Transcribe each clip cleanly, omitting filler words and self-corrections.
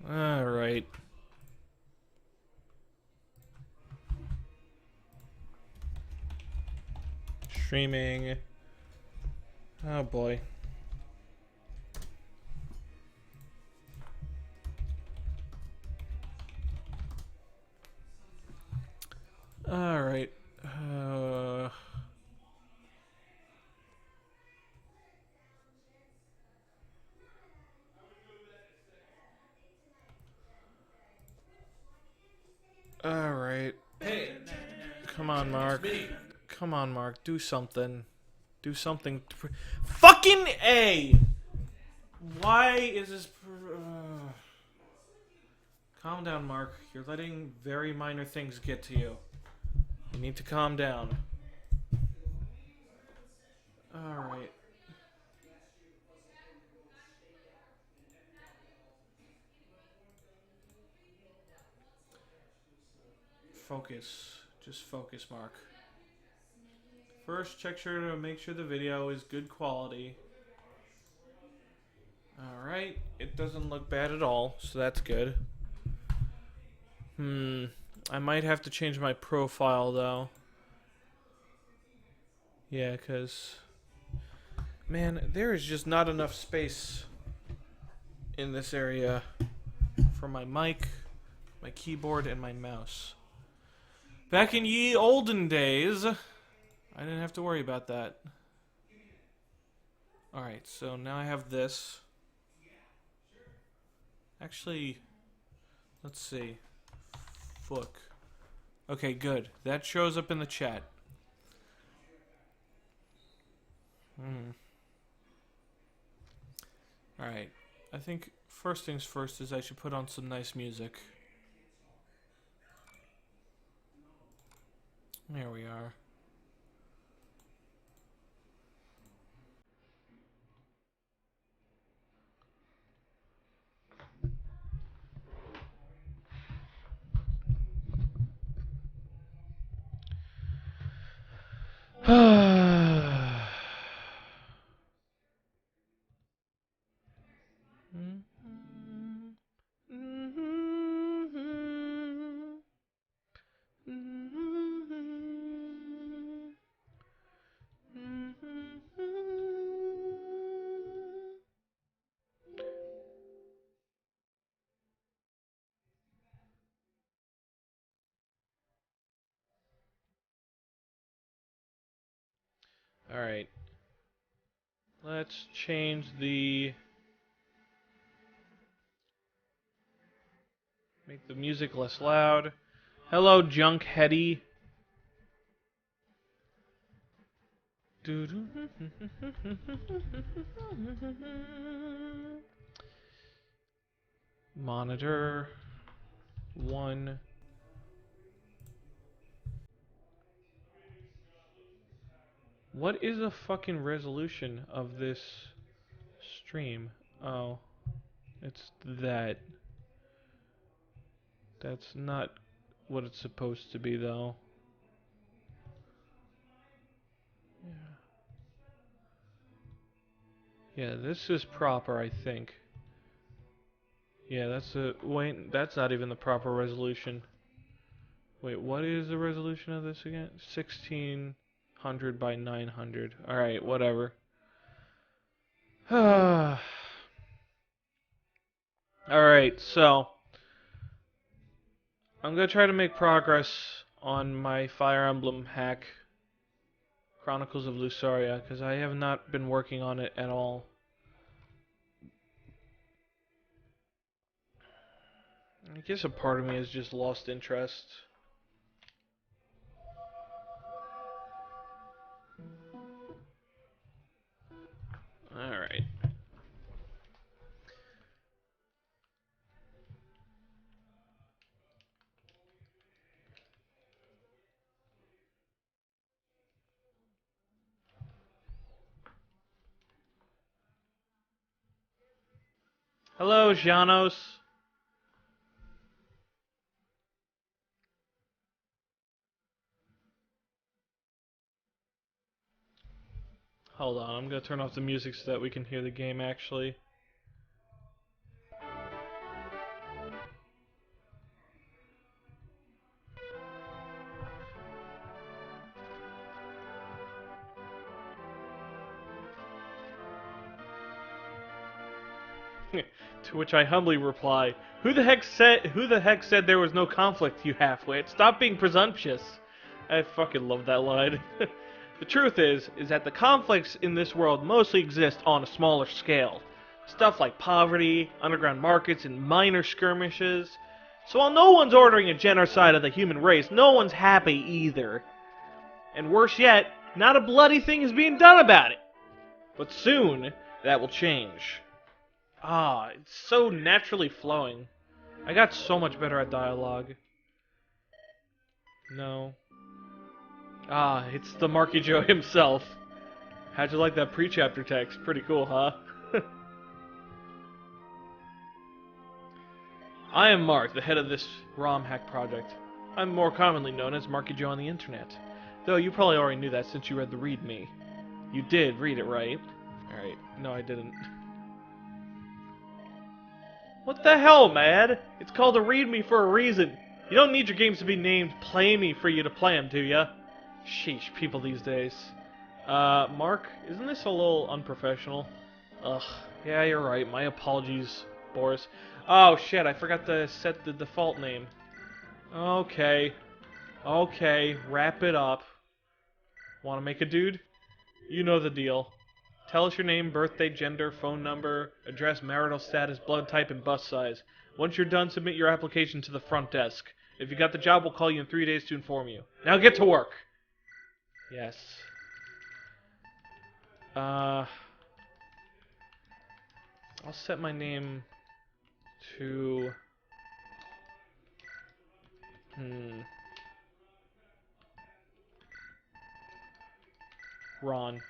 Alright. Streaming. Oh boy. Alright. Alright. Hey, Come on, Mark. me. Come on, Mark. Do something. Do something. Fucking A! Why is this... Calm down, Mark. You're letting very minor things get to you. You need to calm down. Alright. Focus. Just focus, Mark. First, check sure to make sure the video is good quality. Alright. It doesn't look bad at all, so that's good. I might have to change my profile, though. Yeah, because... Man, there is just not enough space in this area for my mic, my keyboard, and my mouse. Back in ye olden days, I didn't have to worry about that. Alright, so now I have this. Actually, let's see. Fuck. Okay, good. That shows up in the chat. Alright. I think first things first is I should put on some nice music. There we are. Alright. Let's change the... Make the music less loud. Hello, Junkheady. Monitor 1. What is the fucking resolution of this stream? Oh, it's that. That's not what it's supposed to be, though. Yeah, this is proper, I think. Yeah, that's a... Wait, that's not even the proper resolution. Wait, what is the resolution of this again? 1600 by 900. Alright, whatever. Alright, so... I'm gonna try to make progress on my Fire Emblem hack, Chronicles of Lussaria, because I have not been working on it at all. I guess a part of me has just lost interest. Alright. Hello, Janos. Hold on, I'm gonna turn off the music so that we can hear the game actually. To which I humbly reply, Who the heck said there was no conflict, you halfwit? Stop being presumptuous. I fucking love that line. The truth is that the conflicts in this world mostly exist on a smaller scale. Stuff like poverty, underground markets, and minor skirmishes. So while no one's ordering a genocide of the human race, no one's happy either. And worse yet, not a bloody thing is being done about it. But soon, that will change. Ah, it's so naturally flowing. I got so much better at dialogue. No. Ah, it's the Marky Joe himself. How'd you like that pre-chapter text? Pretty cool, huh? I am Mark, the head of this ROM hack project. I'm more commonly known as Marky Joe on the internet. Though you probably already knew that since you read the README. You did read it, right? Alright, no I didn't. What the hell, man? It's called a README for a reason. You don't need your games to be named Play Me for you to play them, do ya? Sheesh, people these days. Mark, isn't this a little unprofessional? Ugh, yeah, you're right. My apologies, Boris. Oh, shit, I forgot to set the default name. Okay. Okay, wrap it up. Wanna make a dude? You know the deal. Tell us your name, birthday, gender, phone number, address, marital status, blood type, and bust size. Once you're done, submit your application to the front desk. If you got the job, we'll call you in 3 days to inform you. Now get to work! Yes. I'll set my name to... Ron.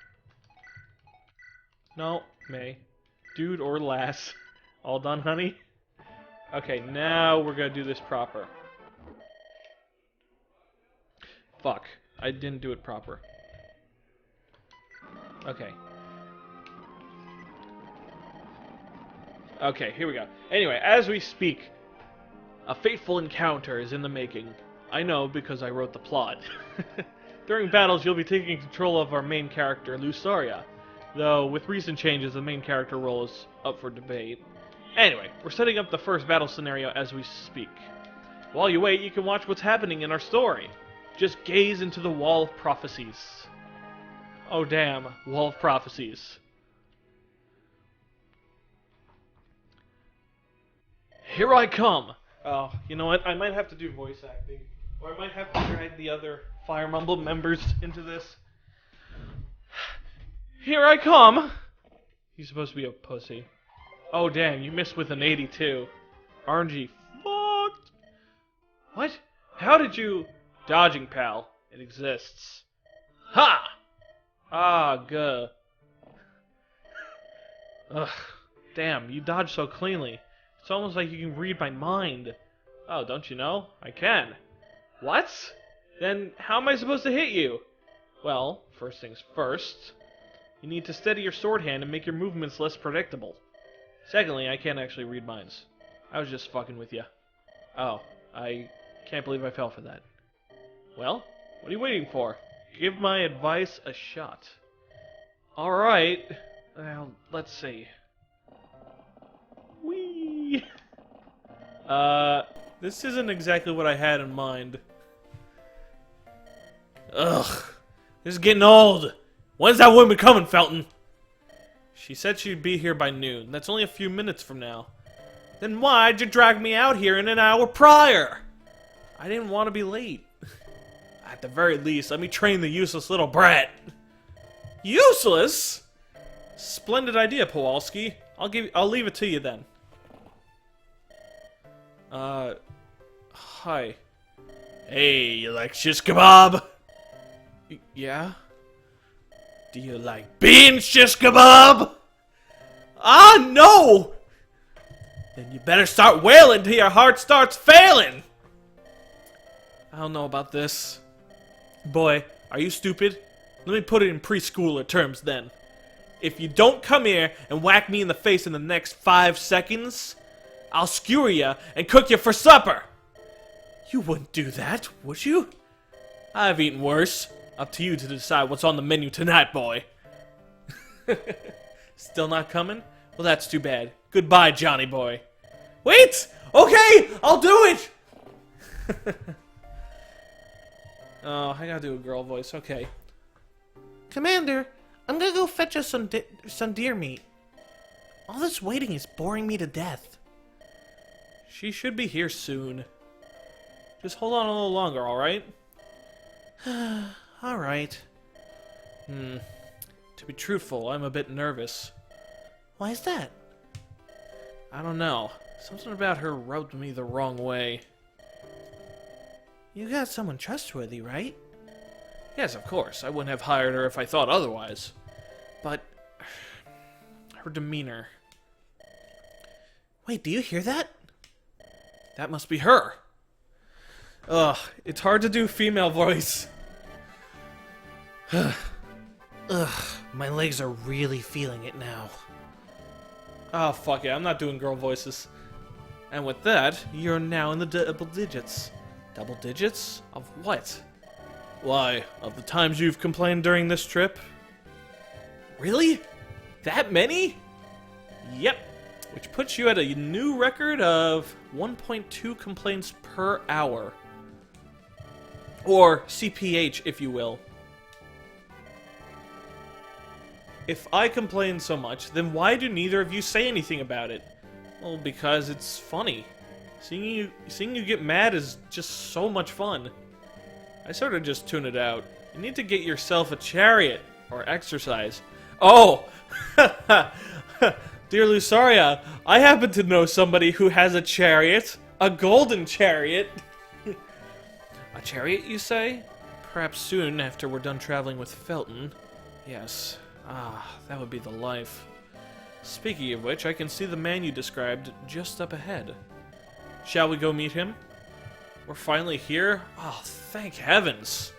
No, May. Dude or lass. All done, honey? Okay, now we're gonna do this proper. Fuck. I didn't do it proper. Okay. Okay, here we go. Anyway, as we speak, a fateful encounter is in the making. I know because I wrote the plot. During battles, you'll be taking control of our main character, Lussaria. Though, with recent changes, the main character role is up for debate. Anyway, we're setting up the first battle scenario as we speak. While you wait, you can watch what's happening in our story. Just gaze into the Wall of Prophecies. Oh damn, Wall of Prophecies. Here I come! Oh, you know what? I might have to do voice acting. Or I might have to drag the other Fire Mumble members into this. Here I come! He's supposed to be a pussy. Oh damn, you missed with an 82. RNG fucked. What? How did you... Dodging, pal. It exists. Ha! Ah, guh. Ugh. Damn, you dodge so cleanly. It's almost like you can read my mind. Oh, don't you know? I can. What? Then how am I supposed to hit you? Well, first things first. You need to steady your sword hand and make your movements less predictable. Secondly, I can't actually read minds. I was just fucking with you. Oh, I can't believe I fell for that. Well, what are you waiting for? Give my advice a shot. Alright. Well, let's see. Whee! This isn't exactly what I had in mind. Ugh. This is getting old. When's that woman coming, Felton? She said she'd be here by noon. That's only a few minutes from now. Then why'd you drag me out here in an hour prior? I didn't want to be late. At the very least, let me train the useless little brat. Useless? Splendid idea, Kowalski. I'll leave it to you then. Hi. Hey, you like shish kebab? Yeah? Do you like being shish kebab? Ah, no! Then you better start wailing till your heart starts failing! I don't know about this. Boy, are you stupid? Let me put it in preschooler terms then. If you don't come here and whack me in the face in the next 5 seconds, I'll skewer you and cook you for supper! You wouldn't do that, would you? I've eaten worse. Up to you to decide what's on the menu tonight, boy. Still not coming? Well, that's too bad. Goodbye, Johnny boy. Wait! Okay! I'll do it! Oh, I gotta do a girl voice. Okay. Commander, I'm gonna go fetch us some deer meat. All this waiting is boring me to death. She should be here soon. Just hold on a little longer, alright? Alright. To be truthful, I'm a bit nervous. Why is that? I don't know. Something about her rubbed me the wrong way. You got someone trustworthy, right? Yes, of course. I wouldn't have hired her if I thought otherwise. But her demeanor. Wait, do you hear that? That must be her. Ugh, it's hard to do female voice. Ugh, my legs are really feeling it now. Oh, fuck it, I'm not doing girl voices. And with that, you're now in the double digits. Double digits? Of what? Why, of the times you've complained during this trip? Really? That many? Yep. Which puts you at a new record of 1.2 complaints per hour. Or CPH, if you will. If I complain so much, then why do neither of you say anything about it? Well, because it's funny. Seeing you get mad is just so much fun. I sort of just tune it out. You need to get yourself a chariot, or exercise. Oh! Dear Lussaria, I happen to know somebody who has a chariot. A golden chariot. A chariot, you say? Perhaps soon, after we're done traveling with Felton. Yes. Ah, that would be the life. Speaking of which, I can see the man you described just up ahead. Shall we go meet him? We're finally here? Oh, thank heavens!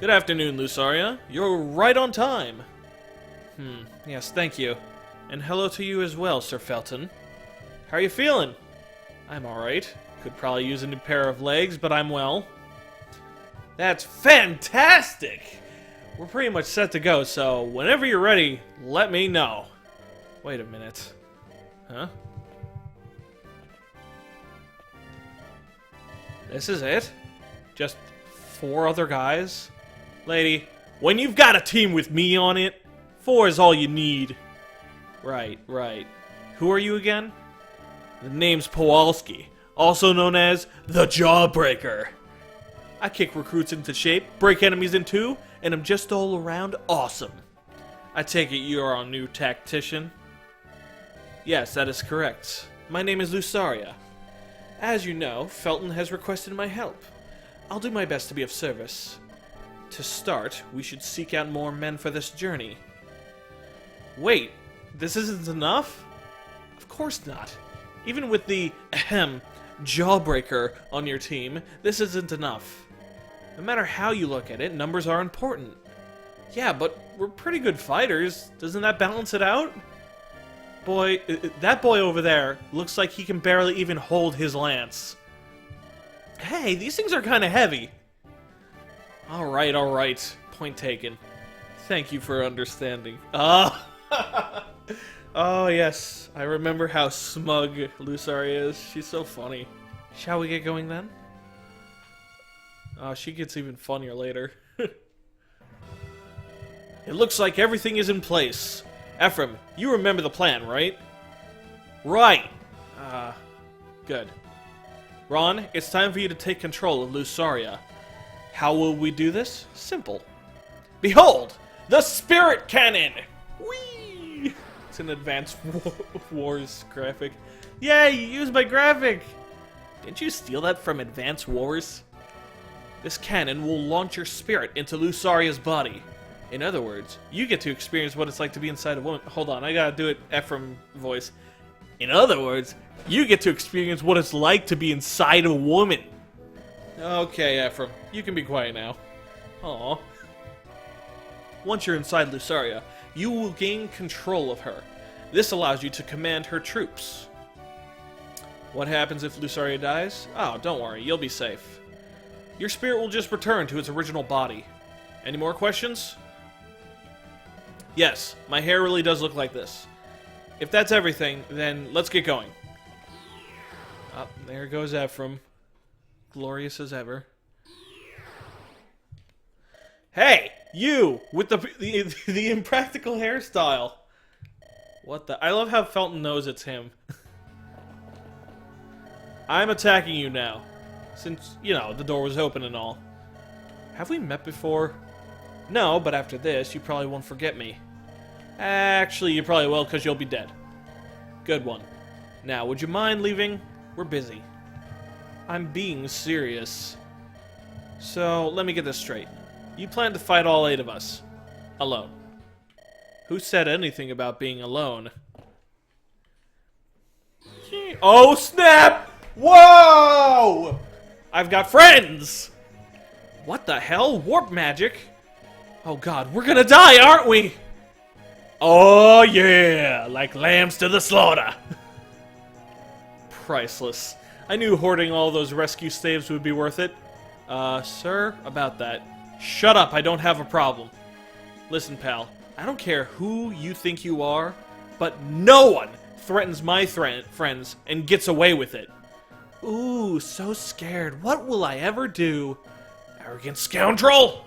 Good afternoon, Lussaria. You're right on time. Yes, thank you. And hello to you as well, Sir Felton. How are you feeling? I'm alright. Could probably use a new pair of legs, but I'm well. That's fantastic! We're pretty much set to go, so whenever you're ready, let me know. Wait a minute. Huh? This is it? Just 4 other guys? Lady, when you've got a team with me on it, 4 is all you need. Right. Who are you again? The name's Powalski, also known as the Jawbreaker. I kick recruits into shape, break enemies in two, and I'm just all around awesome. I take it you're our new tactician? Yes, that is correct. My name is Lussaria. As you know, Felton has requested my help. I'll do my best to be of service. To start, we should seek out more men for this journey. Wait, this isn't enough? Of course not. Even with the, Jawbreaker on your team, this isn't enough. No matter how you look at it, numbers are important. Yeah, but we're pretty good fighters. Doesn't that balance it out? Boy, that boy over there looks like he can barely even hold his lance. Hey, these things are kind of heavy. Alright. Point taken. Thank you for understanding. Oh, yes. I remember how smug Lussaria is. She's so funny. Shall we get going then? She gets even funnier later. It looks like everything is in place. Ephraim, you remember the plan, right? Right! Good. Ron, it's time for you to take control of Lussaria. How will we do this? Simple. Behold! The Spirit Cannon! Whee! It's an Advanced Wars graphic. Yay! You used my graphic! Didn't you steal that from Advanced Wars? This cannon will launch your spirit into Lussaria's body. In other words, you get to experience what it's like to be inside a woman. Hold on, I gotta do it Ephraim voice. In other words, you get to experience what it's like to be inside a woman. Okay, Ephraim, you can be quiet now. Aww. Once you're inside Lussaria, you will gain control of her. This allows you to command her troops. What happens if Lussaria dies? Oh, don't worry, you'll be safe. Your spirit will just return to its original body. Any more questions? Yes, my hair really does look like this. If that's everything, then let's get going. Oh, there goes Ephraim. Glorious as ever. Hey, you with the impractical hairstyle. What the? I love how Felton knows it's him. I'm attacking you now, since you know the door was open and all. Have we met before? No, but after this, you probably won't forget me. Actually, you probably will, because you'll be dead. Good one. Now, would you mind leaving? We're busy. I'm being serious. So, let me get this straight. You plan to fight all 8 of us. Alone. Who said anything about being alone? Oh, snap! Whoa! I've got friends! What the hell? Warp magic? Oh god, we're gonna die, aren't we? Oh yeah, like lambs to the slaughter. Priceless. I knew hoarding all those rescue staves would be worth it. Sir, about that. Shut up, I don't have a problem. Listen, pal, I don't care who you think you are, but no one threatens my friends and gets away with it. Ooh, so scared. What will I ever do? Arrogant scoundrel!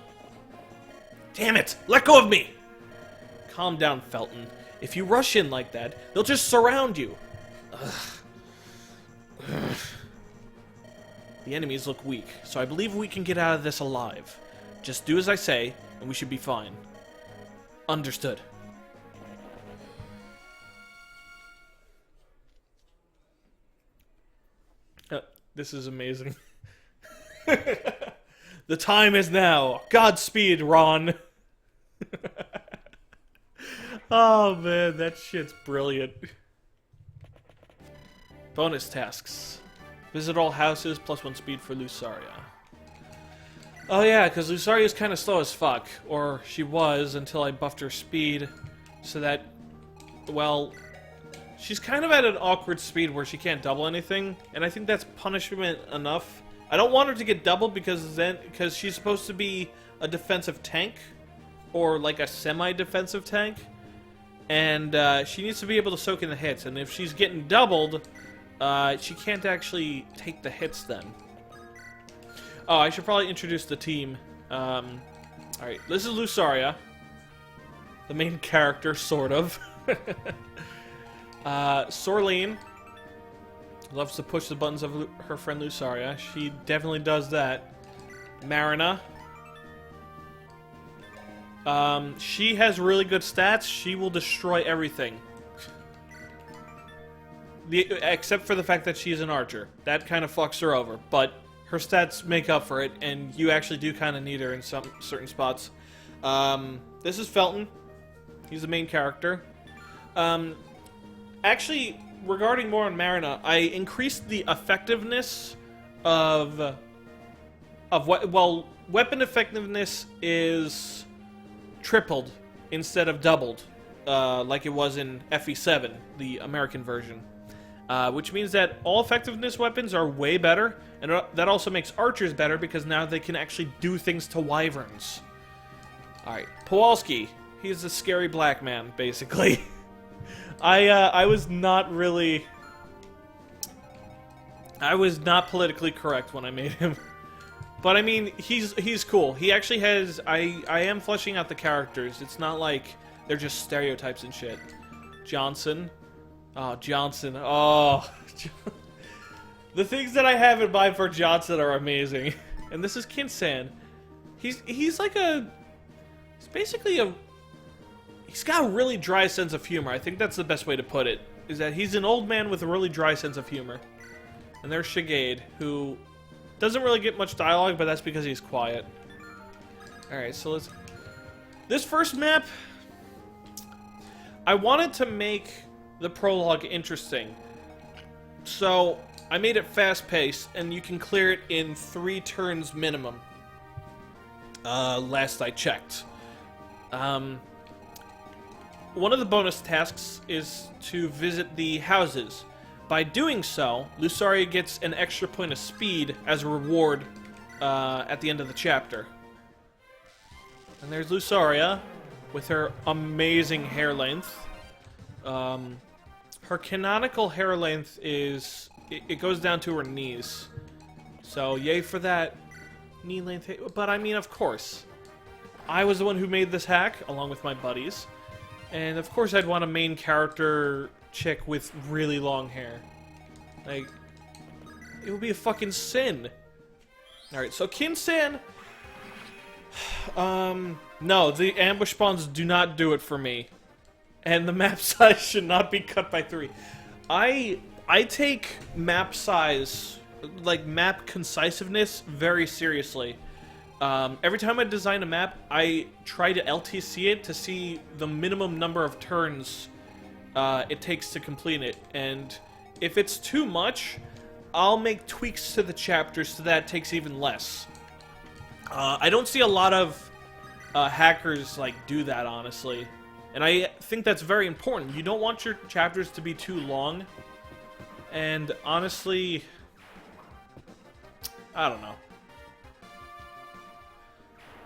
Damn it! Let go of me! Calm down, Felton. If you rush in like that, they'll just surround you. Ugh. Ugh. The enemies look weak, so I believe we can get out of this alive. Just do as I say, and we should be fine. Understood. This is amazing. The time is now. Godspeed, Ron. Oh man, that shit's brilliant. Bonus tasks. Visit all houses, +1 speed for Lussaria. Oh yeah, because Lussaria is kind of slow as fuck. Or she was until I buffed her speed. So that, well, she's kind of at an awkward speed where she can't double anything. And I think that's punishment enough. I don't want her to get doubled because she's supposed to be a defensive tank. Or like a semi-defensive tank. And she needs to be able to soak in the hits. And if she's getting doubled, she can't actually take the hits then. Oh, I should probably introduce the team. Alright, this is Lussaria. The main character, sort of. Sorleen loves to push the buttons of her friend Lussaria. She definitely does that. Marina. She has really good stats. She will destroy everything. Except for the fact that she's an archer. That kind of fucks her over. But her stats make up for it, and you actually do kind of need her in some certain spots. This is Felton. He's the main character. Actually, regarding more on Marina, I increased the effectiveness of what? Well, weapon effectiveness is tripled instead of doubled, like it was in FE7, the American version. Which means that all effectiveness weapons are way better, and that also makes archers better because now they can actually do things to wyverns. Alright, Kowalski. He's the scary black man, basically. I was not really... I was not politically correct when I made him. But I mean, he's cool. He actually has... I am fleshing out the characters. It's not like they're just stereotypes and shit. Johnson. Oh, Johnson. Oh. The things that I have in mind for Johnson are amazing. And this is Kinsan. He's like a... He's basically a... He's got a really dry sense of humor. I think that's the best way to put it. Is that he's an old man with a really dry sense of humor. And there's Shigade, who doesn't really get much dialogue, but that's because he's quiet. Alright, so let's... This first map... I wanted to make the prologue interesting. So, I made it fast-paced, and you can clear it in 3 turns minimum. Last I checked. One of the bonus tasks is to visit the houses. By doing so, Lussaria gets an extra point of speed as a reward at the end of the chapter. And there's Lussaria. with her amazing hair length. Her canonical hair length is... It goes down to her knees. So, yay for that knee length. But, I mean, of course. I was the one who made this hack, along with my buddies. And, of course, I'd want a main character chick with really long hair. Like, it would be a fucking sin. Alright, so Kin-san... no, the ambush spawns do not do it for me. And the map size should not be cut by 3. I take map size, like map concisiveness, very seriously. Every time I design a map, I try to LTC it to see the minimum number of turns it takes to complete it. And if it's too much, I'll make tweaks to the chapters so that it takes even less. I don't see a lot of hackers like do that, honestly. And I think that's very important. You don't want your chapters to be too long. And honestly, I don't know.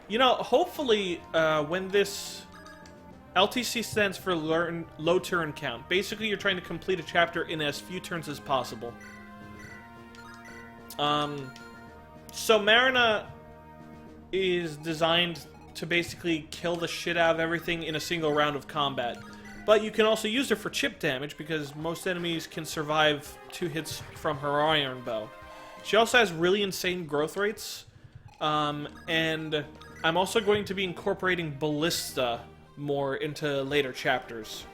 You know, hopefully, when this LTC stands for low turn count. Basically, you're trying to complete a chapter in as few turns as possible. So Marina is designed to basically kill the shit out of everything in a single round of combat. But you can also use her for chip damage, because most enemies can survive 2 hits from her iron bow. She also has really insane growth rates, and I'm also going to be incorporating Ballista more into later chapters.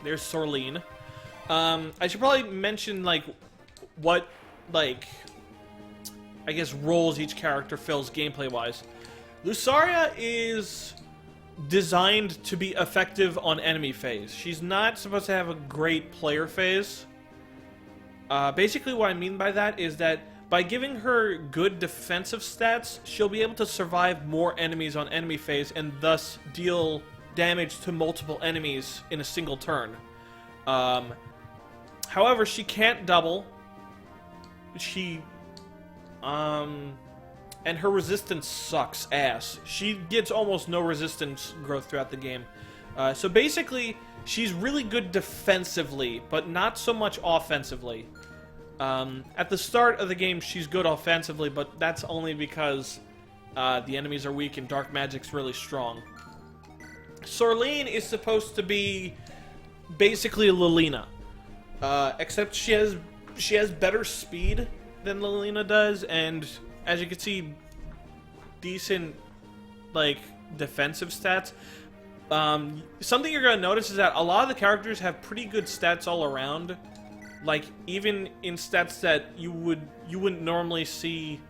There's Sorleen. I should probably mention, like, what, like, I guess roles each character fills gameplay-wise. Lussaria is designed to be effective on enemy phase. She's not supposed to have a great player phase. Basically what I mean by that is that by giving her good defensive stats, she'll be able to survive more enemies on enemy phase and thus deal damage to multiple enemies in a single turn. However, she can't double. And her resistance sucks ass. She gets almost no resistance growth throughout the game. So basically, she's really good defensively, but not so much offensively. At the start of the game, she's good offensively, but that's only because the enemies are weak and dark magic's really strong. Sorleen is supposed to be basically Lilina. Except she has better speed than Lilina does, and as you can see, decent, like, defensive stats. Something you're going to notice is that a lot of the characters have pretty good stats all around. Like, even in stats that you wouldn't normally see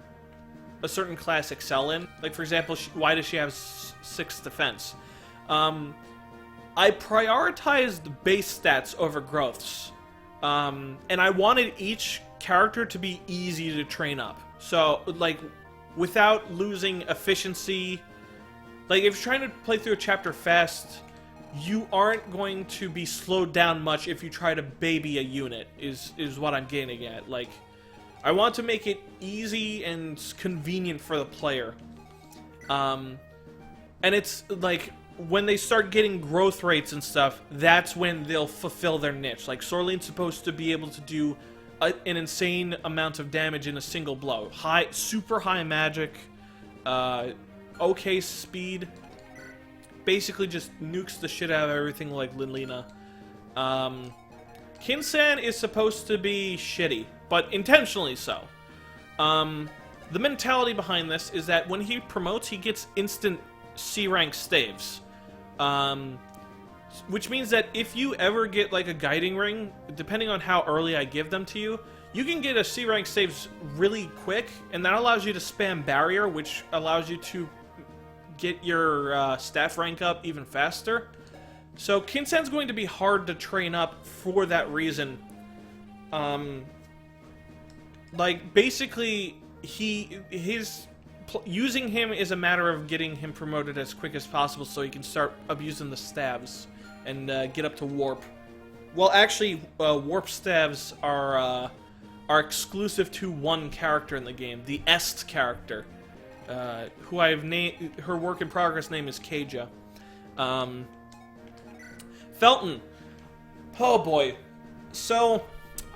a certain class excel in. Like, for example, why does she have 6 defense? I prioritized base stats over growths. And I wanted each character to be easy to train up. So, like, without losing efficiency. Like, if you're trying to play through a chapter fast, you aren't going to be slowed down much if you try to baby a unit, is what I'm getting at. Like, I want to make it easy and convenient for the player. And it's, like, when they start getting growth rates and stuff, that's when they'll fulfill their niche. Like, Sorleen's supposed to be able to do an insane amount of damage in a single blow. Super high magic, okay speed, basically just nukes the shit out of everything like Lilina. Kin-san is supposed to be shitty, but intentionally so. The mentality behind this is that when he promotes, he gets instant C-rank staves. Which means that if you ever get, like, a guiding ring, depending on how early I give them to you, you can get a C-rank saves really quick, and that allows you to spam barrier, which allows you to get your staff rank up even faster. So Kin-san's going to be hard to train up for that reason. Like, basically, using him is a matter of getting him promoted as quick as possible so he can start abusing the stabs and get up to warp. Well, actually, warp stabs are exclusive to one character in the game, the Est character. who I have named, her work in progress name is Kaja. Felton. Oh boy. So,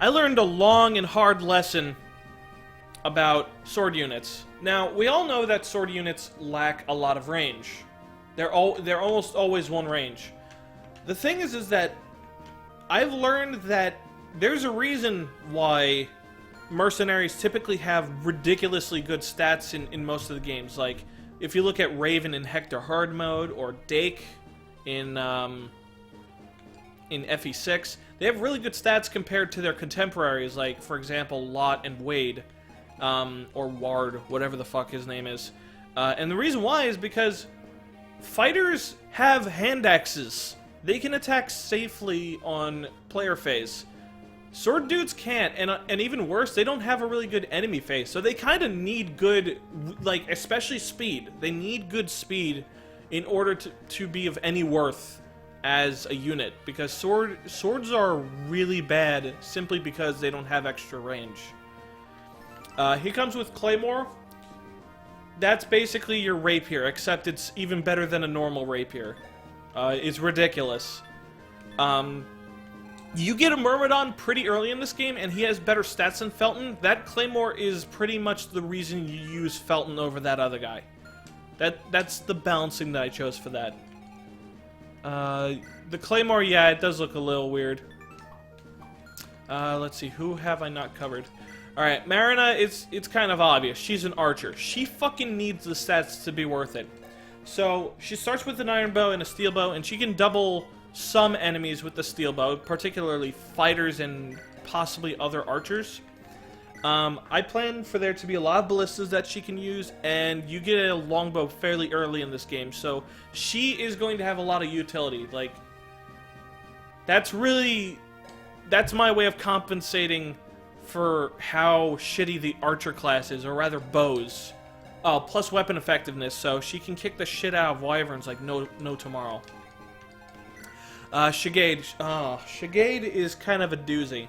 I learned a long and hard lesson about sword units. Now, we all know that sword units lack a lot of range. They're almost always one range. The thing is that I've learned that there's a reason why mercenaries typically have ridiculously good stats in most of the games. Like, if you look at Raven in Hector Hard mode, or Dake in FE6, they have really good stats compared to their contemporaries, like, for example, Lot and Wade, or Ward, whatever the fuck his name is. And the reason why is because fighters have hand axes. They can attack safely on player phase. Sword dudes can't, and even worse, they don't have a really good enemy phase, so they kind of need good, like, especially speed. They need good speed in order to be of any worth as a unit, because swords are really bad simply because they don't have extra range. He comes with Claymore. That's basically your rapier, except it's even better than a normal rapier. It's ridiculous. You get a Myrmidon pretty early in this game, and he has better stats than Felton. That Claymore is pretty much the reason you use Felton over that other guy. That's the balancing that I chose for that. The Claymore, yeah, it does look a little weird. Let's see, who have I not covered? Alright, Marina, it's kind of obvious. She's an archer. She fucking needs the stats to be worth it. So, she starts with an iron bow and a steel bow, and she can double some enemies with the steel bow, particularly fighters and possibly other archers. I plan for there to be a lot of ballistas that she can use, and you get a longbow fairly early in this game, so she is going to have a lot of utility. Like, that's my way of compensating for how shitty the archer class is, or rather bows. Oh, plus weapon effectiveness, so she can kick the shit out of wyverns like no tomorrow. Shigade. Oh, Shigade is kind of a doozy.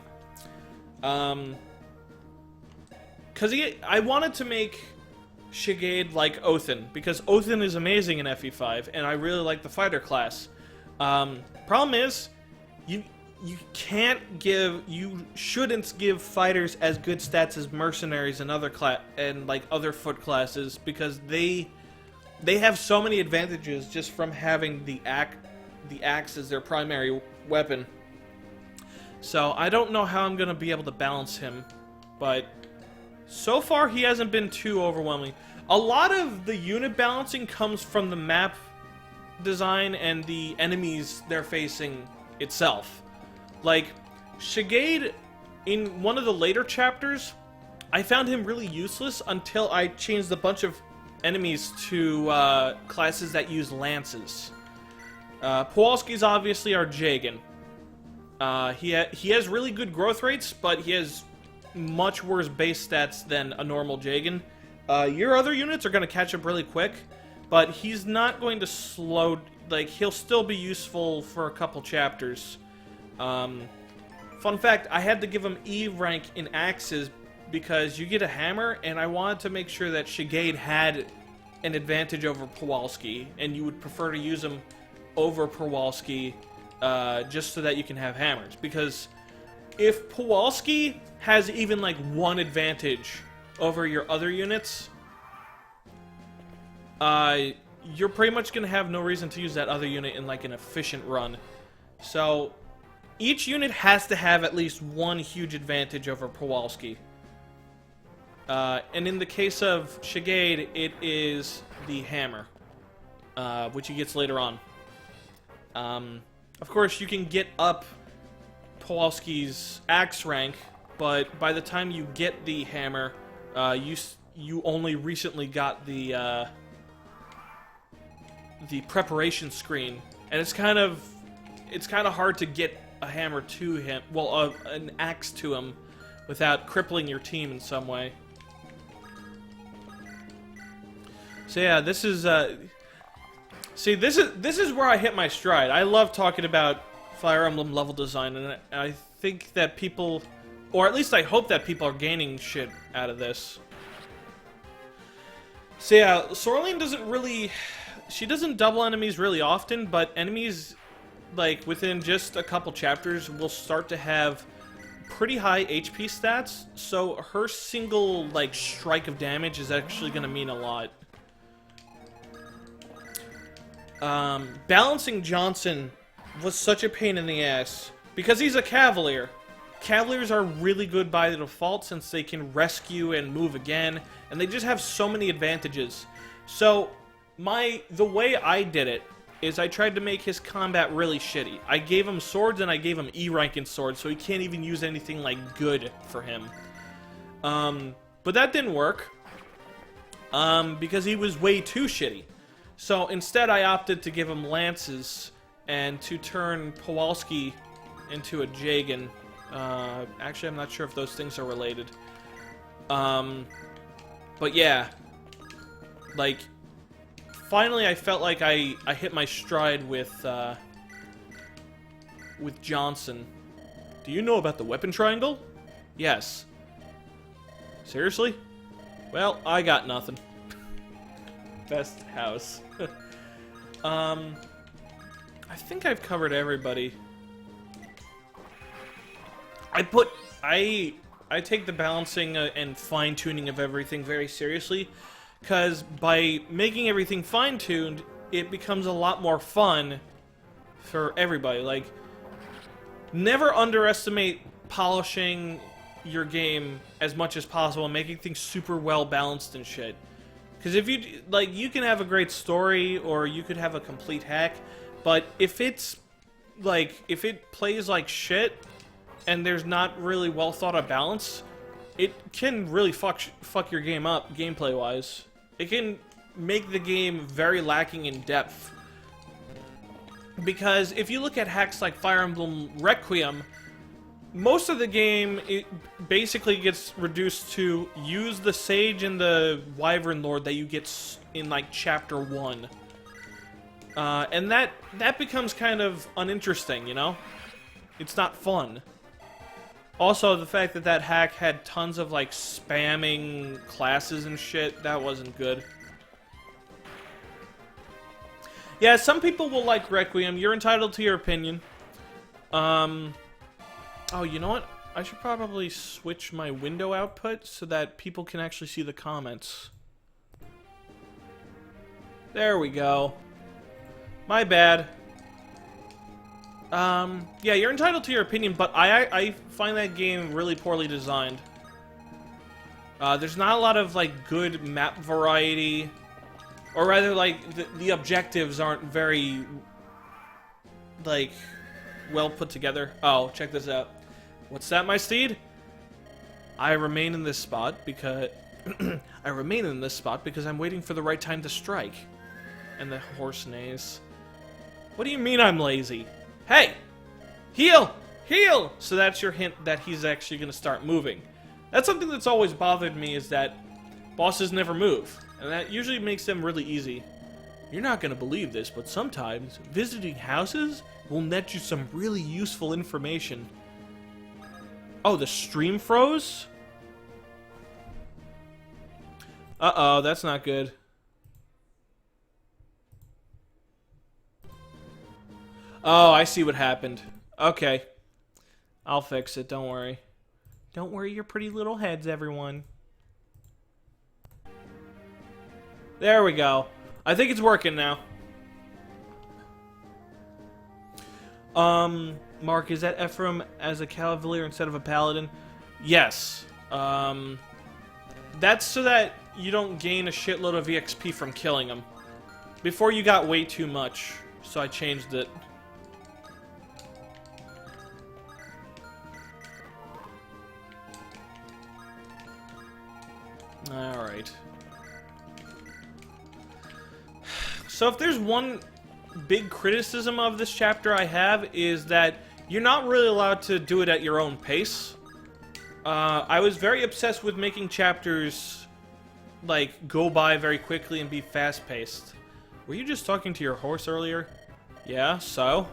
Because I wanted to make Shigade like Othin, because Othin is amazing in FE5, and I really like the fighter class. Problem is, you shouldn't give fighters as good stats as mercenaries and other foot classes, because they have so many advantages just from having the axe as their primary weapon. So I don't know how I'm gonna be able to balance him, but so far he hasn't been too overwhelming. A lot of the unit balancing comes from the map design and the enemies they're facing itself. Like, Shigade, in one of the later chapters, I found him really useless until I changed a bunch of enemies to classes that use lances. Kowalski's obviously our Jagan. He has really good growth rates, but he has much worse base stats than a normal Jagan. Your other units are going to catch up really quick, but he's not going to slow... Like, he'll still be useful for a couple chapters. Fun fact, I had to give him E rank in axes because you get a hammer, and I wanted to make sure that Shigade had an advantage over Kowalski, and you would prefer to use him over Kowalski just so that you can have hammers. Because if Kowalski has even like one advantage over your other units, you're pretty much going to have no reason to use that other unit in like an efficient run. So each unit has to have at least one huge advantage over Kowalski. And in the case of Shigade, it is the hammer, which he gets later on. Of course, you can get up Kowalski's axe rank, but by the time you get the hammer, you only recently got the preparation screen, and it's kind of hard to get a hammer to him, well, an axe to him, without crippling your team in some way. So yeah, this is this is where I hit my stride. I love talking about Fire Emblem level design, and I think that people, or at least I hope that people are gaining shit out of this. So yeah, Sorlene doesn't really... She doesn't double enemies really often, but enemies, like, within just a couple chapters will start to have pretty high HP stats, so her single, like, strike of damage is actually going to mean a lot. Balancing Johnson was such a pain in the ass, because he's a Cavalier. Cavaliers are really good by default since they can rescue and move again, and they just have so many advantages. So, the way I did it is I tried to make his combat really shitty. I gave him swords and I gave him E rank in swords, so he can't even use anything like good for him. But that didn't work, because he was way too shitty. So instead I opted to give him lances and to turn Kowalski into a Jagan. Actually, I'm not sure if those things are related. But yeah, like, finally I felt like I hit my stride with Johnson. Do you know about the weapon triangle? Yes. Seriously? Well, I got nothing. Best house. I think I've covered everybody. I take the balancing and fine-tuning of everything very seriously, because by making everything fine-tuned, it becomes a lot more fun for everybody. Like, never underestimate polishing your game as much as possible and making things super well balanced and shit. Because if you, like, you can have a great story or you could have a complete hack, but if it's, like, if it plays like shit and there's not really well thought of balance, it can really fuck your game up, gameplay-wise. It can make the game very lacking in depth. Because if you look at hacks like Fire Emblem Requiem, most of the game, it basically gets reduced to use the Sage and the Wyvern Lord that you get in, like, Chapter 1. And that becomes kind of uninteresting, you know? It's not fun. Also, the fact that that hack had tons of, like, spamming classes and shit, that wasn't good. Yeah, some people will like Requiem. You're entitled to your opinion. Oh, you know what? I should probably switch my window output so that people can actually see the comments. There we go. My bad. Yeah, you're entitled to your opinion, but I find that game really poorly designed. There's not a lot of, like, good map variety. Or rather, like, the objectives aren't very, like, well put together. Oh, check this out. What's that, my steed? I remain in this spot because... I remain in this spot because I'm waiting for the right time to strike. And the horse neighs. What do you mean I'm lazy? Hey! Heal! Heal! So that's your hint that he's actually going to start moving. That's something that's always bothered me, is that bosses never move. And that usually makes them really easy. You're not going to believe this, but sometimes visiting houses will net you some really useful information. Oh, the stream froze? Uh-oh, that's not good. Oh, I see what happened. Okay. I'll fix it, don't worry. Don't worry your pretty little heads, everyone. There we go. I think it's working now. Mark, is that Ephraim as a Cavalier instead of a Paladin? Yes. That's so that you don't gain a shitload of EXP from killing him. Before you got way too much, so I changed it. Alright. So if there's one big criticism of this chapter I have, is that you're not really allowed to do it at your own pace. I was very obsessed with making chapters, like, go by very quickly and be fast-paced. Were you just talking to your horse earlier? Yeah, so?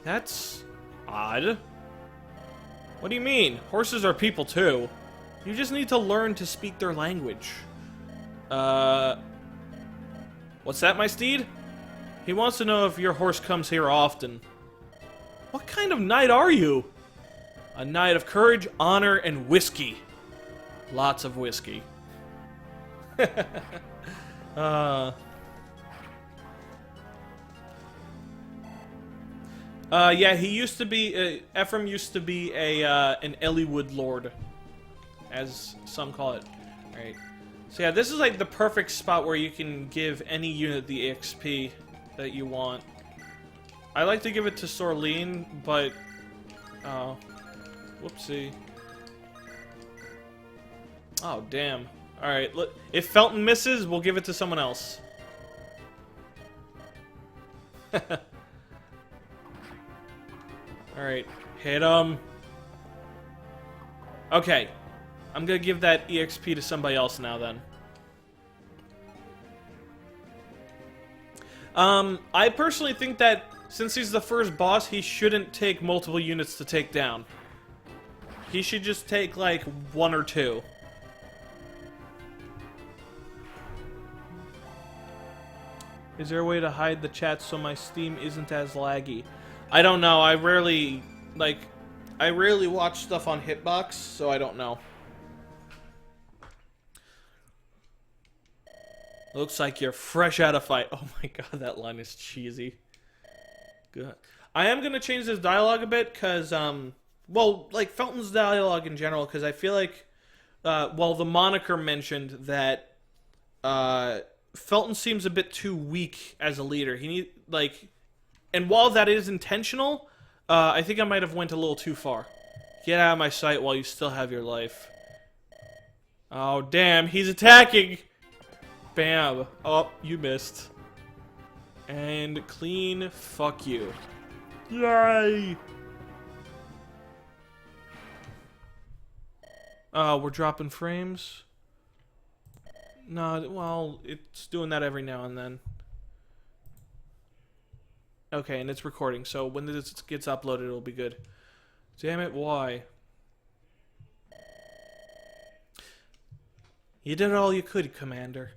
That's odd. What do you mean? Horses are people too. You just need to learn to speak their language. What's that, my steed? He wants to know if your horse comes here often. What kind of knight are you? A knight of courage, honor, and whiskey. Lots of whiskey. Yeah, he used to be, Ephraim used to be an Elliewood lord, as some call it. Alright. So yeah, this is like the perfect spot where you can give any unit the XP that you want. I like to give it to Sorleen, but... Oh. Whoopsie. Oh, damn. Alright, if Felton misses, we'll give it to someone else. Alright, hit him. Okay. I'm gonna give that EXP to somebody else now, then. I personally think that since he's the first boss, he shouldn't take multiple units to take down. He should just take, like, 1 or 2. Is there a way to hide the chat so my Steam isn't as laggy? I don't know. I rarely watch stuff on Hitbox, so I don't know. Looks like you're fresh out of fight. Oh my god, that line is cheesy. Good. I am gonna change this dialogue a bit, because, well, like, Felton's dialogue in general, because I feel like, well, the moniker mentioned that, Felton seems a bit too weak as a leader. He need, like, and while that is intentional, I think I might have went a little too far. Get out of my sight while you still have your life. Oh, damn, he's attacking! Bam. Oh, you missed. And clean, fuck you. Yay! We're dropping frames. No, well, it's doing that every now and then. Okay, and it's recording, so when this gets uploaded, it'll be good. Damn it, why? You did all you could, Commander.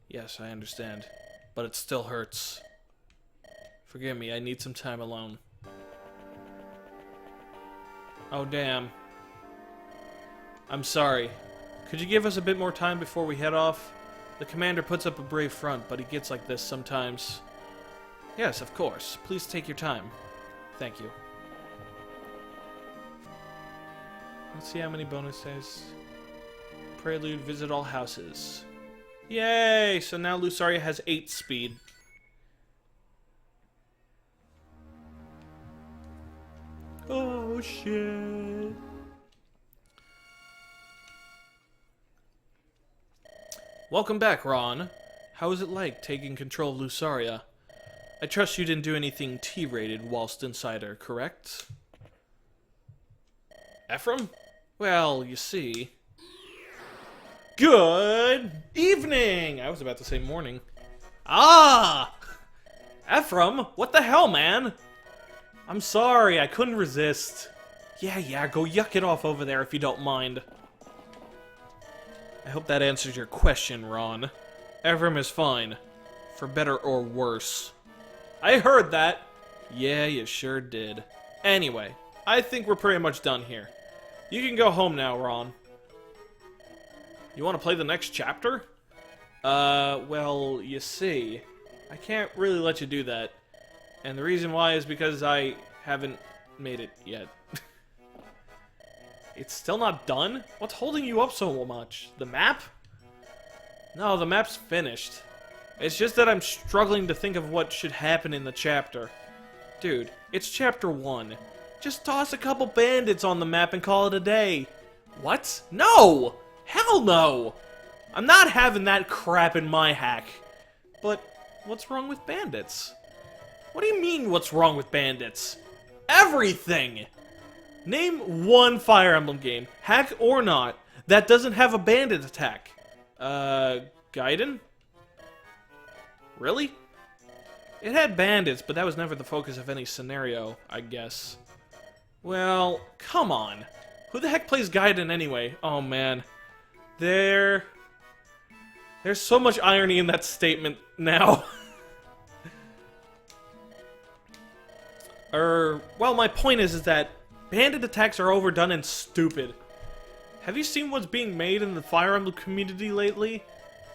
Yes, I understand. But it still hurts. Forgive me, I need some time alone. Oh, damn. I'm sorry. Could you give us a bit more time before we head off? The commander puts up a brave front, but he gets like this sometimes. Yes, of course. Please take your time. Thank you. Let's see how many bonus days. Prelude, visit all houses. Yay! So now Lussaria has 8 speed. Oh, shit. Welcome back, Ron. How was it like taking control of Lussaria? I trust you didn't do anything T-rated whilst inside her, correct? Ephraim? Well, you see... Good evening! I was about to say morning. Ah! Ephraim, what the hell, man? I'm sorry, I couldn't resist. Yeah, go yuck it off over there if you don't mind. I hope that answers your question, Ron. Ephraim is fine. For better or worse. I heard that. Yeah, you sure did. Anyway, I think we're pretty much done here. You can go home now, Ron. You want to play the next chapter? Well, you see, I can't really let you do that. And the reason why is because I haven't made it yet. It's still not done? What's holding you up so much? The map? No, the map's finished. It's just that I'm struggling to think of what should happen in the chapter. Dude, it's chapter 1. Just toss a couple bandits on the map and call it a day. What? No! Hell no! I'm not having that crap in my hack. But what's wrong with bandits? What do you mean, what's wrong with bandits? Everything! Name one Fire Emblem game, hack or not, that doesn't have a bandit attack. Gaiden? Really? It had bandits, but that was never the focus of any scenario, I guess. Well, come on. Who the heck plays Gaiden anyway? Oh, man. There's so much irony in that statement now. Well, my point is that bandit attacks are overdone and stupid. Have you seen what's being made in the Fire Emblem community lately?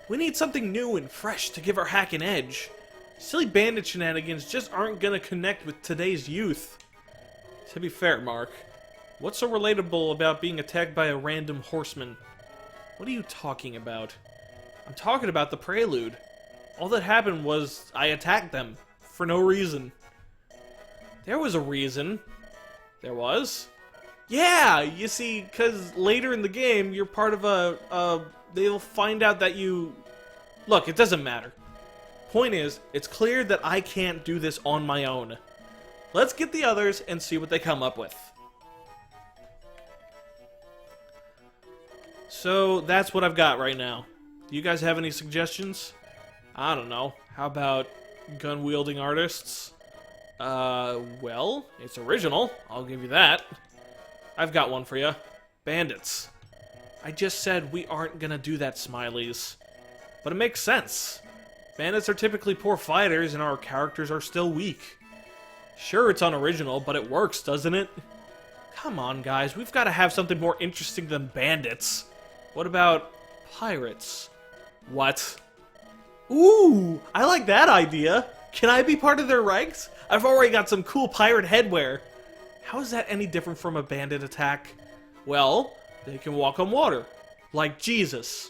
We need something new and fresh to give our hack an edge. Silly bandit shenanigans just aren't gonna connect with today's youth. To be fair, Mark, what's so relatable about being attacked by a random horseman? What are you talking about? I'm talking about the prelude. All that happened was I attacked them for no reason. There was a reason. There was? Yeah, you see, because later in the game, you're part of they'll find out that you... Look, it doesn't matter. Point is, it's clear that I can't do this on my own. Let's get the others and see what they come up with. So, that's what I've got right now. Do you guys have any suggestions? I don't know. How about gun-wielding artists? Well, it's original. I'll give you that. I've got one for you. Bandits. I just said we aren't gonna do that, Smileys. But it makes sense. Bandits are typically poor fighters, and our characters are still weak. Sure, it's unoriginal, but it works, doesn't it? Come on, guys. We've got to have something more interesting than bandits. What about pirates? What? Ooh, I like that idea. Can I be part of their ranks? I've already got some cool pirate headwear. How is that any different from a bandit attack? Well, they can walk on water. Like Jesus.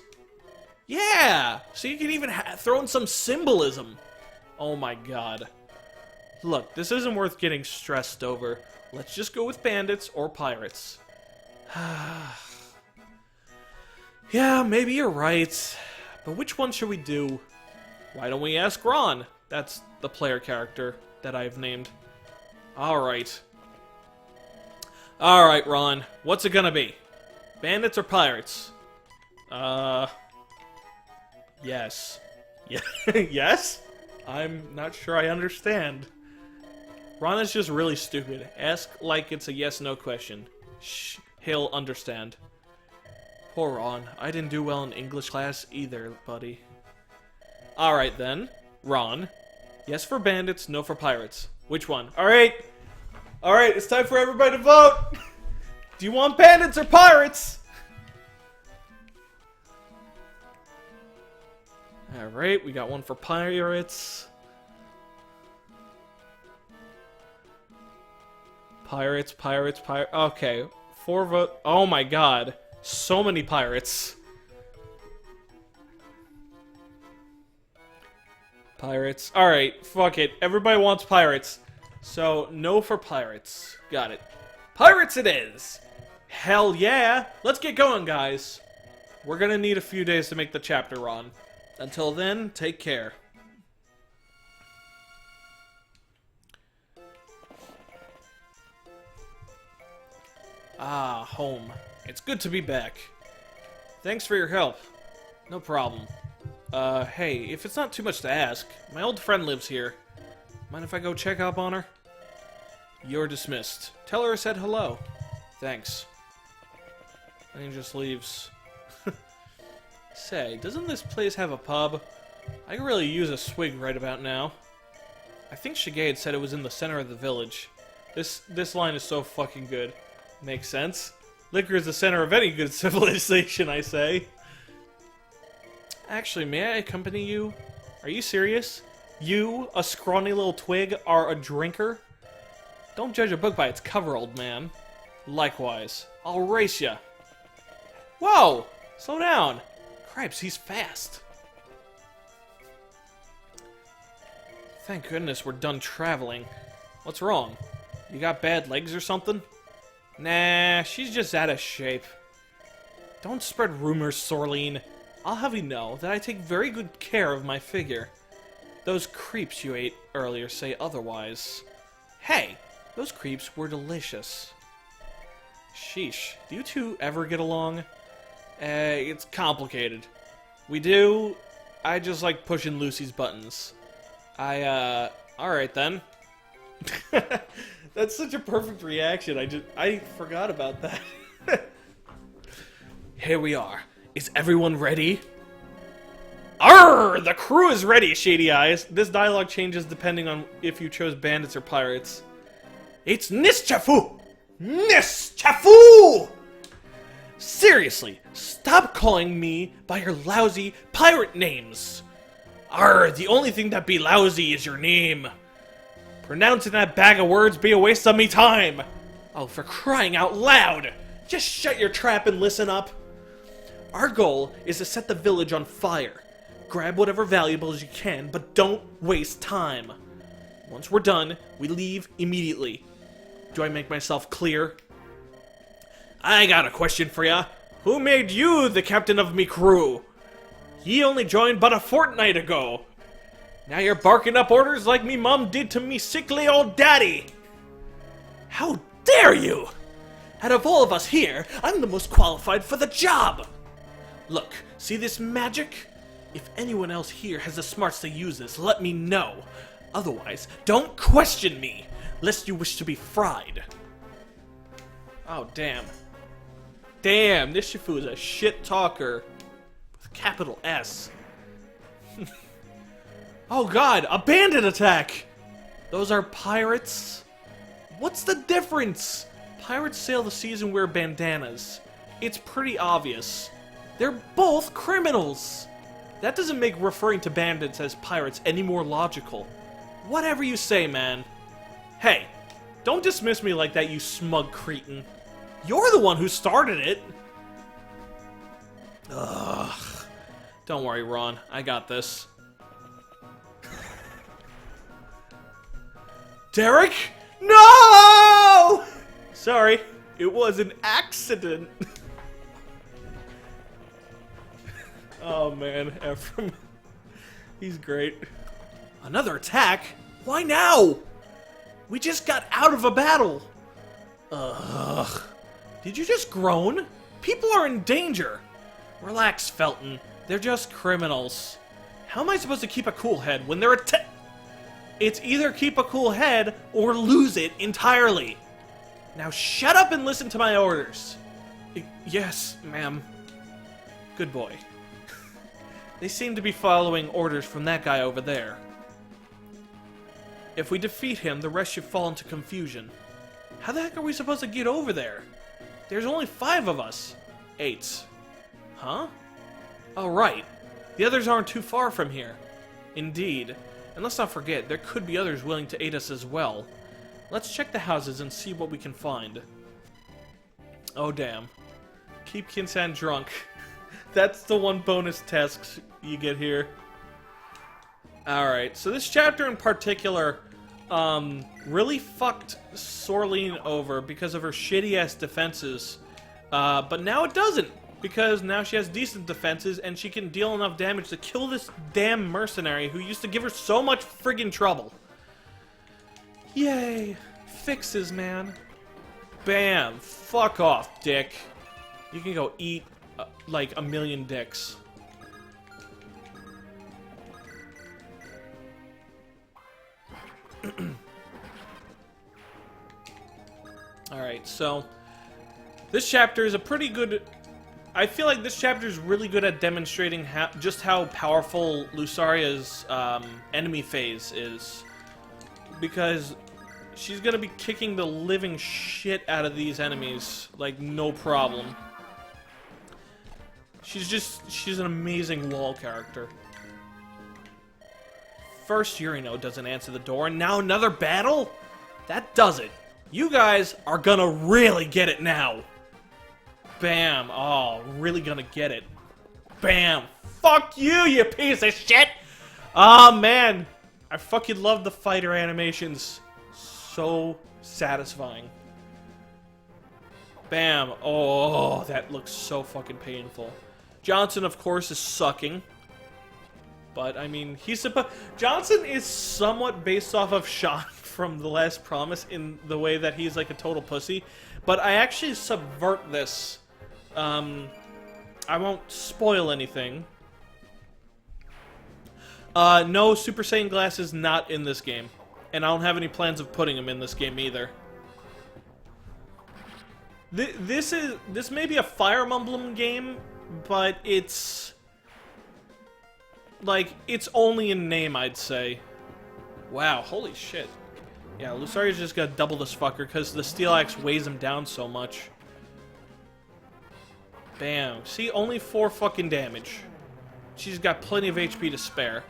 Yeah! So you can even throw in some symbolism. Oh my god. Look, this isn't worth getting stressed over. Let's just go with bandits or pirates. Yeah, maybe you're right. But which one should we do? Why don't we ask Ron? That's the player character that I've named. Alright. Alright, Ron. What's it gonna be? Bandits or pirates? Yes. Yeah. Yes? I'm not sure I understand. Ron is just really stupid. Ask like it's a yes-no question. Shh. He'll understand. Poor Ron. I didn't do well in English class either, buddy. Alright then. Ron. Yes for bandits, no for pirates. Which one? Alright. Alright, it's time for everybody to vote! Do you want bandits or pirates? Alright, we got one for pirates. Pirates. Okay, 4 vote. Oh my god. So many pirates. Pirates. Alright, fuck it. Everybody wants pirates. So, no for pirates. Got it. Pirates it is! Hell yeah! Let's get going, guys. We're gonna need a few days to make the chapter run. Until then, take care. Ah, home. It's good to be back. Thanks for your help. No problem. Hey, if it's not too much to ask, my old friend lives here. Mind if I go check up on her? You're dismissed. Tell her I said hello. Thanks. And he just leaves. Say, doesn't this place have a pub? I could really use a swig right about now. I think Shigade said it was in the center of the village. This line is so fucking good. Makes sense. Liquor is the center of any good civilization, I say. Actually, may I accompany you? Are you serious? You, a scrawny little twig, are a drinker? Don't judge a book by its cover, old man. Likewise. I'll race ya. Whoa! Slow down. Cripes, he's fast. Thank goodness we're done traveling. What's wrong? You got bad legs or something? Nah, she's just out of shape. Don't spread rumors, Sorleen. I'll have you know that I take very good care of my figure. Those creeps you ate earlier say otherwise. Hey, those creeps were delicious. Sheesh, do you two ever get along? It's complicated. We do. I just like pushing Lucy's buttons. Alright then. That's such a perfect reaction. I forgot about that. Here we are. Is everyone ready? Arr! The crew is ready, Shady Eyes. This dialogue changes depending on if you chose bandits or pirates. It's Nischafu! Nischafu! Seriously, stop calling me by your lousy pirate names. Arr, the only thing that be lousy is your name. Pronouncing that bag of words be a waste of me time. Oh, for crying out loud! Just shut your trap and listen up. Our goal is to set the village on fire. Grab whatever valuables you can, but don't waste time. Once we're done, we leave immediately. Do I make myself clear? I got a question for ya. Who made you the captain of me crew? He only joined but a fortnight ago. Now you're barking up orders like me mum did to me sickly old daddy. How dare you! Out of all of us here, I'm the most qualified for the job. Look, see this magic? If anyone else here has the smarts to use this, let me know. Otherwise, don't question me, lest you wish to be fried. Oh, damn. Damn, this Shifu is a shit talker. With capital S. Oh god, a bandit attack! Those are pirates? What's the difference? Pirates sail the seas and wear bandanas. It's pretty obvious. They're both criminals! That doesn't make referring to bandits as pirates any more logical. Whatever you say, man. Hey, don't dismiss me like that, you smug cretin. You're the one who started it! Ugh. Don't worry, Ron. I got this. Derek? No! Sorry, it was an accident. Oh man, Ephraim. He's great. Another attack? Why now? We just got out of a battle. Ugh. Did you just groan? People are in danger. Relax, Felton. They're just criminals. How am I supposed to keep a cool head when they're It's either keep a cool head or lose it entirely. Now shut up and listen to my orders. Yes, ma'am. Good boy. They seem to be following orders from that guy over there. If we defeat him, the rest should fall into confusion. How the heck are we supposed to get over there? There's only 5 of us. 8. Huh? Oh, right. The others aren't too far from here. Indeed. And let's not forget, there could be others willing to aid us as well. Let's check the houses and see what we can find. Oh, damn. Keep Kinsan drunk. That's the one bonus task you get here. Alright, so this chapter in particular really fucked Sorleen over because of her shitty-ass defenses. But now it doesn't, because now she has decent defenses and she can deal enough damage to kill this damn mercenary who used to give her so much friggin' trouble. Yay. Fixes, man. Bam. Fuck off, dick. You can go eat, like, a million dicks. Alright, so this chapter is a pretty good... I feel like this chapter is really good at demonstrating just how powerful Lussaria's enemy phase is. Because she's gonna be kicking the living shit out of these enemies, like, no problem. She's an amazing wall character. First Urino doesn't answer the door, and now another battle? That does it. You guys are gonna really get it now. Bam. Oh, really gonna get it. Bam. Fuck you, you piece of shit! Oh, man. I fucking love the fighter animations. So satisfying. Bam. Oh, that looks so fucking painful. Johnson, of course, is sucking. But, I mean, Johnson is somewhat based off of Sean from The Last Promise in the way that he's like a total pussy. But I actually subvert this. I won't spoil anything. No, Super Saiyan Glass is not in this game. And I don't have any plans of putting him in this game either. This may be a Fire Emblem game, but it's... like, it's only in name, I'd say. Wow, holy shit. Yeah, Lussaria's just gonna double this fucker because the steel axe weighs him down so much. Bam. See, only 4 fucking damage. She's got plenty of HP to spare.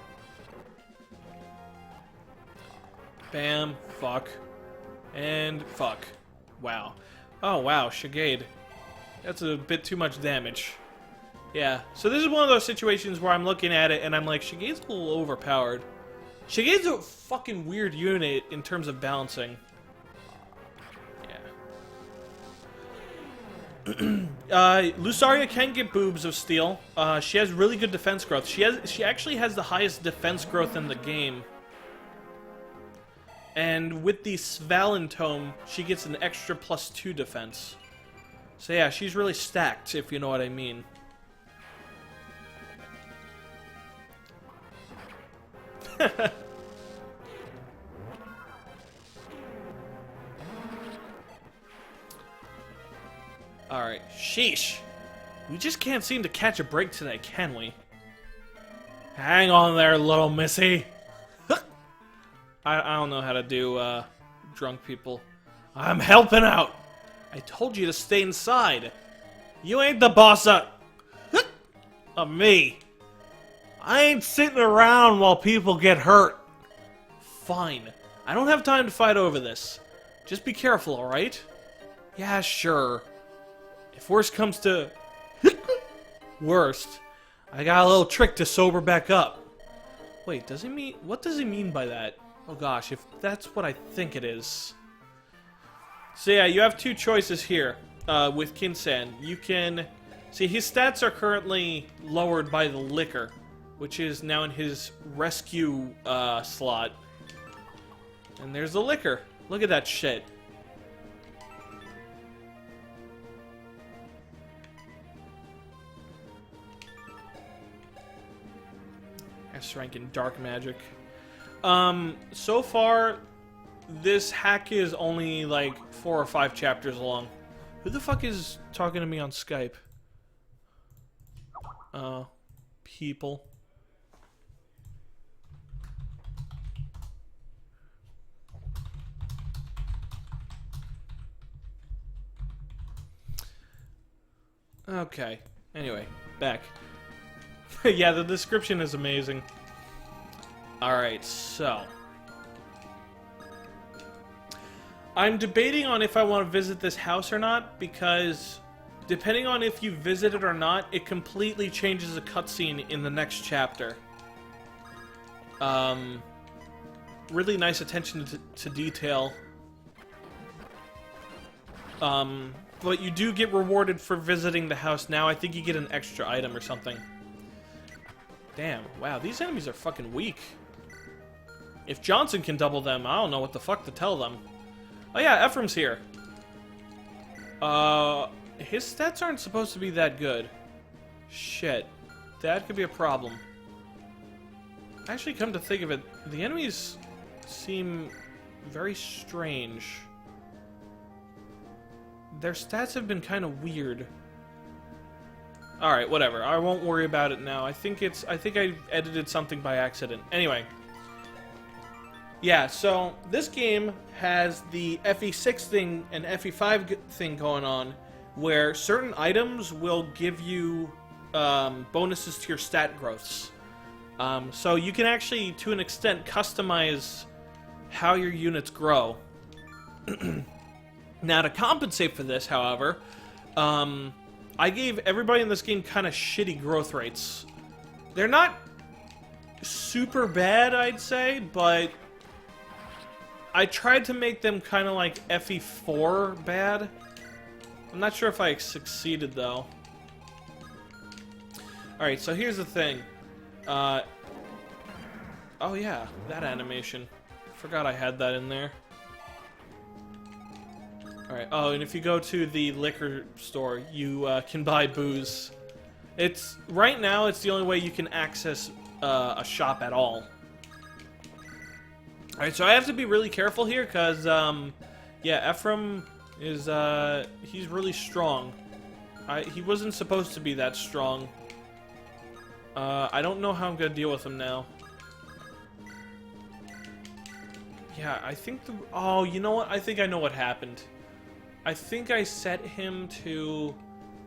Bam. Fuck. And fuck. Wow. Oh, wow, Shigade. That's a bit too much damage. Yeah, so this is one of those situations where I'm looking at it and I'm like, Shigade's a little overpowered. Shigade's a fucking weird unit in terms of balancing. Yeah. Lussaria can get boobs of steel. She has really good defense growth. She actually has the highest defense growth in the game. And with the Svalin Tome, she gets an extra +2 defense. So yeah, she's really stacked, if you know what I mean. Alright, sheesh. We just can't seem to catch a break today, can we? Hang on there, little missy. I don't know how to do drunk people. I'm helping out. I told you to stay inside. You ain't the boss of me. I ain't sitting around while people get hurt. Fine. I don't have time to fight over this. Just be careful, alright? Yeah, sure. If worst comes to worst, I got a little trick to sober back up. Wait, does he mean... What does he mean by that? Oh gosh, if that's what I think it is. So yeah, you have 2 choices here with Kinsan. You can... See, his stats are currently lowered by the liquor, which is now in his rescue slot. And there's the liquor. Look at that shit. S-rank in dark magic. So far, this hack is only like 4 or 5 chapters long. Who the fuck is talking to me on Skype? People. Okay. Anyway, back. Yeah, the description is amazing. Alright, so... I'm debating on if I want to visit this house or not, because depending on if you visit it or not, it completely changes the cutscene in the next chapter. Really nice attention to detail. But you do get rewarded for visiting the house now. I think you get an extra item or something. Damn, wow, these enemies are fucking weak. If Johnson can double them, I don't know what the fuck to tell them. Oh yeah, Ephraim's here. His stats aren't supposed to be that good. Shit. That could be a problem. Actually, come to think of it, the enemies seem very strange. Their stats have been kind of weird. Alright, whatever. I won't worry about it now. I think I edited something by accident. Anyway. Yeah, so this game has the FE6 thing and FE5 thing going on, where certain items will give you bonuses to your stat growths. So you can actually, to an extent, customize how your units grow. Now, to compensate for this, however, I gave everybody in this game kind of shitty growth rates. They're not super bad, I'd say, but I tried to make them kind of like FE4 bad. I'm not sure if I succeeded, though. Alright, so here's the thing. Oh yeah, that animation. Forgot I had that in there. Alright, oh, and if you go to the liquor store, you can buy booze. Right now, it's the only way you can access a shop at all. Alright, so I have to be really careful here, because, yeah, Ephraim is, he's really strong. He wasn't supposed to be that strong. I don't know how I'm gonna deal with him now. Yeah, I think the... Oh, you know what? I think I know what happened. I think I set him to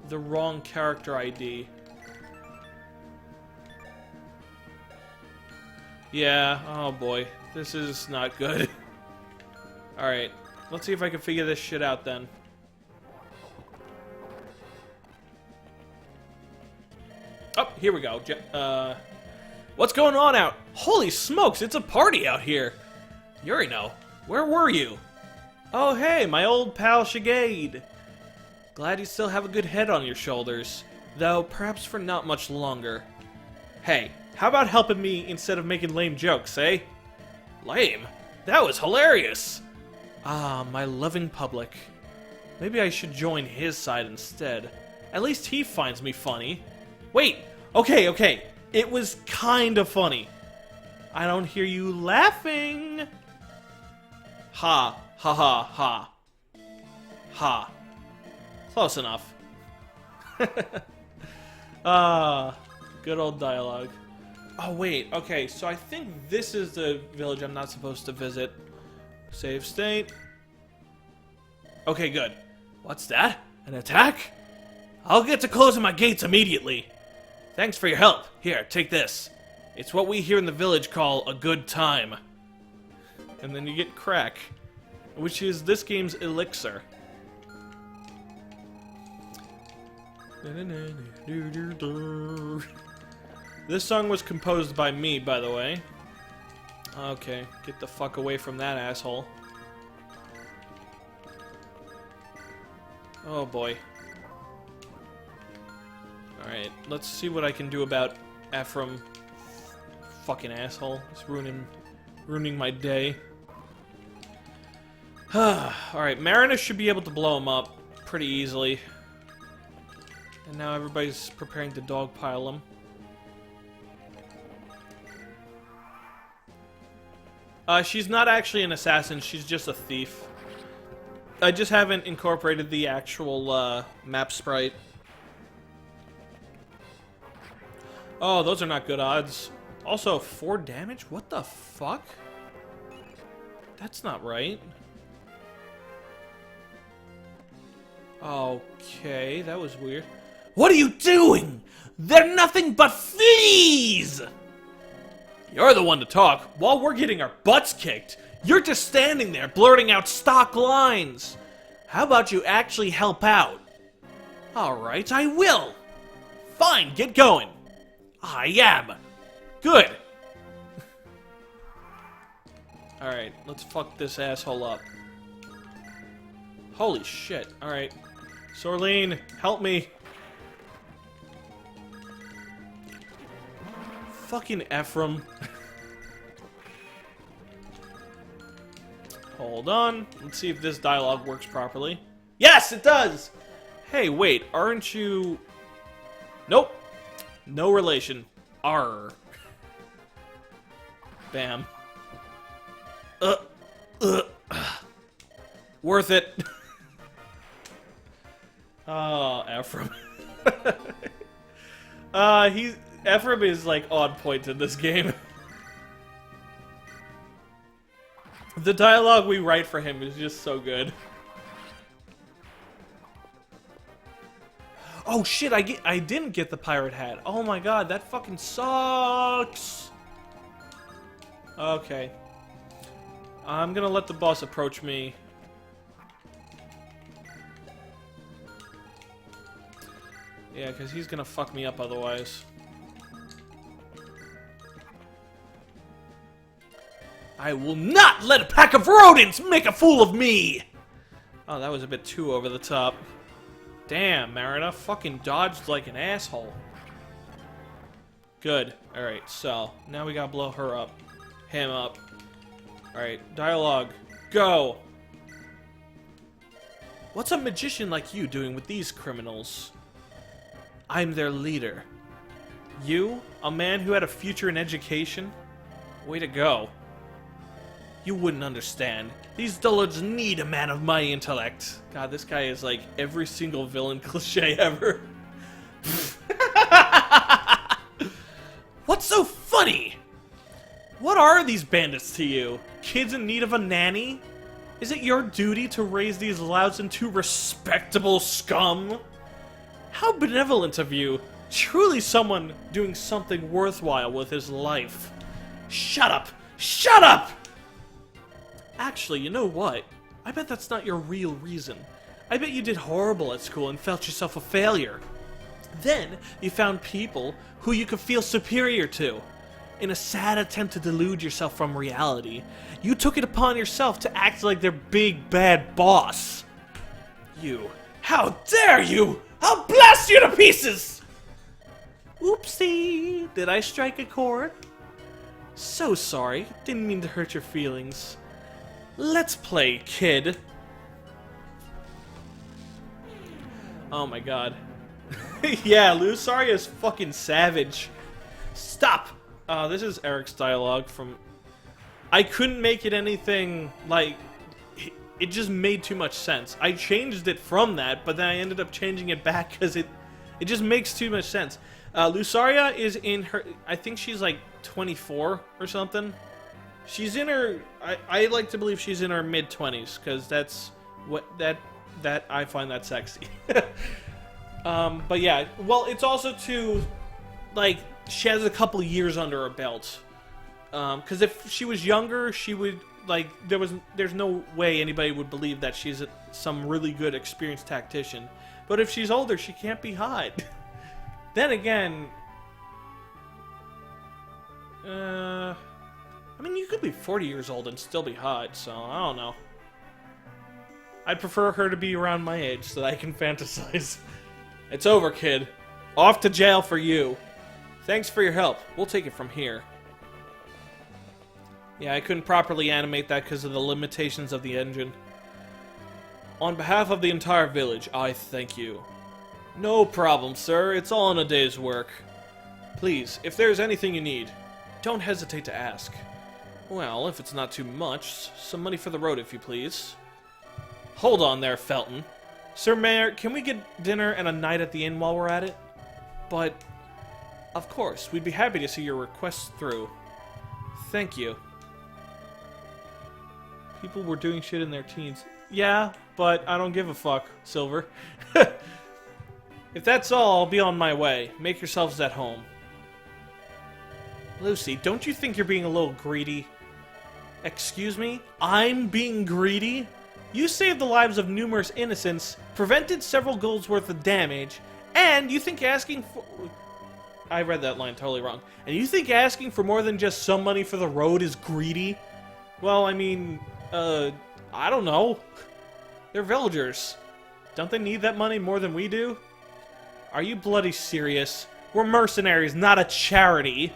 the wrong character ID. Yeah, oh boy. This is not good. Alright, let's see if I can figure this shit out then. Oh, here we go. What's going on out? Holy smokes, it's a party out here. Yurino, where were you? Oh, hey, my old pal Shigade. Glad you still have a good head on your shoulders, though perhaps for not much longer. Hey, how about helping me instead of making lame jokes, eh? Lame? That was hilarious. Ah, my loving public. Maybe I should join his side instead. At least he finds me funny. Wait, okay. It was kind of funny. I don't hear you laughing. Ha, ha, ha, ha. Ha. Close enough. Good old dialogue. Oh, wait, okay, so I think this is the village I'm not supposed to visit. Save state. Okay, good. What's that? An attack? I'll get to closing my gates immediately. Thanks for your help. Here, take this. It's what we here in the village call a good time. And then you get crack, which is this game's elixir. This song was composed by me, by the way. Okay, get the fuck away from that asshole. Oh boy. Alright, let's see what I can do about Ephraim. Fucking asshole. He's ruining my day. Alright, Marinus should be able to blow him up pretty easily. And now everybody's preparing to dogpile him. She's not actually an assassin, she's just a thief. I just haven't incorporated the actual, map sprite. Oh, those are not good odds. Also, 4 damage? What the fuck? That's not right. Okay, that was weird. What are you doing? They're nothing but fleas! You're the one to talk. While we're getting our butts kicked, you're just standing there blurting out stock lines. How about you actually help out? Alright, I will. Fine, get going. I am. Good. Alright, let's fuck this asshole up. Holy shit. Alright. Sorleen, help me. Fucking Ephraim. Hold on. Let's see if this dialogue works properly. Yes, it does! Hey, wait, aren't you... Nope. No relation. Arr. Bam. Worth it. Oh, Ephraim. Ephraim is, like, on point in this game. The dialogue we write for him is just so good. Oh shit, I didn't get the pirate hat. Oh my god, that fucking sucks. Okay. I'm gonna let the boss approach me. Yeah, because he's gonna fuck me up otherwise. I will not let a pack of rodents make a fool of me! Oh, that was a bit too over the top. Damn, Marina fucking dodged like an asshole. Good. Alright, so, now we gotta blow her up. Him up. Alright, dialogue. Go! What's a magician like you doing with these criminals? I'm their leader. You? A man who had a future in education? Way to go. You wouldn't understand. These dullards need a man of my intellect. God, this guy is like every single villain cliche ever. What are these bandits to you? Kids in need of a nanny? Is it your duty to raise these louts into respectable scum? How benevolent of you. Truly someone doing something worthwhile with his life. Shut up! Shut up! Actually, you know what? I bet that's not your real reason. I bet you did horrible at school and felt yourself a failure. Then, you found people who you could feel superior to. In a sad attempt to delude yourself from reality, you took it upon yourself to act like their big bad boss. You. How dare you! I'll blast you to pieces! Oopsie! Did I strike a chord? So sorry. Didn't mean to hurt your feelings. Let's play, kid. Oh my god. Yeah, Lussaria is fucking savage. Stop! This is Eric's dialogue from... I couldn't make it anything, like... It just made too much sense. I changed it from that, but then I ended up changing it back because it just makes too much sense. Lussaria is in her... I think she's like 24 or something. She's in her... I like to believe she's in her mid-20s, because that's what... That I find that sexy. But yeah, well, it's also too... Like, she has a couple years under her belt. Because if she was younger, she would... Like, there's no way anybody would believe that she's some really good, experienced tactician. But if she's older, she can't be hot. Then again... I mean, you could be 40 years old and still be hot, so I don't know. I'd prefer her to be around my age so that I can fantasize. It's over, kid. Off to jail for you. Thanks for your help. We'll take it from here. Yeah, I couldn't properly animate that because of the limitations of the engine. On behalf of the entire village, I thank you. No problem, sir. It's all in a day's work. Please, if there's anything you need, don't hesitate to ask. Well, if it's not too much, some money for the road, if you please. Hold on there, Felton. Sir Mayor, can we get dinner and a night at the inn while we're at it? But, of course, we'd be happy to see your request through. Thank you. People were doing shit in their teens. Yeah, but I don't give a fuck, Silver. If that's all, I'll be on my way. Make yourselves at home. Lucy, don't you think you're being a little greedy? Excuse me? I'm being greedy? You saved the lives of numerous innocents, prevented several goals worth of damage, and you think asking for... I read that line totally wrong. And you think asking for more than just some money for the road is greedy? Well, I mean, I don't know. They're villagers. Don't they need that money more than we do? Are you bloody serious? We're mercenaries, not a charity.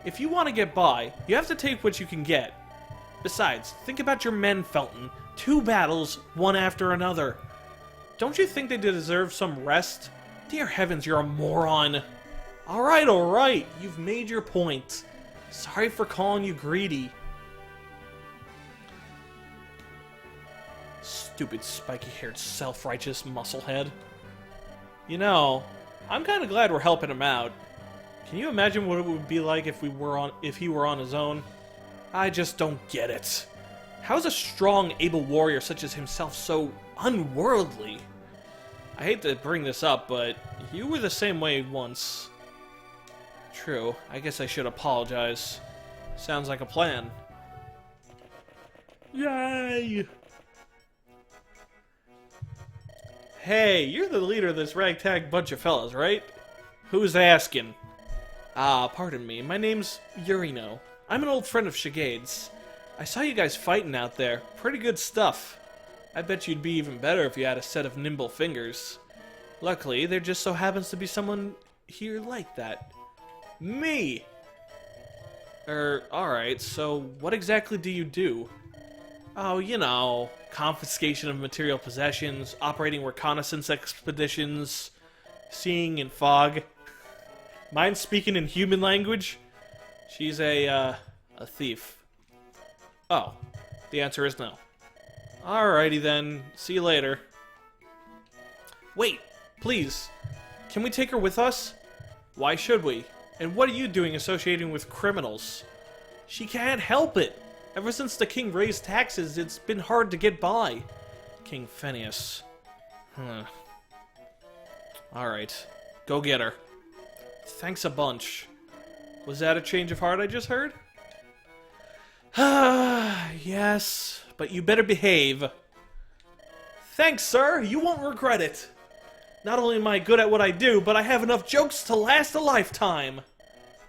If you want to get by, you have to take what you can get. Besides, think about your men, Felton. 2 battles, one after another. Don't you think they deserve some rest? Dear heavens, you're a moron. Alright, you've made your point. Sorry for calling you greedy. Stupid spiky-haired, self-righteous musclehead. You know, I'm kind of glad we're helping him out. Can you imagine what it would be like if he were on his own? I just don't get it. How is a strong, able warrior such as himself so unworldly? I hate to bring this up, but you were the same way once. True, I guess I should apologize. Sounds like a plan. Yay! Hey, you're the leader of this ragtag bunch of fellas, right? Who's asking? Ah, pardon me, my name's Urino. I'm an old friend of Shigade's. I saw you guys fighting out there. Pretty good stuff. I bet you'd be even better if you had a set of nimble fingers. Luckily, there just so happens to be someone here like that. Me! Alright, so what exactly do you do? Oh, you know, confiscation of material possessions, operating reconnaissance expeditions, seeing in fog. Mind speaking in human language? She's a thief. Oh, the answer is no. Alrighty then, see you later. Wait, please, can we take her with us? Why should we? And what are you doing associating with criminals? She can't help it. Ever since the king raised taxes, it's been hard to get by. King Phineas. Alright. Go get her. Thanks a bunch. Was that a change of heart I just heard? Yes, but you better behave. Thanks, sir. You won't regret it. Not only am I good at what I do, but I have enough jokes to last a lifetime.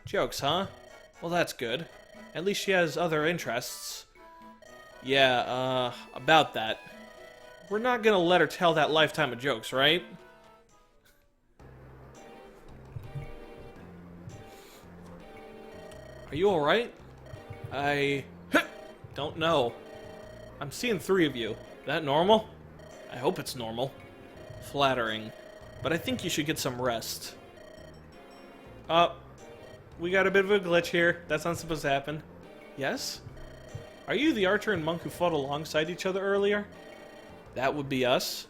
Jokes, huh? Well, that's good. At least she has other interests. Yeah, about that. We're not gonna let her tell that lifetime of jokes, right? Are you alright? I don't know. I'm seeing 3 of you. That normal? I hope it's normal. Flattering. But I think you should get some rest. We got a bit of a glitch here. That's not supposed to happen. Yes? Are you the archer and monk who fought alongside each other earlier? That would be us.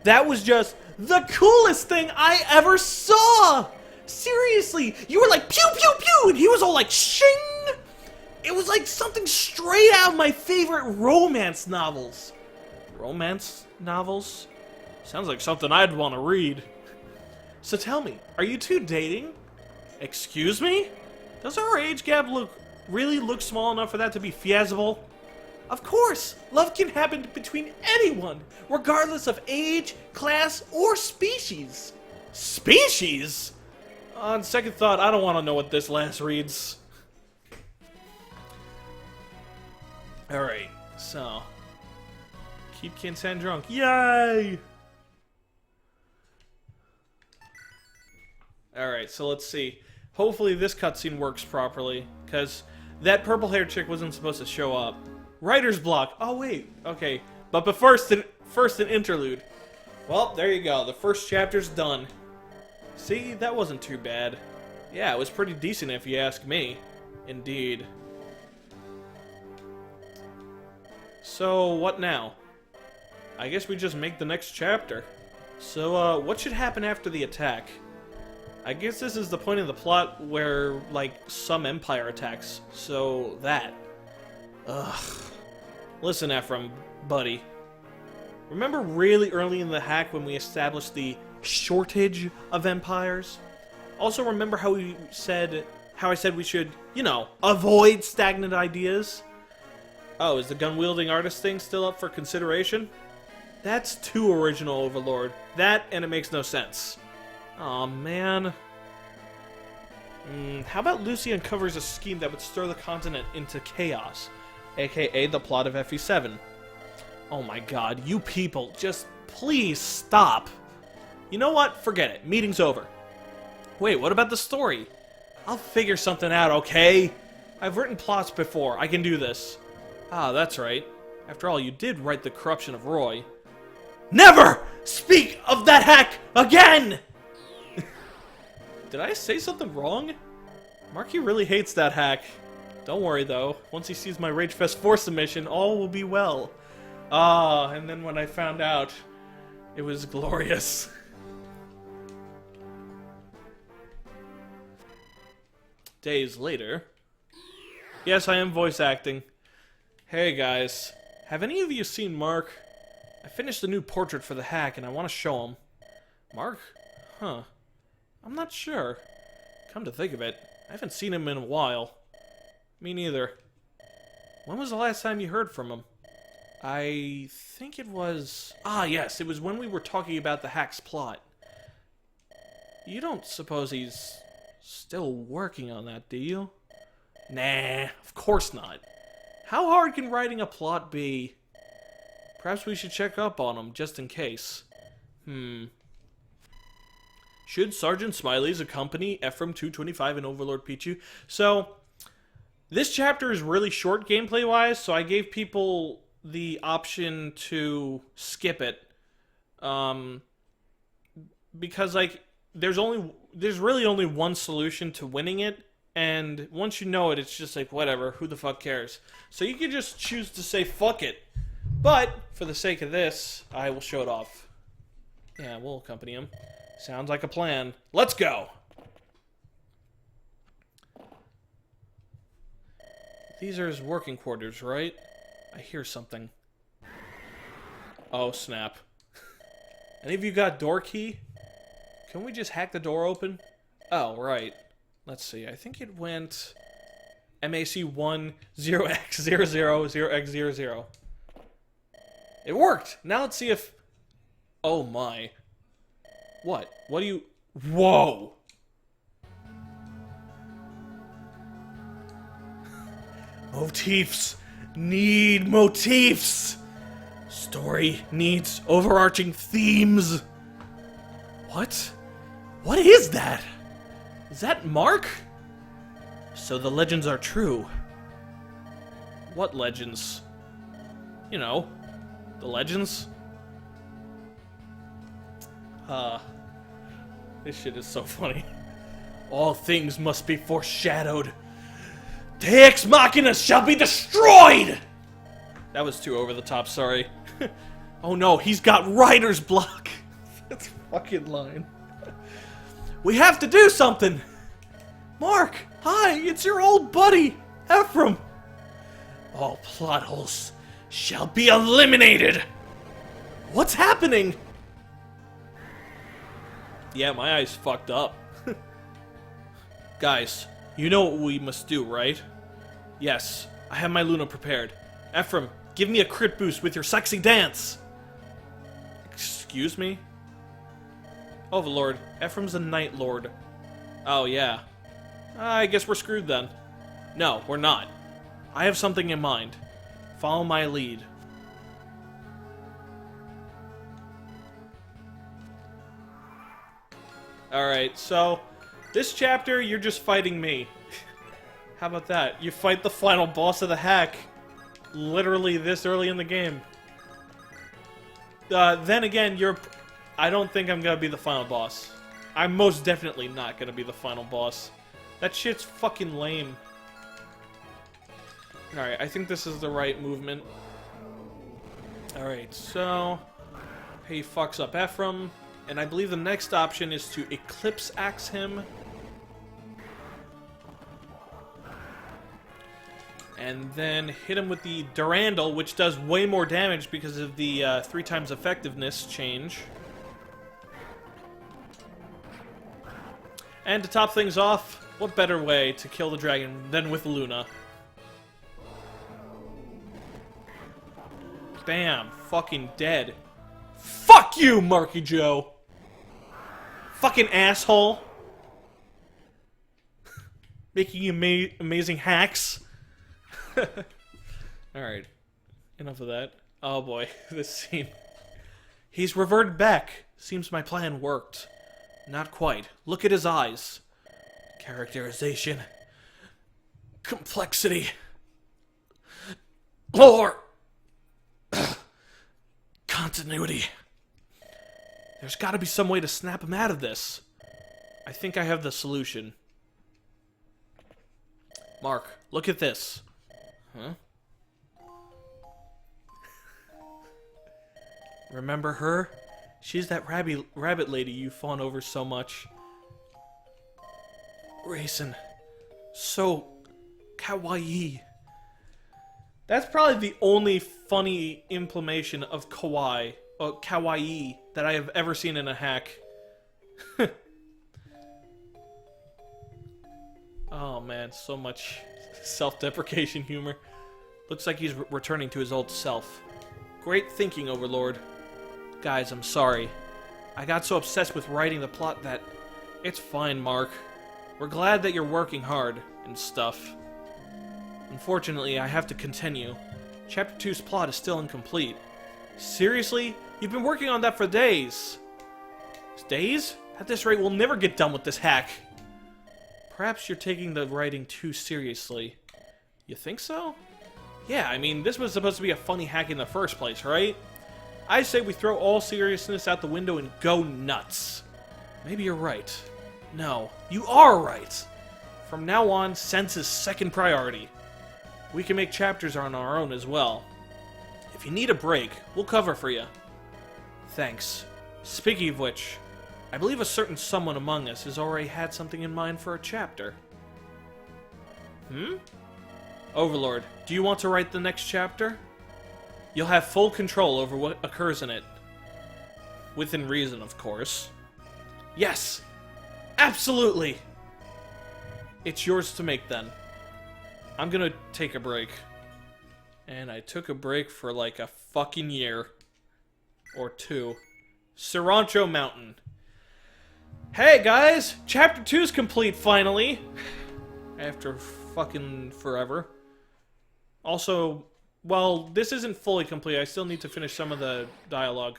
That was just the coolest thing I ever saw! Seriously, you were like pew pew pew, and he was all like shing! It was like something straight out of my favorite romance novels. Romance novels? Sounds like something I'd want to read. So tell me, are you two dating? Excuse me? Does our age gap really look small enough for that to be feasible? Of course, love can happen between anyone, regardless of age, class, or species. Species? On second thought, I don't want to know what this last reads. Alright, so. Keep Kinsan drunk. Yay! Alright, so let's see. Hopefully this cutscene works properly, because that purple-haired chick wasn't supposed to show up. Writer's block. Oh, wait. Okay. But first an interlude. Well, there you go. The first chapter's done. See, that wasn't too bad. Yeah, it was pretty decent if you ask me. Indeed. So, what now? I guess we just make the next chapter. So, what should happen after the attack? I guess this is the point of the plot where, like, some empire attacks. So, that. Ugh. Listen, Ephraim, buddy. Remember really early in the hack when we established the shortage of empires? Also remember how I said we should, you know, avoid stagnant ideas? Oh, is the gun-wielding artist thing still up for consideration? That's too original, Overlord. That, and it makes no sense. Aw, man. How about Lucy uncovers a scheme that would stir the continent into chaos? AKA the plot of FE7. Oh my god, you people, just please stop. You know what? Forget it. Meeting's over. Wait, what about the story? I'll figure something out, okay? I've written plots before. I can do this. Ah, that's right. After all, you did write The Corruption of Roy. Never speak of that hack again! Did I say something wrong? Marky really hates that hack. Don't worry, though. Once he sees my Ragefest 4 submission, all will be well. Ah, and then when I found out, it was glorious. Days later. Yes, I am voice acting. Hey, guys. Have any of you seen Mark? I finished a new portrait for the hack, and I want to show him. Mark? Huh. I'm not sure. Come to think of it, I haven't seen him in a while. Me neither. When was the last time you heard from him? I think it was... Ah, yes, it was when we were talking about the hack's plot. You don't suppose he's still working on that, do you? Nah, of course not. How hard can writing a plot be? Perhaps we should check up on him, just in case. Should Sergeant Smiley's accompany Ephraim 225 and Overlord Pichu? So... this chapter is really short gameplay-wise, so I gave people the option to skip it. Because, like, there's really only one solution to winning it, and once you know it, it's just like, whatever, who the fuck cares? So you can just choose to say, fuck it. But, for the sake of this, I will show it off. Yeah, we'll accompany him. Sounds like a plan. Let's go! These are his working quarters, right? I hear something. Oh, snap. Any of you got door key? Can we just hack the door open? Oh, right. Let's see. I think it went MAC1 0x00 0x00. It worked! Now let's see if... Oh my. What? What do you... Whoa! Motifs need motifs! Story needs overarching themes. What? What is that? Is that Mark? So the legends are true. What legends? You know, the legends? This shit is so funny. All things must be foreshadowed. The Ex Machina shall be destroyed! That was too over the top, sorry. Oh no, he's got writer's block. That's a fucking line. We have to do something! Mark! Hi, it's your old buddy, Ephraim! All plot holes shall be eliminated! What's happening? Yeah, my eyes fucked up. Guys, you know what we must do, right? Yes, I have my Luna prepared. Ephraim, give me a crit boost with your sexy dance! Excuse me? Overlord, Ephraim's a Night Lord. Oh, yeah. I guess we're screwed then. No, we're not. I have something in mind. Follow my lead. Alright, so this chapter, you're just fighting me. How about that? You fight the final boss of the hack literally this early in the game. Then again, I don't think I'm gonna be the final boss. I'm most definitely not gonna be the final boss. That shit's fucking lame. Alright, I think this is the right movement. Alright, so... he fucks up Ephraim. And I believe the next option is to Eclipse Axe him. And then hit him with the Durandal, which does way more damage because of the 3 times effectiveness change. And to top things off, what better way to kill the dragon than with Luna? Bam. Fucking dead. Fuck you, Marky Joe! Fucking asshole! Making amazing hacks. Alright. Enough of that. Oh boy, this scene. He's reverted back. Seems my plan worked. Not quite. Look at his eyes. Characterization. Complexity. Lore. Continuity. There's gotta be some way to snap him out of this. I think I have the solution. Mark, look at this. Huh? Remember her? She's that rabbit lady you fawn over so much. Raisin. So kawaii. That's probably the only funny implementation of kawaii that I have ever seen in a hack. Oh man, so much self-deprecation humor. Looks like he's returning to his old self. Great thinking, Overlord. Guys, I'm sorry. I got so obsessed with writing the plot that... It's fine, Mark. We're glad that you're working hard and stuff. Unfortunately, I have to continue. Chapter 2's plot is still incomplete. Seriously? You've been working on that for days. Days? At this rate, we'll never get done with this hack. Perhaps you're taking the writing too seriously. You think so? Yeah, I mean, this was supposed to be a funny hack in the first place, right? I say we throw all seriousness out the window and go nuts. Maybe you're right. No, you are right. From now on, sense is second priority. We can make chapters on our own as well. If you need a break, we'll cover for you. Thanks. Speaking of which, I believe a certain someone among us has already had something in mind for a chapter. Hmm? Overlord, do you want to write the next chapter? You'll have full control over what occurs in it. Within reason, of course. Yes! Absolutely! It's yours to make, then. I'm gonna take a break. And I took a break for like a fucking year. Or 2. Cilantro Mountain. Hey guys! Chapter 2's complete, finally! After fucking forever. Also, well, this isn't fully complete. I still need to finish some of the dialogue.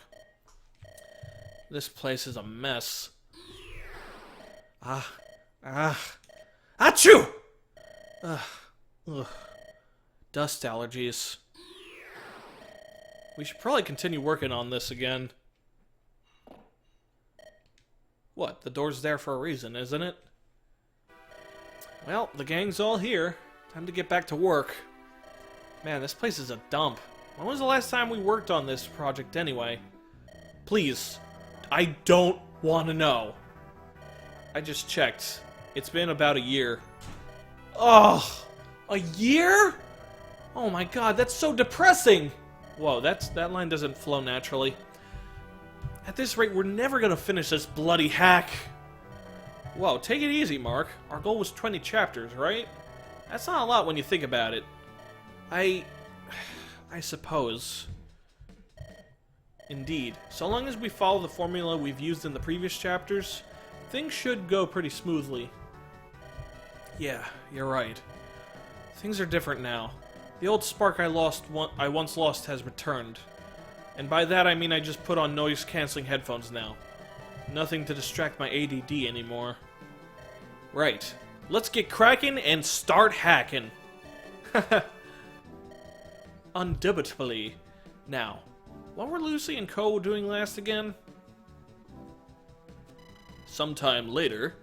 This place is a mess. Achoo! Ugh. Dust allergies. We should probably continue working on this again. What? The door's there for a reason, isn't it? Well, the gang's all here. Time to get back to work. Man, this place is a dump. When was the last time we worked on this project anyway? Please. I don't want to know. I just checked. It's been about a year. Oh! A year? Oh my god, that's so depressing! Whoa, that line doesn't flow naturally. At this rate, we're never gonna finish this bloody hack. Whoa, take it easy, Mark. Our goal was 20 chapters, right? That's not a lot when you think about it. I suppose. Indeed. So long as we follow the formula we've used in the previous chapters, things should go pretty smoothly. Yeah, you're right. Things are different now. The old spark I once lost has returned. And by that I mean I just put on noise-canceling headphones now. Nothing to distract my ADD anymore. Right. Let's get cracking and start hacking. Undoubtedly. Now, what were Lucy and Co. doing last again? Sometime later.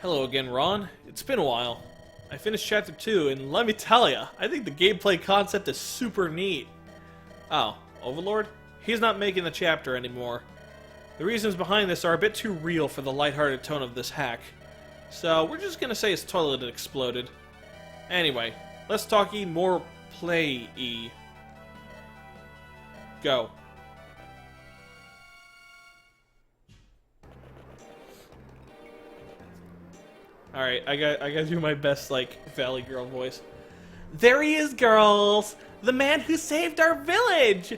Hello again, Ron. It's been a while. I finished Chapter 2, and let me tell ya, I think the gameplay concept is super neat. Oh, Overlord? He's not making the chapter anymore. The reasons behind this are a bit too real for the lighthearted tone of this hack. So, we're just gonna say his toilet had exploded. Anyway, let's talk more play-y. Go. Alright, I gotta do my best, like, Valley Girl voice. There he is, girls! The man who saved our village!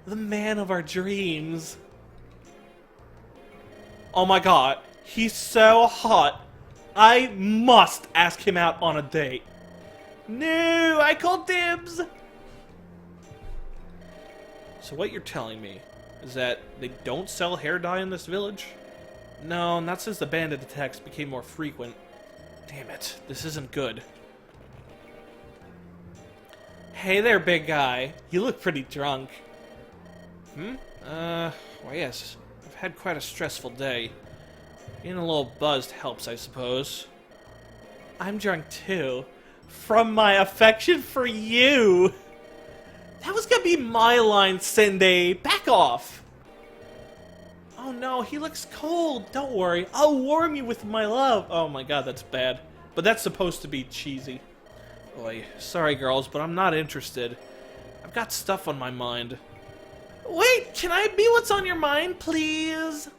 The man of our dreams. Oh my god, he's so hot. I must ask him out on a date. No, I call dibs! So what you're telling me is that they don't sell hair dye in this village? No, not since the bandit attacks became more frequent. Damn it, this isn't good. Hey there, big guy. You look pretty drunk. Why yes. I've had quite a stressful day. Being a little buzzed helps, I suppose. I'm drunk too. From my affection for you! That was gonna be my line, Cindy! Back off! Oh no, he looks cold! Don't worry, I'll warm you with my love! Oh my god, that's bad. But that's supposed to be cheesy. Oy, sorry girls, but I'm not interested. I've got stuff on my mind. Wait, can I be what's on your mind, please?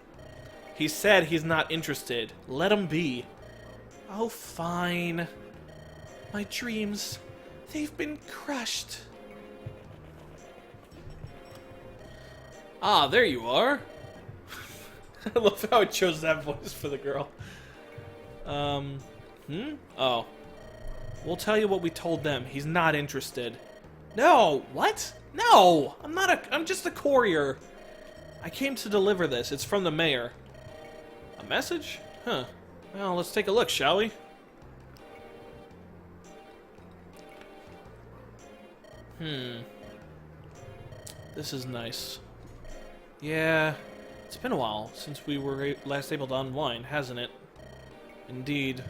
He said he's not interested. Let him be. Oh, fine. My dreams, they've been crushed. Ah, there you are. I love how it chose that voice for the girl. Oh. We'll tell you what we told them. He's not interested. No! What? No! I'm just a courier. I came to deliver this. It's from the mayor. A message? Huh. Well, let's take a look, shall we? This is nice. Yeah, it's been a while since we were last able to unwind, hasn't it? Indeed.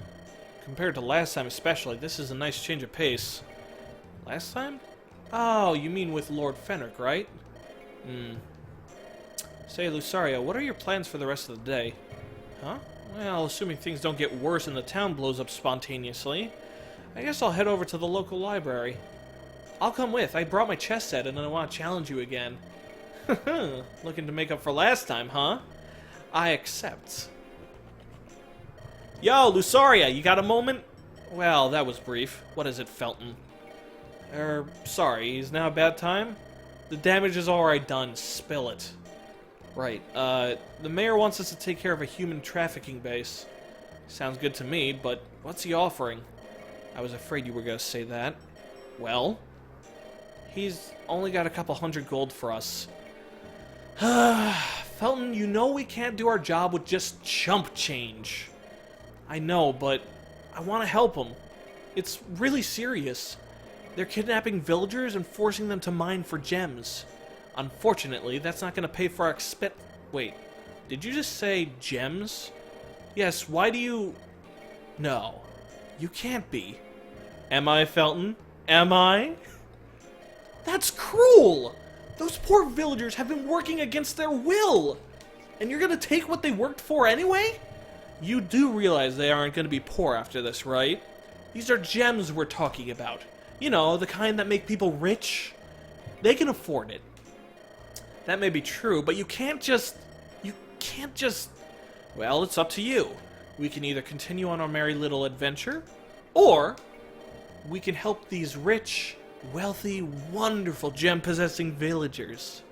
Compared to last time especially, this is a nice change of pace. Last time? Oh, you mean with Lord Fenric, right? Say, Lussaria, what are your plans for the rest of the day? Huh? Well, assuming things don't get worse and the town blows up spontaneously, I guess I'll head over to the local library. I'll come with. I brought my chess set and I want to challenge you again. Looking to make up for last time, huh? I accept. Yo, Lussaria, you got a moment? Well, that was brief. What is it, Felton? Sorry, is now a bad time? The damage is already done. Spill it. Right, the mayor wants us to take care of a human trafficking base. Sounds good to me, but what's he offering? I was afraid you were gonna say that. Well? He's only got a couple hundred gold for us. Felton, you know we can't do our job with just chump change. I know, but I want to help them. It's really serious. They're kidnapping villagers and forcing them to mine for gems. Unfortunately, that's not going to pay for our Wait, did you just say gems? Yes, why do you... No, you can't be. Am I, Felton? Am I? That's cruel! Those poor villagers have been working against their will! And you're gonna take what they worked for anyway? You do realize they aren't gonna be poor after this, right? These are gems we're talking about. You know, the kind that make people rich. They can afford it. That may be true, but you can't just... Well, it's up to you. We can either continue on our merry little adventure, or we can help these rich, wealthy, wonderful gem-possessing villagers.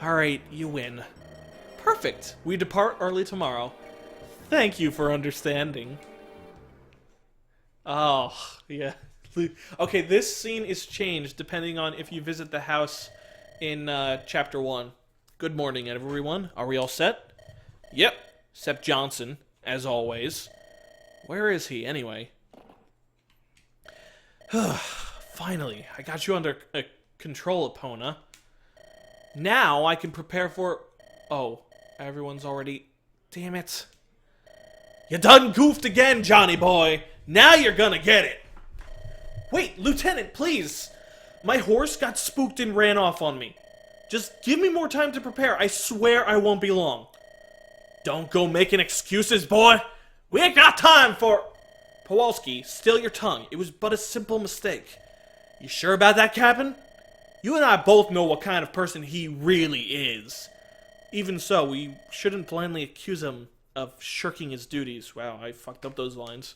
Alright, you win. Perfect. We depart early tomorrow. Thank you for understanding. Oh, yeah. Okay, this scene is changed depending on if you visit the house in Chapter 1. Good morning, everyone. Are we all set? Yep. Except Johnson, as always. Where is he, anyway? Finally, I got you under control, Epona. Now I can prepare for... Oh, everyone's already... Damn it. You done goofed again, Johnny boy. Now you're gonna get it. Wait, Lieutenant, please. My horse got spooked and ran off on me. Just give me more time to prepare. I swear I won't be long. Don't go making excuses, boy. We ain't got time for... Kowalski, still your tongue. It was but a simple mistake. You sure about that, Captain? You and I both know what kind of person he really is. Even so, we shouldn't blindly accuse him of shirking his duties. Wow, I fucked up those lines.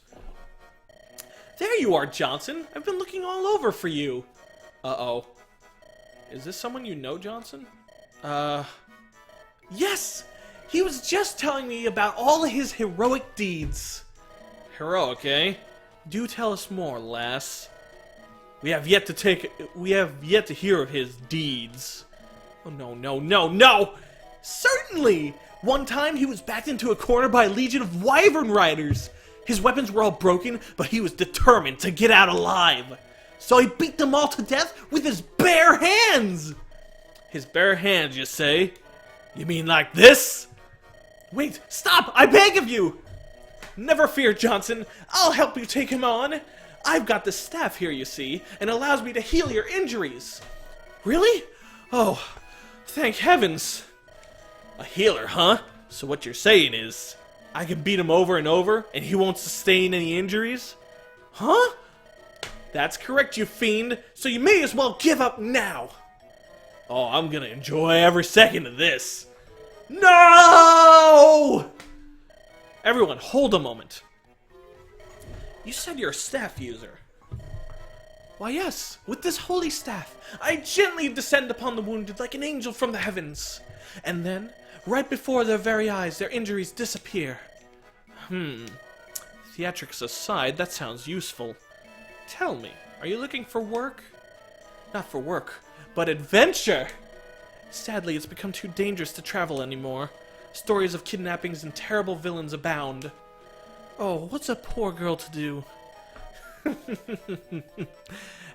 There you are, Johnson. I've been looking all over for you. Uh-oh. Is this someone you know, Johnson? Yes! He was just telling me about all of his heroic deeds. Heroic, eh? Do tell us more, lass. We have yet to hear of his deeds. Oh, no! Certainly! One time he was backed into a corner by a legion of wyvern riders. His weapons were all broken, but he was determined to get out alive. So he beat them all to death with his bare hands! His bare hands, you say? You mean like this? Wait, stop! I beg of you! Never fear, Johnson. I'll help you take him on. I've got the staff here, you see, and allows me to heal your injuries. Really? Oh, thank heavens. A healer, huh? So what you're saying is, I can beat him over and over, and he won't sustain any injuries? Huh? That's correct, you fiend, so you may as well give up now. Oh, I'm gonna enjoy every second of this. No! Everyone, hold a moment. You said you're a staff user. Why, yes, with this holy staff, I gently descend upon the wounded like an angel from the heavens. And then, right before their very eyes, their injuries disappear. Theatrics aside, that sounds useful. Tell me, are you looking for work? Not for work, but adventure! Sadly, it's become too dangerous to travel anymore. Stories of kidnappings and terrible villains abound. Oh, what's a poor girl to do?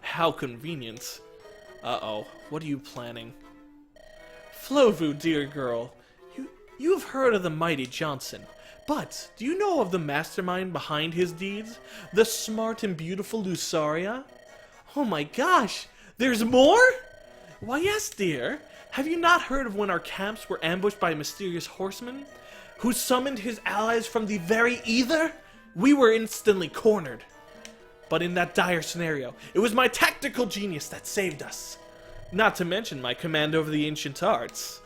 How convenient. Uh-oh, what are you planning? Flovu, dear girl, you've heard of the mighty Johnson, but do you know of the mastermind behind his deeds? The smart and beautiful Lussaria? Oh my gosh, there's more? Why yes, dear. Have you not heard of when our camps were ambushed by a mysterious horseman, who summoned his allies from the very ether? we were instantly cornered. But in that dire scenario, it was my tactical genius that saved us. Not to mention my command over the ancient arts.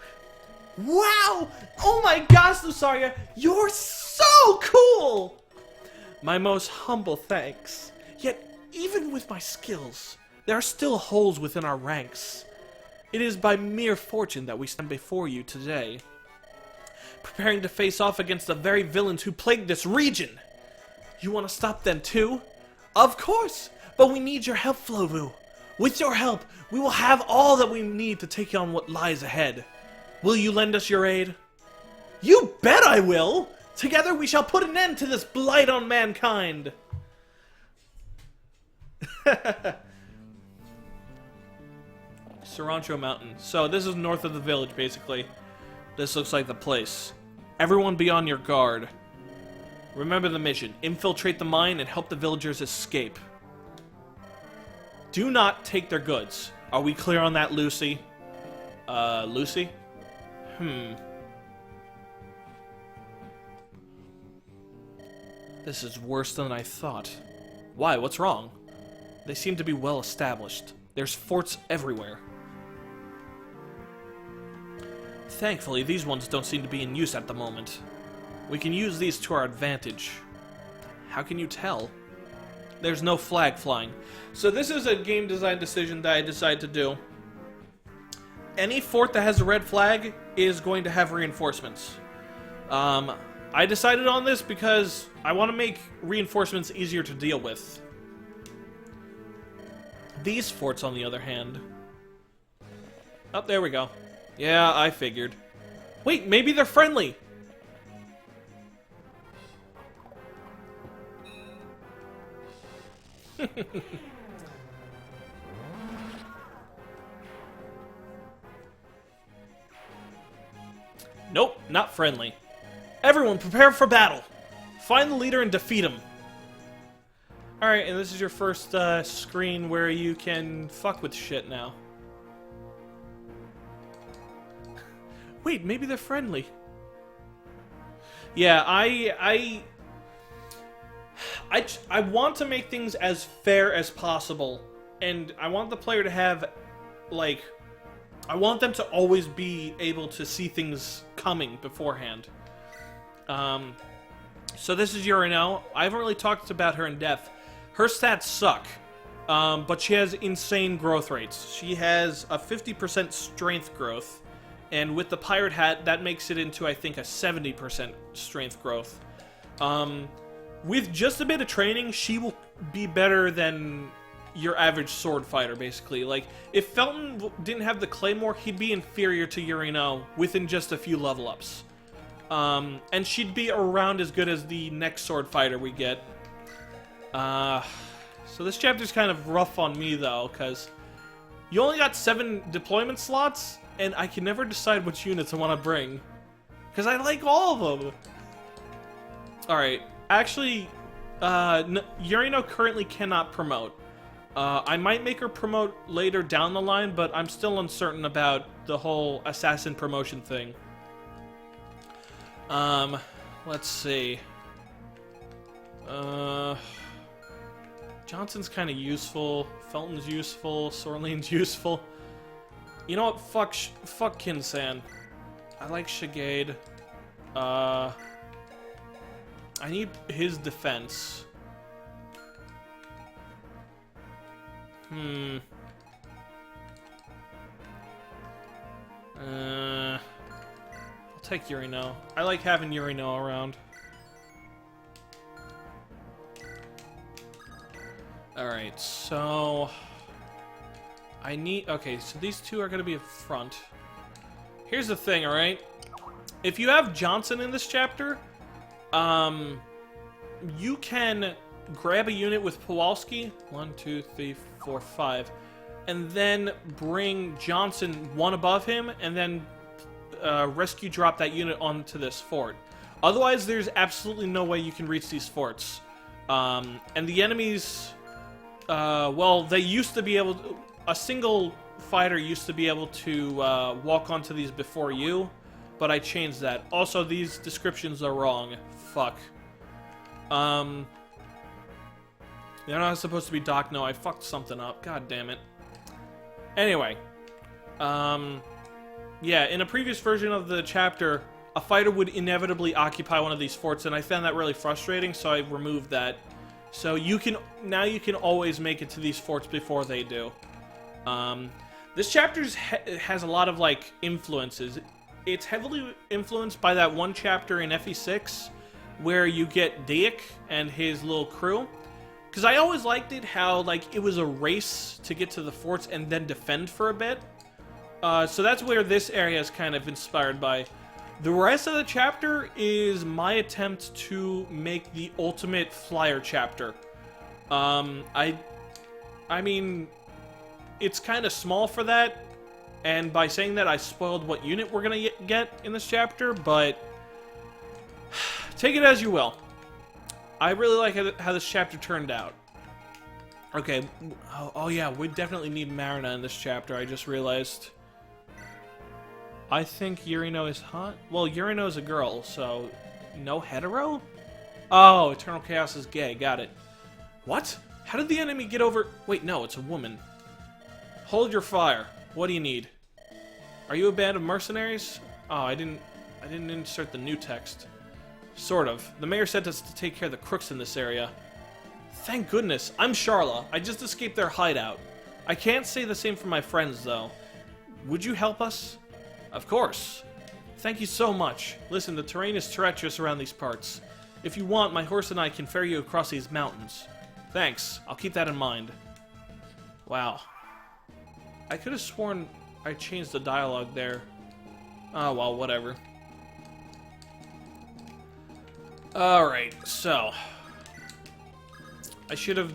Wow! Oh my gosh, Lussaria, you're so cool! My most humble thanks. Yet, even with my skills, there are still holes within our ranks. It is by mere fortune that we stand before you today, preparing to face off against the very villains who plague this region. You want to stop them too? Of course, but we need your help, Flovu. With your help, we will have all that we need to take on what lies ahead. Will you lend us your aid? You bet I will! Together we shall put an end to this blight on mankind! Cilantro Mountain. So this is north of the village, basically. This looks like the place. Everyone be on your guard. Remember the mission. Infiltrate the mine and help the villagers escape. Do not take their goods. Are we clear on that, Lucy? Lucy? This is worse than I thought. Why? What's wrong? They seem to be well established. There's forts everywhere. Thankfully, these ones don't seem to be in use at the moment. We can use these to our advantage. How can you tell? There's no flag flying. So this is a game design decision that I decided to do. Any fort that has a red flag is going to have reinforcements. I decided on this because I want to make reinforcements easier to deal with. These forts, on the other hand... Oh, there we go. Yeah, I figured. Wait, maybe they're friendly! Nope, not friendly. Everyone, prepare for battle! Find the leader and defeat him! Alright, and this is your first screen where you can fuck with shit now. Wait, maybe they're friendly. Yeah, I want to make things as fair as possible, and I want the player to have, like, I want them to always be able to see things coming beforehand. So this is Urino. I haven't really talked about her in depth. Her stats suck, but she has insane growth rates. She has a 50% strength growth, and with the pirate hat, that makes it into, I think, a 70% strength growth. With just a bit of training, she will be better than your average sword fighter, basically. Like, if Felton didn't have the claymore, he'd be inferior to Urino within just a few level ups. And she'd be around as good as the next sword fighter we get. So this chapter's kind of rough on me, though, because you only got 7 deployment slots, and I can never decide which units I want to bring. Because I like all of them. Alright, actually, Urino currently cannot promote. I might make her promote later down the line, but I'm still uncertain about the whole assassin promotion thing. Let's see. Johnson's kind of useful. Felton's useful. Sorlene's useful. You know what? Fuck Kinsan. I like Shigade. I need his defense. I'll take Urino. I like having Urino around. Alright, so... I need... Okay, so these two are going to be up front. Here's the thing, alright? If you have Johnson in this chapter, you can grab a unit with Kowalski. 1, 2, 3, 4, 5. And then bring Johnson one above him, and then rescue drop that unit onto this fort. Otherwise, there's absolutely no way you can reach these forts. And the enemies... well, they used to be able to... A single fighter used to be able to walk onto these before you, but I changed that. Also, these descriptions are wrong. Fuck. They're not supposed to be docked. No, I fucked something up. God damn it. Anyway. Yeah, in a previous version of the chapter, a fighter would inevitably occupy one of these forts, and I found that really frustrating, so I removed that. So now you can always make it to these forts before they do. This chapter has a lot of, like, influences. It's heavily influenced by that one chapter in FE6 where you get Diak and his little crew. Because I always liked it how, like, it was a race to get to the forts and then defend for a bit. So that's where this area is kind of inspired by. The rest of the chapter is my attempt to make the ultimate flyer chapter. I mean, it's kind of small for that, and by saying that I spoiled what unit we're gonna get in this chapter, but take it as you will. I really like how this chapter turned out. Okay, oh yeah, we definitely need Marina in this chapter, I just realized. I think Yurino is hot? Well, Yurino is a girl, so no hetero? Oh, Eternal Chaos is gay, got it. What? How did the enemy get over... Wait, no, it's a woman. Hold your fire. What do you need? Are you a band of mercenaries? Oh, I didn't insert the new text. Sort of. The mayor sent us to take care of the crooks in this area. Thank goodness. I'm Charla. I just escaped their hideout. I can't say the same for my friends, though. Would you help us? Of course. Thank you so much. Listen, the terrain is treacherous around these parts. If you want, my horse and I can ferry you across these mountains. Thanks. I'll keep that in mind. Wow. I could have sworn I changed the dialogue there. Oh, well, whatever. Alright, so... I should have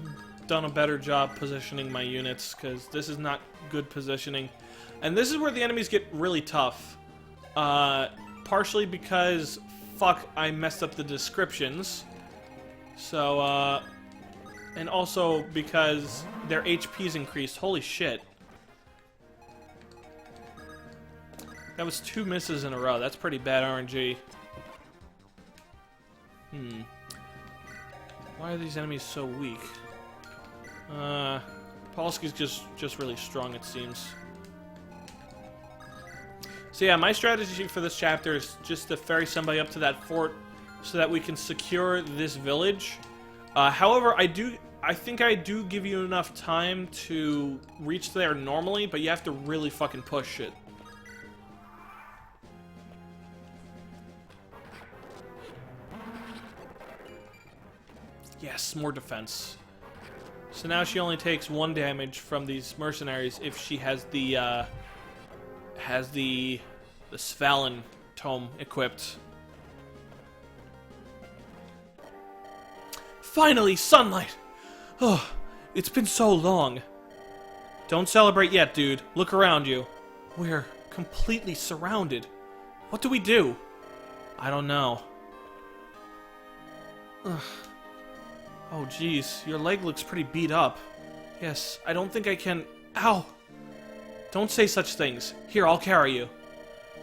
done a better job positioning my units, because this is not good positioning. And this is where the enemies get really tough. Partially because, fuck, I messed up the descriptions. So, and also because their HP's increased. Holy shit. That was 2 misses in a row. That's pretty bad RNG. Why are these enemies so weak? Polsky's just really strong, it seems. So yeah, my strategy for this chapter is just to ferry somebody up to that fort so that we can secure this village. However, I think I do give you enough time to reach there normally, but you have to really fucking push it. Yes, more defense. So now she only takes 1 damage from these mercenaries if she has the Svalin tome equipped. Finally, sunlight! Oh, it's been so long. Don't celebrate yet, dude. Look around you. We're completely surrounded. What do we do? I don't know. Ugh. Oh, jeez. Your leg looks pretty beat up. Yes, I don't think I can... Ow! Don't say such things. Here, I'll carry you.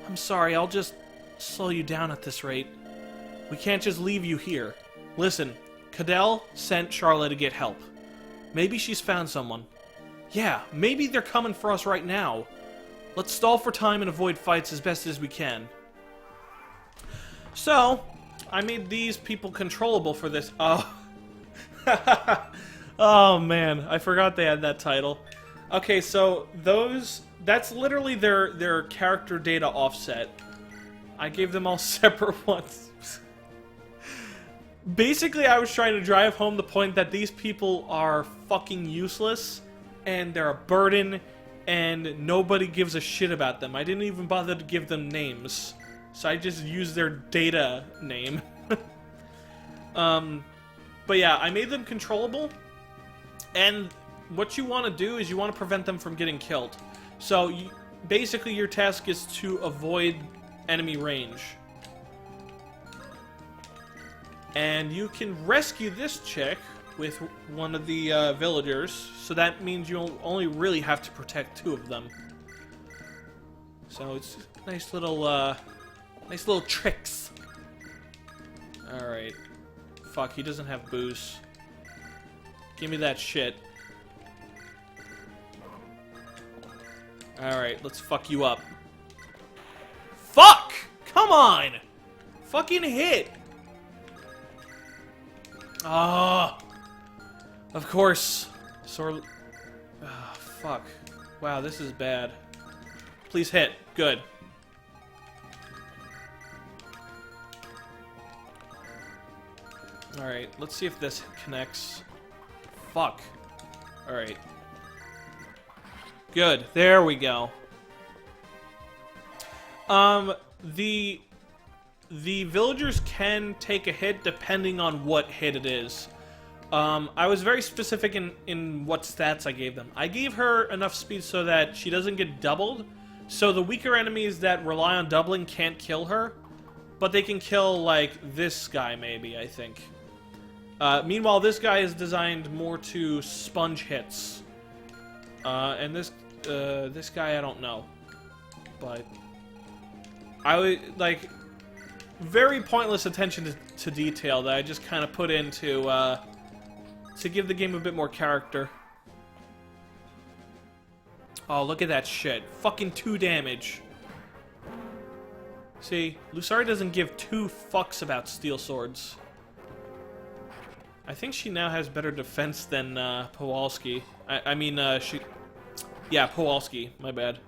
I'm sorry, I'll just slow you down at this rate. We can't just leave you here. Listen, Cadell sent Charlotte to get help. Maybe she's found someone. Yeah, maybe they're coming for us right now. Let's stall for time and avoid fights as best as we can. So, I made these people controllable for this. Oh. Oh man, I forgot they had that title. Okay, so that's literally their character data offset. I gave them all separate ones. Basically, I was trying to drive home the point that these people are fucking useless, and they're a burden, and nobody gives a shit about them. I didn't even bother to give them names, so I just used their data name. But yeah, I made them controllable, and what you want to do is you want to prevent them from getting killed. So, basically your task is to avoid enemy range. And you can rescue this chick with one of the villagers, so that means you'll only really have to protect 2 of them. So it's nice little tricks. Alright. Fuck, he doesn't have booze. Give me that shit. Alright, let's fuck you up. Fuck! Come on! Fucking hit! Ah! Of course. Sword... Ah, fuck. Wow, this is bad. Please hit. Good. Alright, let's see if this connects. Fuck. Alright. Good. There we go. The villagers can take a hit depending on what hit it is. I was very specific in what stats I gave them. I gave her enough speed so that she doesn't get doubled. So the weaker enemies that rely on doubling can't kill her. But they can kill, like, this guy, maybe, I think. Meanwhile, this guy is designed more to sponge hits. And this guy, I don't know. But I would, like, very pointless attention to detail that I just kind of put into, to give the game a bit more character. Oh, look at that shit. Fucking 2 damage. See, Lussaria doesn't give 2 fucks about steel swords. I think she now has better defense than, Powalski. I mean, yeah, Powalski. My bad.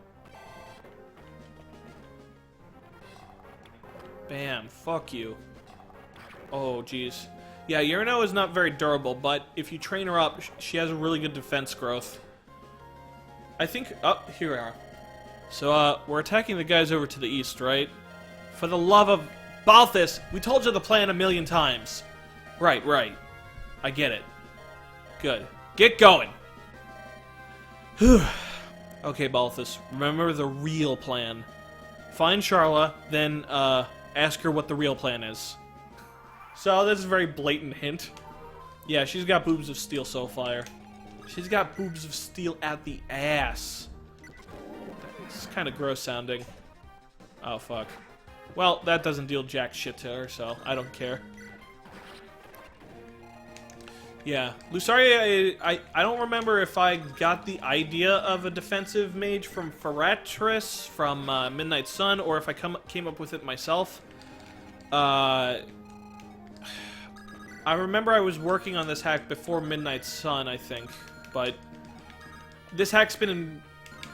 Bam. Fuck you. Oh, jeez. Yeah, Yurino is not very durable, but if you train her up, she has a really good defense growth. I think... Oh, here we are. So, we're attacking the guys over to the east, right? For the love of... Balthus! We told you the plan a million times. Right, right. I get it. Good. Get going! Okay, Balthus. Remember the real plan. Find Charla, then, ask her what the real plan is. So, this is a very blatant hint. Yeah, she's got boobs of steel so far. She's got boobs of steel at the ass. This is kind of gross sounding. Oh, fuck. Well, that doesn't deal jack shit to her, so I don't care. Yeah, Lussaria, I don't remember if I got the idea of a defensive mage from Feratris, from Midnight Sun, or if I came up with it myself. I remember I was working on this hack before Midnight Sun, I think, but this hack's been in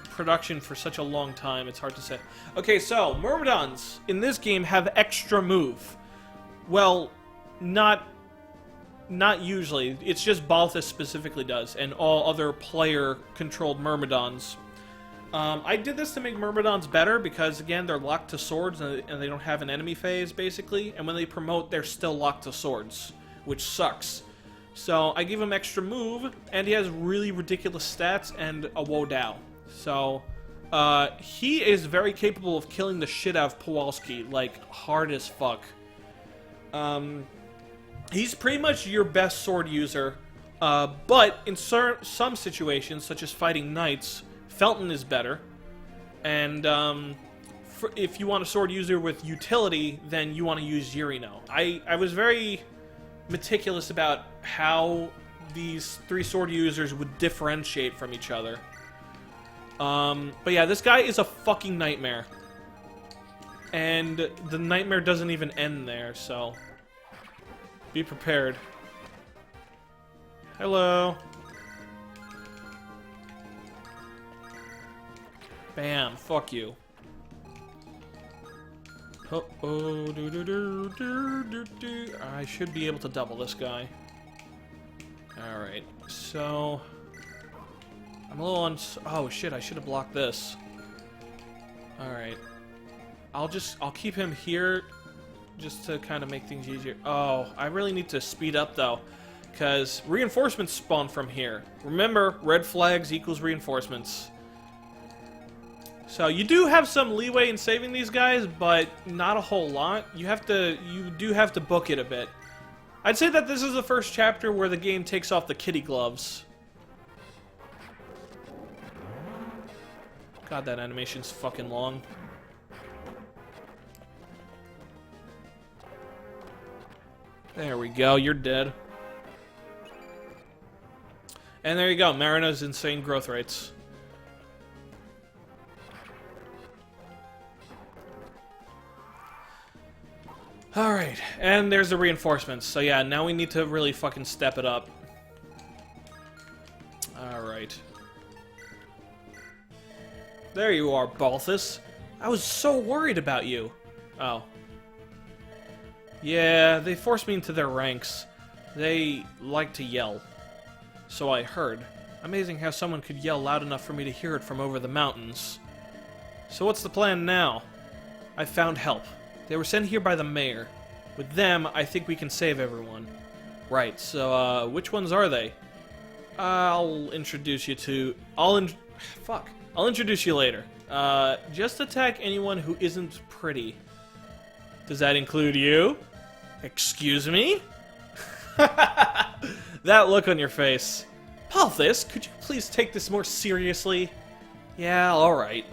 production for such a long time, it's hard to say. Okay, so, Myrmidons in this game have extra move. Well, not usually. It's just Balthus specifically does, and all other player-controlled Myrmidons. I did this to make Myrmidons better because, again, they're locked to swords and they don't have an enemy phase, basically. And when they promote, they're still locked to swords, which sucks. So I give him extra move, and he has really ridiculous stats and a Wodao. So he is very capable of killing the shit out of Powalski, like, hard as fuck. He's pretty much your best sword user, but in some situations, such as fighting knights, Felton is better. And if you want a sword user with utility, then you want to use Yurino. I was very meticulous about how these 3 sword users would differentiate from each other. But yeah, this guy is a fucking nightmare. And the nightmare doesn't even end there, so... Be prepared. Hello. Bam. Fuck you. Oh, I should be able to double this guy. Alright, so... I'm a little oh shit, I should have blocked this. Alright. I'll keep him here just to kind of make things easier. Oh, I really need to speed up though, because reinforcements spawn from here. Remember, red flags equals reinforcements. So you do have some leeway in saving these guys, but not a whole lot. You do have to book it a bit. I'd say that this is the first chapter where the game takes off the kitty gloves. God, that animation's fucking long. There we go, you're dead. And there you go, Marina's insane growth rates. Alright, and there's the reinforcements. So yeah, now we need to really fucking step it up. Alright. There you are, Balthus. I was so worried about you. Oh. Yeah, they forced me into their ranks. They like to yell. So I heard. Amazing how someone could yell loud enough for me to hear it from over the mountains. So what's the plan now? I found help. They were sent here by the mayor. With them, I think we can save everyone. Right, so, which ones are they? I'll introduce you to... I'll introduce you later. Just attack anyone who isn't pretty. Does that include you? Excuse me? That look on your face. Balthus, could you please take this more seriously? Yeah, alright.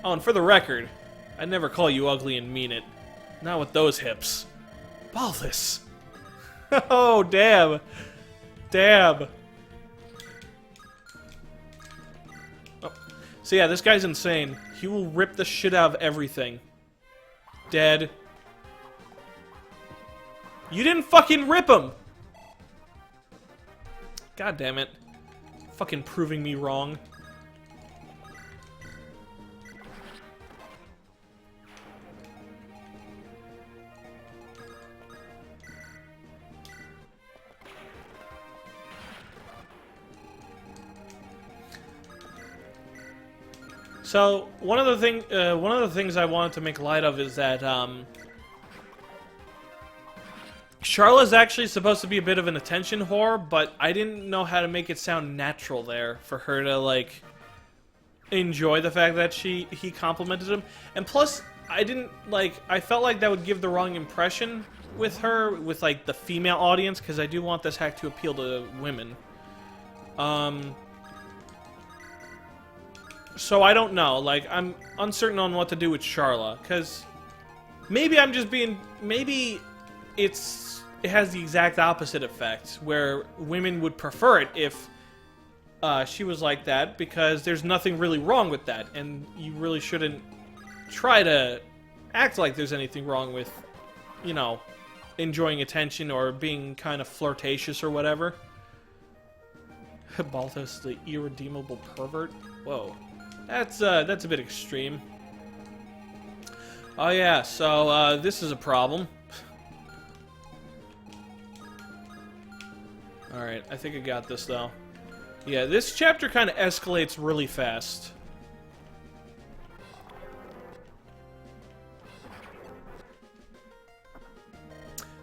Oh, and for the record, I'd never call you ugly and mean it. Not with those hips. Balthus! Oh, damn. Damn. Oh. So yeah, this guy's insane. He will rip the shit out of everything. Dead. You didn't fucking rip him! God damn it. Fucking proving me wrong. So, one of the things I wanted to make light of is that, Charlotte's actually supposed to be a bit of an attention whore, but I didn't know how to make it sound natural there for her to, like, enjoy the fact that he complimented him. And plus, I felt like that would give the wrong impression with her, with, like, the female audience, because I do want this hack to appeal to women. So I don't know, like, I'm uncertain on what to do with Charla, because maybe I'm just being, maybe it has the exact opposite effect, where women would prefer it if she was like that, because there's nothing really wrong with that, and you really shouldn't try to act like there's anything wrong with, you know, enjoying attention or being kind of flirtatious or whatever. Balthus, the irredeemable pervert? Whoa. That's a bit extreme. Oh yeah, so, this is a problem. Alright, I think I got this, though. Yeah, this chapter kind of escalates really fast.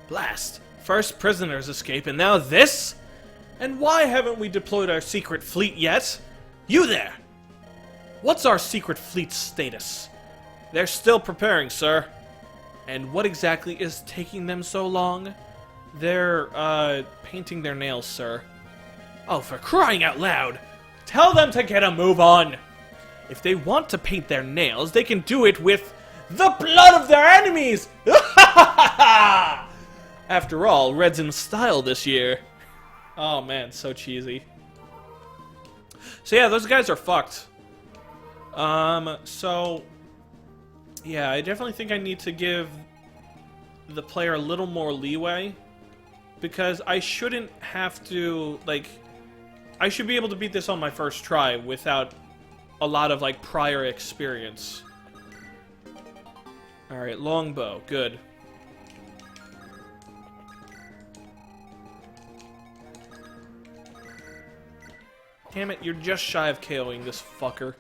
Blast! First prisoners escape, and now this? And why haven't we deployed our secret fleet yet? You there! What's our secret fleet's status? They're still preparing, sir. And what exactly is taking them so long? They're, painting their nails, sir. Oh, for crying out loud! Tell them to get a move on! If they want to paint their nails, they can do it with the blood of their enemies! After all, red's in style this year. Oh man, so cheesy. So yeah, those guys are fucked. So, yeah, I definitely think I need to give the player a little more leeway, because I shouldn't have to, like, I should be able to beat this on my first try without a lot of, like, prior experience. Alright, longbow, good. Damn it, you're just shy of KOing this fucker.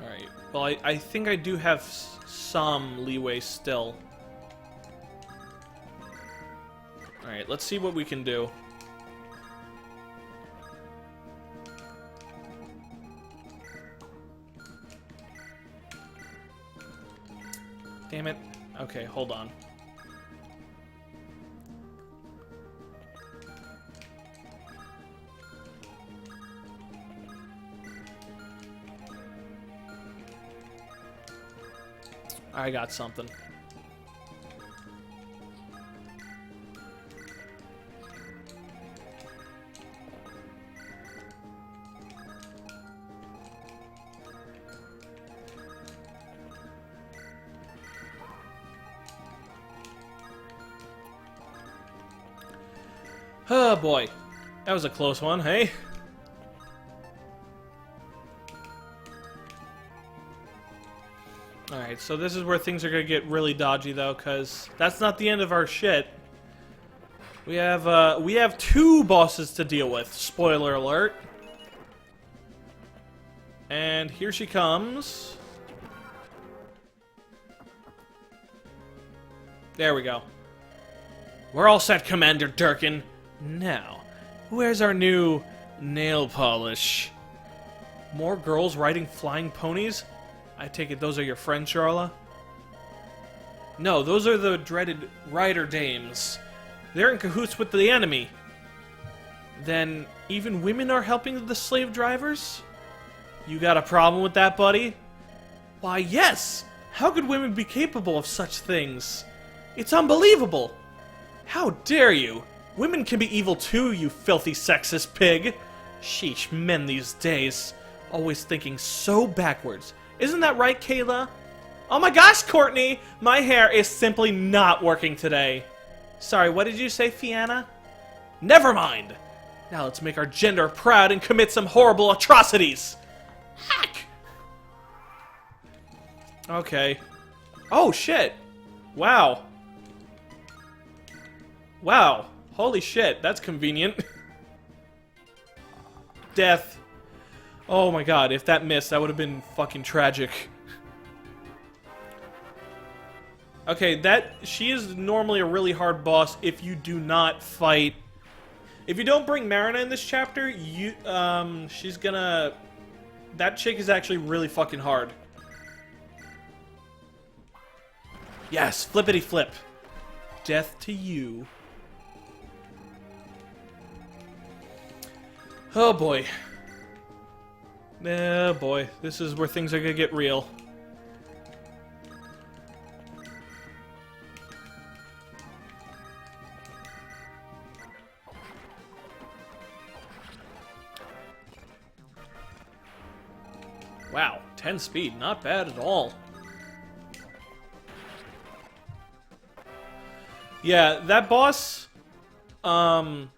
Alright, well, I think I do have some leeway still. Alright, let's see what we can do. Damn it. Okay, hold on. I got something. Oh boy, that was a close one, hey? Alright, so this is where things are gonna get really dodgy though, because that's not the end of our shit. We have 2 bosses to deal with, spoiler alert. And here she comes. There we go. We're all set, Commander Durkin. Now, where's our new nail polish? More girls riding flying ponies? I take it those are your friends, Charla? No, those are the dreaded rider dames. They're in cahoots with the enemy. Then, even women are helping the slave drivers? You got a problem with that, buddy? Why, yes! How could women be capable of such things? It's unbelievable! How dare you! Women can be evil too, you filthy sexist pig! Sheesh, men these days. Always thinking so backwards. Isn't that right, Kayla? Oh my gosh, Courtney! My hair is simply not working today. Sorry, what did you say, Fianna? Never mind! Now let's make our gender proud and commit some horrible atrocities! Heck! Okay. Oh, shit! Wow. Wow. Holy shit, that's convenient. Death. Oh my god, if that missed, that would have been fucking tragic. Okay, she is normally a really hard boss if you do not fight. If you don't bring Marina in this chapter, she's gonna... That chick is actually really fucking hard. Yes, flippity flip. Death to you. Oh boy. Oh boy, this is where things are gonna get real. Wow, 10 speed, not bad at all. Yeah, that boss, I'm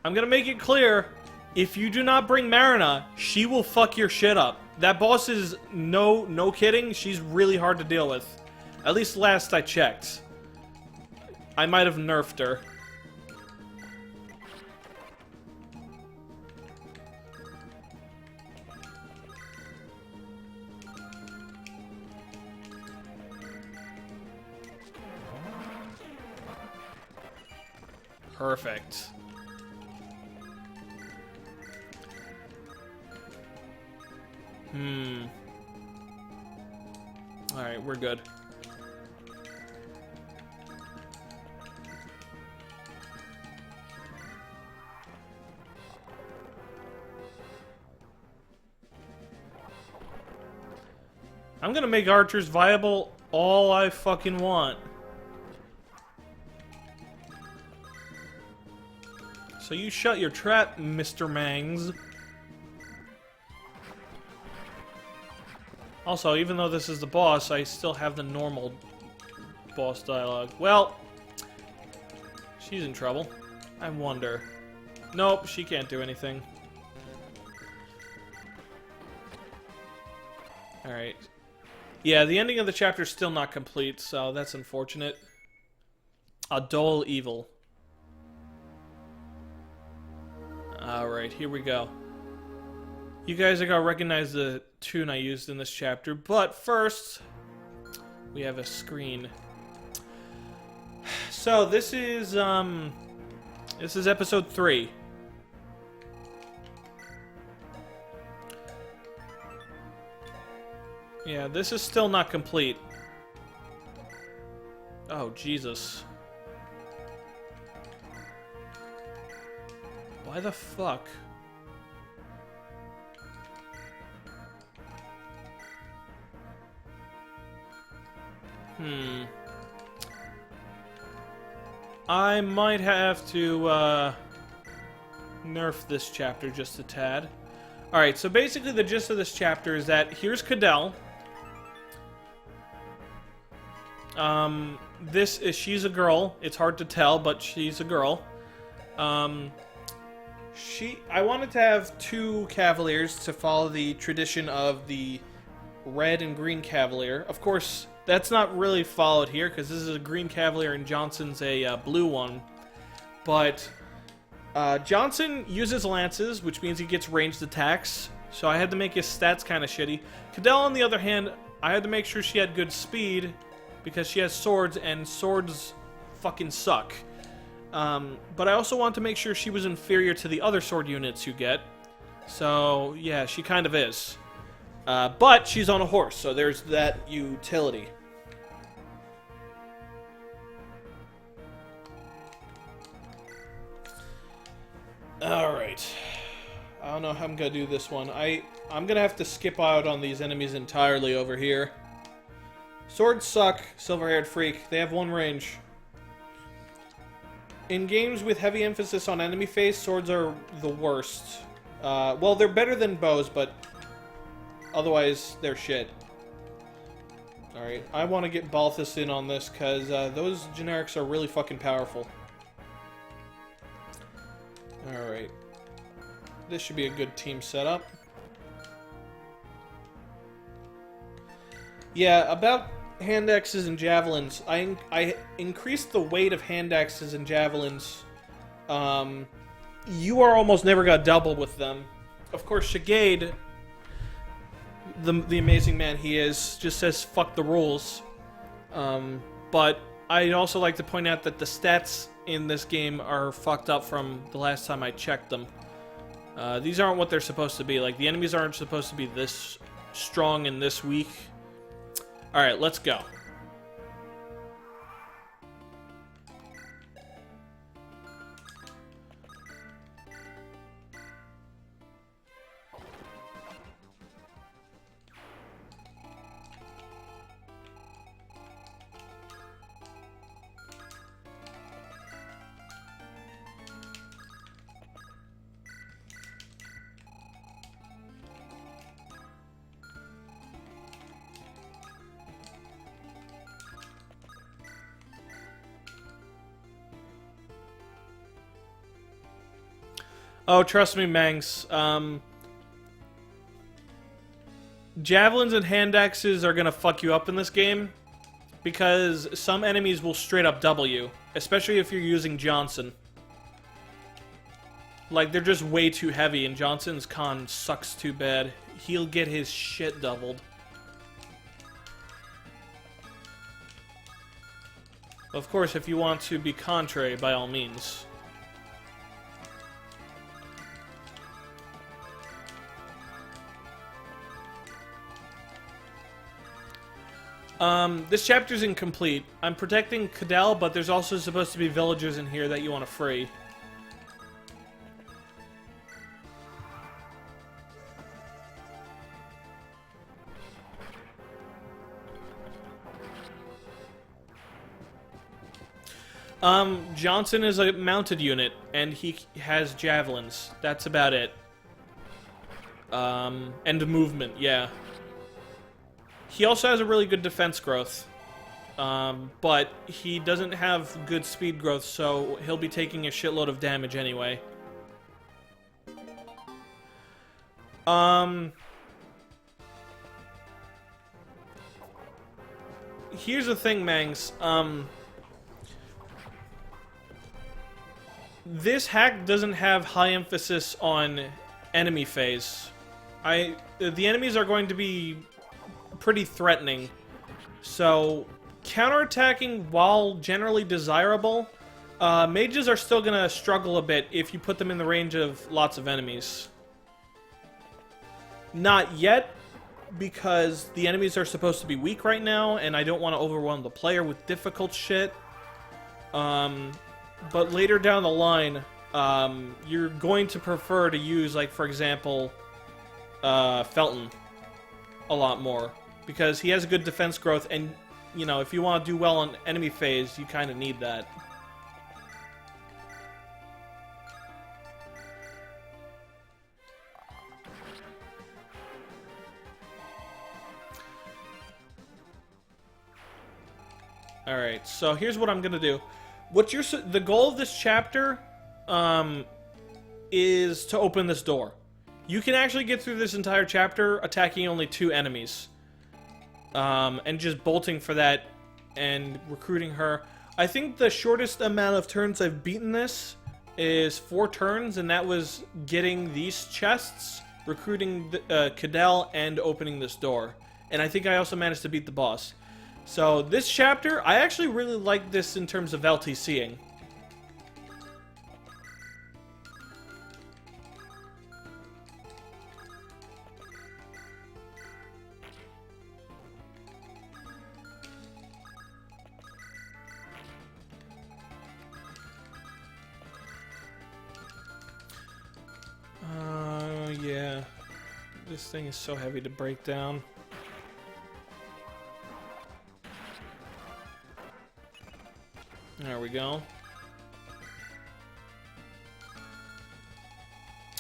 gonna make it clear, if you do not bring Marina, she will fuck your shit up. That boss is, no kidding, she's really hard to deal with. At least last I checked. I might have nerfed her. Perfect. Alright, we're good. I'm gonna make archers viable all I fucking want. So you shut your trap, Mr. Mangs. Also, even though this is the boss, I still have the normal boss dialogue. Well, she's in trouble. I wonder. Nope, she can't do anything. Alright. Yeah, the ending of the chapter is still not complete, so that's unfortunate. A dull evil. Alright, here we go. You guys are gonna recognize the tune I used in this chapter, but first, we have a screen. So, this is episode 3. Yeah, this is still not complete. Oh, Jesus. Why the fuck? I might have to nerf this chapter just a tad. Alright, so basically the gist of this chapter is that here's Cadell. She's a girl. It's hard to tell, but she's a girl. I wanted to have 2 Cavaliers to follow the tradition of the red and green Cavalier. Of course, that's not really followed here, because this is a green Cavalier and Johnson's a blue one. But Johnson uses lances, which means he gets ranged attacks, so I had to make his stats kind of shitty. Cadell, on the other hand, I had to make sure she had good speed, because she has swords, and swords fucking suck. But I also want to make sure she was inferior to the other sword units you get. So, yeah, she kind of is. But she's on a horse, so there's that utility. Alright. I don't know how I'm gonna do this one. I'm gonna have to skip out on these enemies entirely over here. Swords suck, silver-haired freak. They have 1 range. In games with heavy emphasis on enemy phase, swords are the worst. Well, they're better than bows, but otherwise, they're shit. Alright, I want to get Balthus in on this, because those generics are really fucking powerful. Alright. This should be a good team setup. Yeah, about hand axes and javelins. I increased the weight of hand axes and javelins. You are almost never gonna double with them. Of course, Shigade, the amazing man he is, just says fuck the rules. But I'd also like to point out that the stats in this game are fucked up from the last time I checked them. These aren't what they're supposed to be. Like, the enemies aren't supposed to be this strong and this weak. Alright, let's go. Oh, trust me, Mangs. Javelins and hand axes are gonna fuck you up in this game, because some enemies will straight up double you, especially if you're using Johnson. Like, they're just way too heavy, and Johnson's con sucks too bad. He'll get his shit doubled. Of course, if you want to be contrary, by all means. This chapter's incomplete. I'm protecting Cadell, but there's also supposed to be villagers in here that you want to free. Johnson is a mounted unit, and he has javelins. That's about it. And movement, yeah. He also has a really good defense growth, but he doesn't have good speed growth, so he'll be taking a shitload of damage anyway. Here's the thing, Mangs. This hack doesn't have high emphasis on enemy phase. The enemies are going to be pretty threatening. So, counterattacking, while generally desirable, mages are still gonna struggle a bit if you put them in the range of lots of enemies. Not yet, because the enemies are supposed to be weak right now, and I don't want to overwhelm the player with difficult shit. But later down the line, you're going to prefer to use, like, for example, Felton a lot more. Because he has a good defense growth, and you know, if you want to do well on enemy phase, you kind of need that. Alright, so here's what I'm gonna do. The goal of this chapter, is to open this door. You can actually get through this entire chapter attacking only 2 enemies. And just bolting for that and recruiting her. I think the shortest amount of turns I've beaten this is 4 turns, and that was getting these chests, recruiting Cadell, and opening this door. And I think I also managed to beat the boss. So this chapter, I actually really like this in terms of LTCing. Yeah. This thing is so heavy to break down. There we go.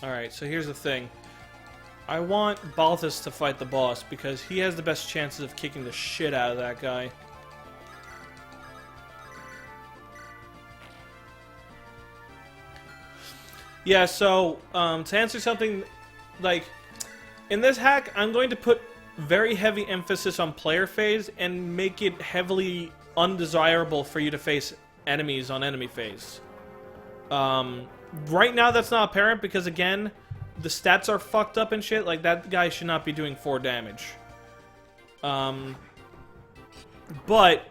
Alright, so here's the thing. I want Balthus to fight the boss because he has the best chances of kicking the shit out of that guy. Yeah, so, to answer something, like, in this hack, I'm going to put very heavy emphasis on player phase and make it heavily undesirable for you to face enemies on enemy phase. Right now, that's not apparent because, again, the stats are fucked up and shit. Like, that guy should not be doing 4 damage. But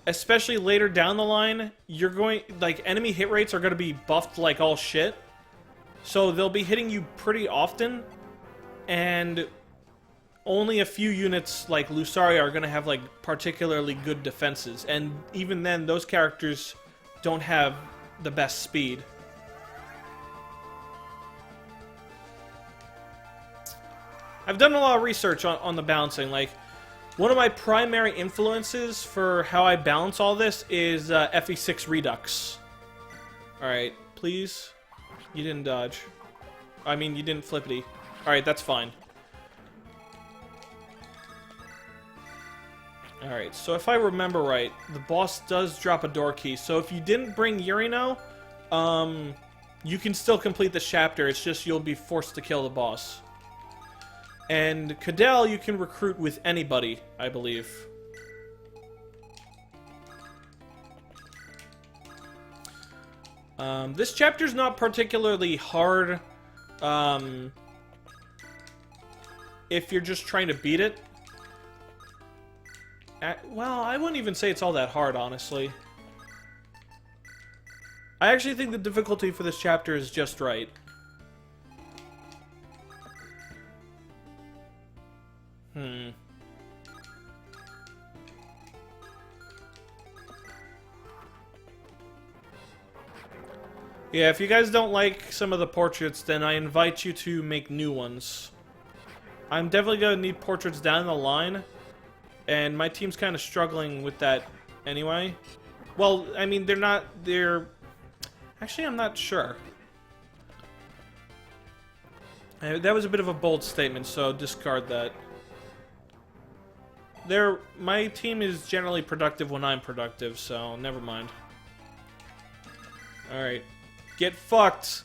especially later down the line, you're going, like, enemy hit rates are going to be buffed like all shit. So they'll be hitting you pretty often, and only a few units like Lussaria are going to have, like, particularly good defenses. And even then, those characters don't have the best speed. I've done a lot of research on the balancing. Like, one of my primary influences for how I balance all this is FE6 Redux. Alright, please. You didn't dodge. I mean, you didn't flippity. Alright, that's fine. Alright, so if I remember right, the boss does drop a door key. So if you didn't bring Yurino, you can still complete the chapter. It's just you'll be forced to kill the boss. And Cadell, you can recruit with anybody, I believe. This chapter's not particularly hard if you're just trying to beat it. Well, I wouldn't even say it's all that hard, honestly. I actually think the difficulty for this chapter is just right. Yeah, if you guys don't like some of the portraits, then I invite you to make new ones. I'm definitely going to need portraits down the line, and my team's kind of struggling with that anyway. Well, I mean, they're... Actually, I'm not sure. That was a bit of a bold statement, so discard that. My team is generally productive when I'm productive, so never mind. Alright. Get fucked!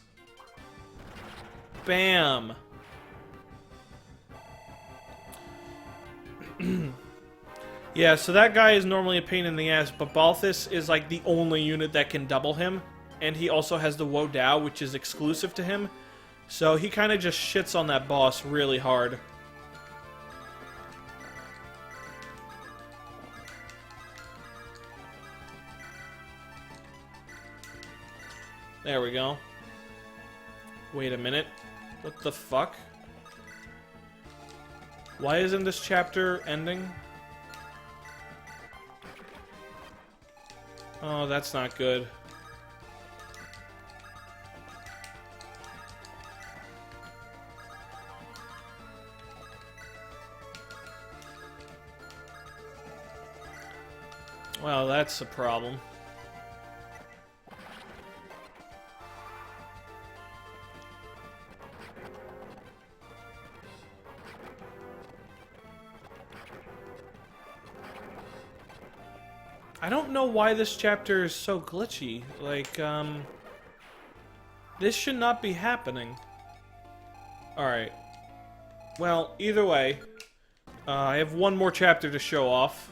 Bam! Yeah, so that guy is normally a pain in the ass, but Balthus is like the only unit that can double him. And he also has the Wo Dao, which is exclusive to him. So he kind of just shits on that boss really hard. There we go. Wait a minute. What the fuck? Why isn't this chapter ending? Oh, that's not good. Well, that's a problem. I don't know why this chapter is so glitchy. Like, this should not be happening. Alright. Well, either way, I have one more chapter to show off.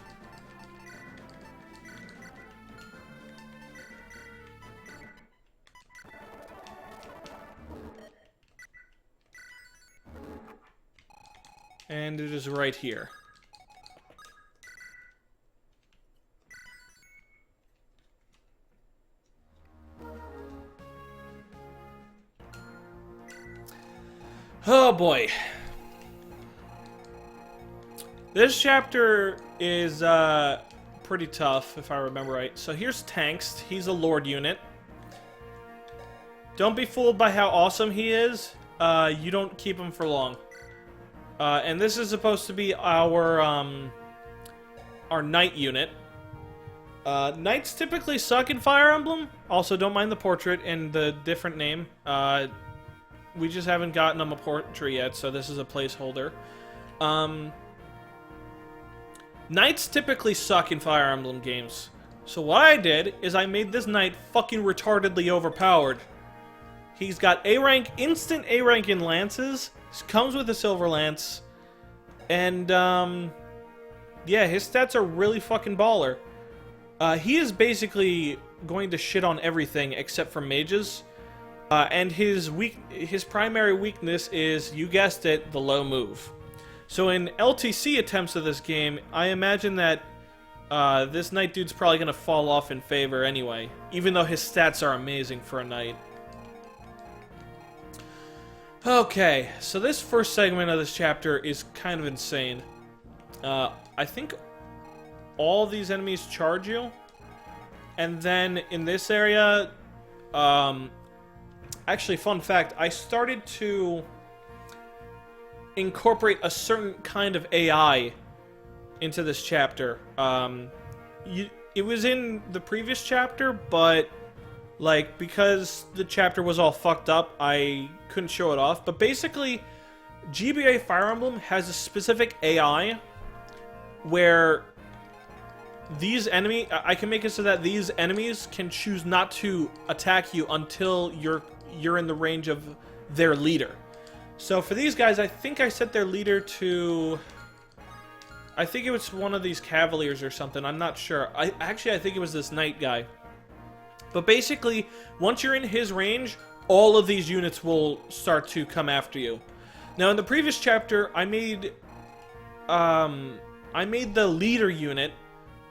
And it is right here. Oh boy. This chapter is pretty tough, if I remember right. So here's Tankst. He's a Lord unit. Don't be fooled by how awesome he is. You don't keep him for long. And this is supposed to be our Knight unit. Knights typically suck in Fire Emblem. Also, don't mind the portrait and the different name. We just haven't gotten them a portrait yet, so this is a placeholder. Knights typically suck in Fire Emblem games. So what I did is I made this knight fucking retardedly overpowered. He's got A rank, instant A rank in lances. Comes with a silver lance. And, yeah, his stats are really fucking baller. He is basically going to shit on everything except for mages. And his primary weakness is, you guessed it, the low move. So in LTC attempts of this game, I imagine that this knight dude's probably going to fall off in favor anyway, even though his stats are amazing for a knight. Okay, so this first segment of this chapter is kind of insane. I think all these enemies charge you, and then in this area, actually, fun fact, I started to incorporate a certain kind of AI into this chapter. It was in the previous chapter, but like, because the chapter was all fucked up, I couldn't show it off. But basically, GBA Fire Emblem has a specific AI where these enemies, I can make it so that these enemies can choose not to attack you until you're in the range of their leader. So for these guys, I think I set their leader to, I think it was one of these cavaliers or something. I'm not sure. I think it was this knight guy. But basically, once you're in his range, all of these units will start to come after you. Now, in the previous chapter, I made the leader unit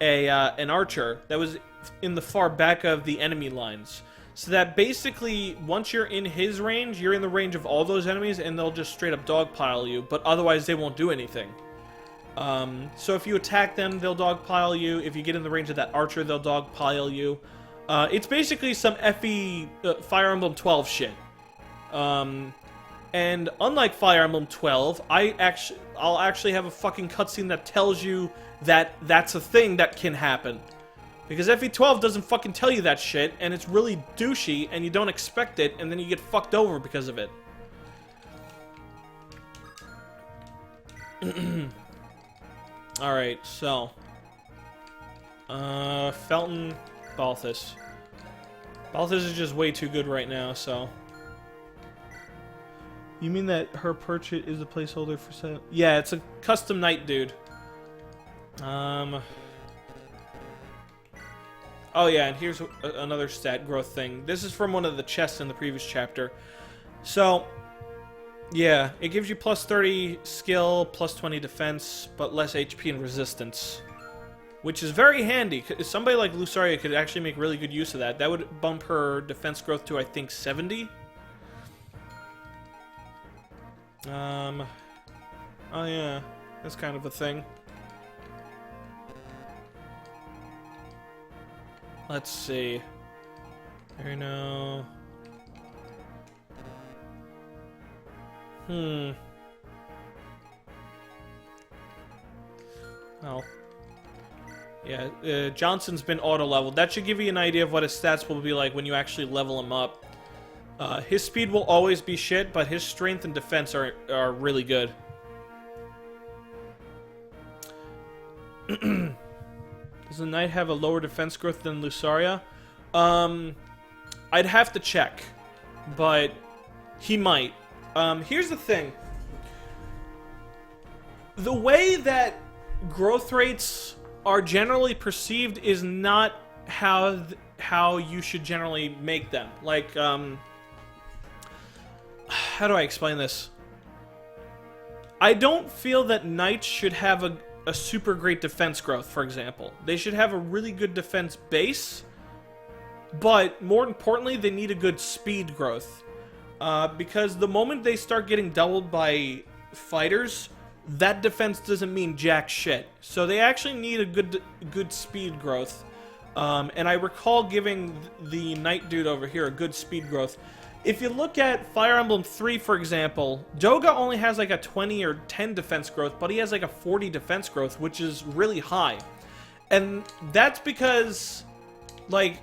an archer that was in the far back of the enemy lines. So that basically, once you're in his range, you're in the range of all those enemies, and they'll just straight up dogpile you, but otherwise they won't do anything. So if you attack them, they'll dogpile you. If you get in the range of that archer, they'll dogpile you. It's basically some FE Fire Emblem 12 shit. And unlike Fire Emblem 12, I'll actually have a fucking cutscene that tells you that that's a thing that can happen. Because FE12 doesn't fucking tell you that shit, and it's really douchey, and you don't expect it, and then you get fucked over because of it. Alright, so. Felton, Balthus. Balthus is just way too good right now, so. You mean that her portrait is a placeholder for sale? Yeah, it's a custom knight dude. Oh yeah, and here's another stat growth thing. This is from one of the chests in the previous chapter. So, yeah, it gives you plus 30 skill, plus 20 defense, but less HP and resistance. Which is very handy. Somebody like Lussaria could actually make really good use of that. That would bump her defense growth to, I think, 70. Oh yeah, that's kind of a thing. Let's see. There no. Well. Yeah, Johnson's been auto-leveled. That should give you an idea of what his stats will be like when you actually level him up. His speed will always be shit, but his strength and defense are really good. Does the knight have a lower defense growth than Lussaria? I'd have to check, but he might. Here's the thing. The way that growth rates are generally perceived is not how you should generally make them. Like, how do I explain this? I don't feel that knights should have a super great defense growth, for example. They should have a really good defense base, but more importantly, they need a good speed growth. Because the moment they start getting doubled by fighters, that defense doesn't mean jack shit. So they actually need a good speed growth. And I recall giving the knight dude over here a good speed growth. If you look at Fire Emblem 3, for example, Doga only has like a 20 or 10 defense growth, but he has like a 40 defense growth, which is really high. And that's because, like,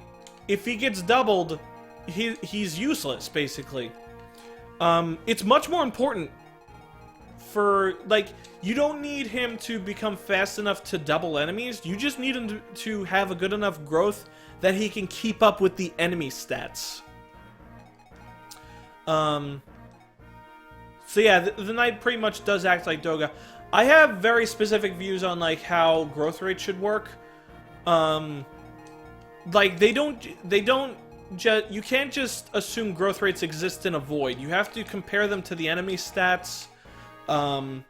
if he gets doubled, he's useless, basically. It's much more important for, like, you don't need him to become fast enough to double enemies. You just need him to have a good enough growth that he can keep up with the enemy stats. So yeah, the knight pretty much does act like Doga. I have very specific views on, like, how growth rate should work. Like, you can't just assume growth rates exist in a void. You have to compare them to the enemy stats. You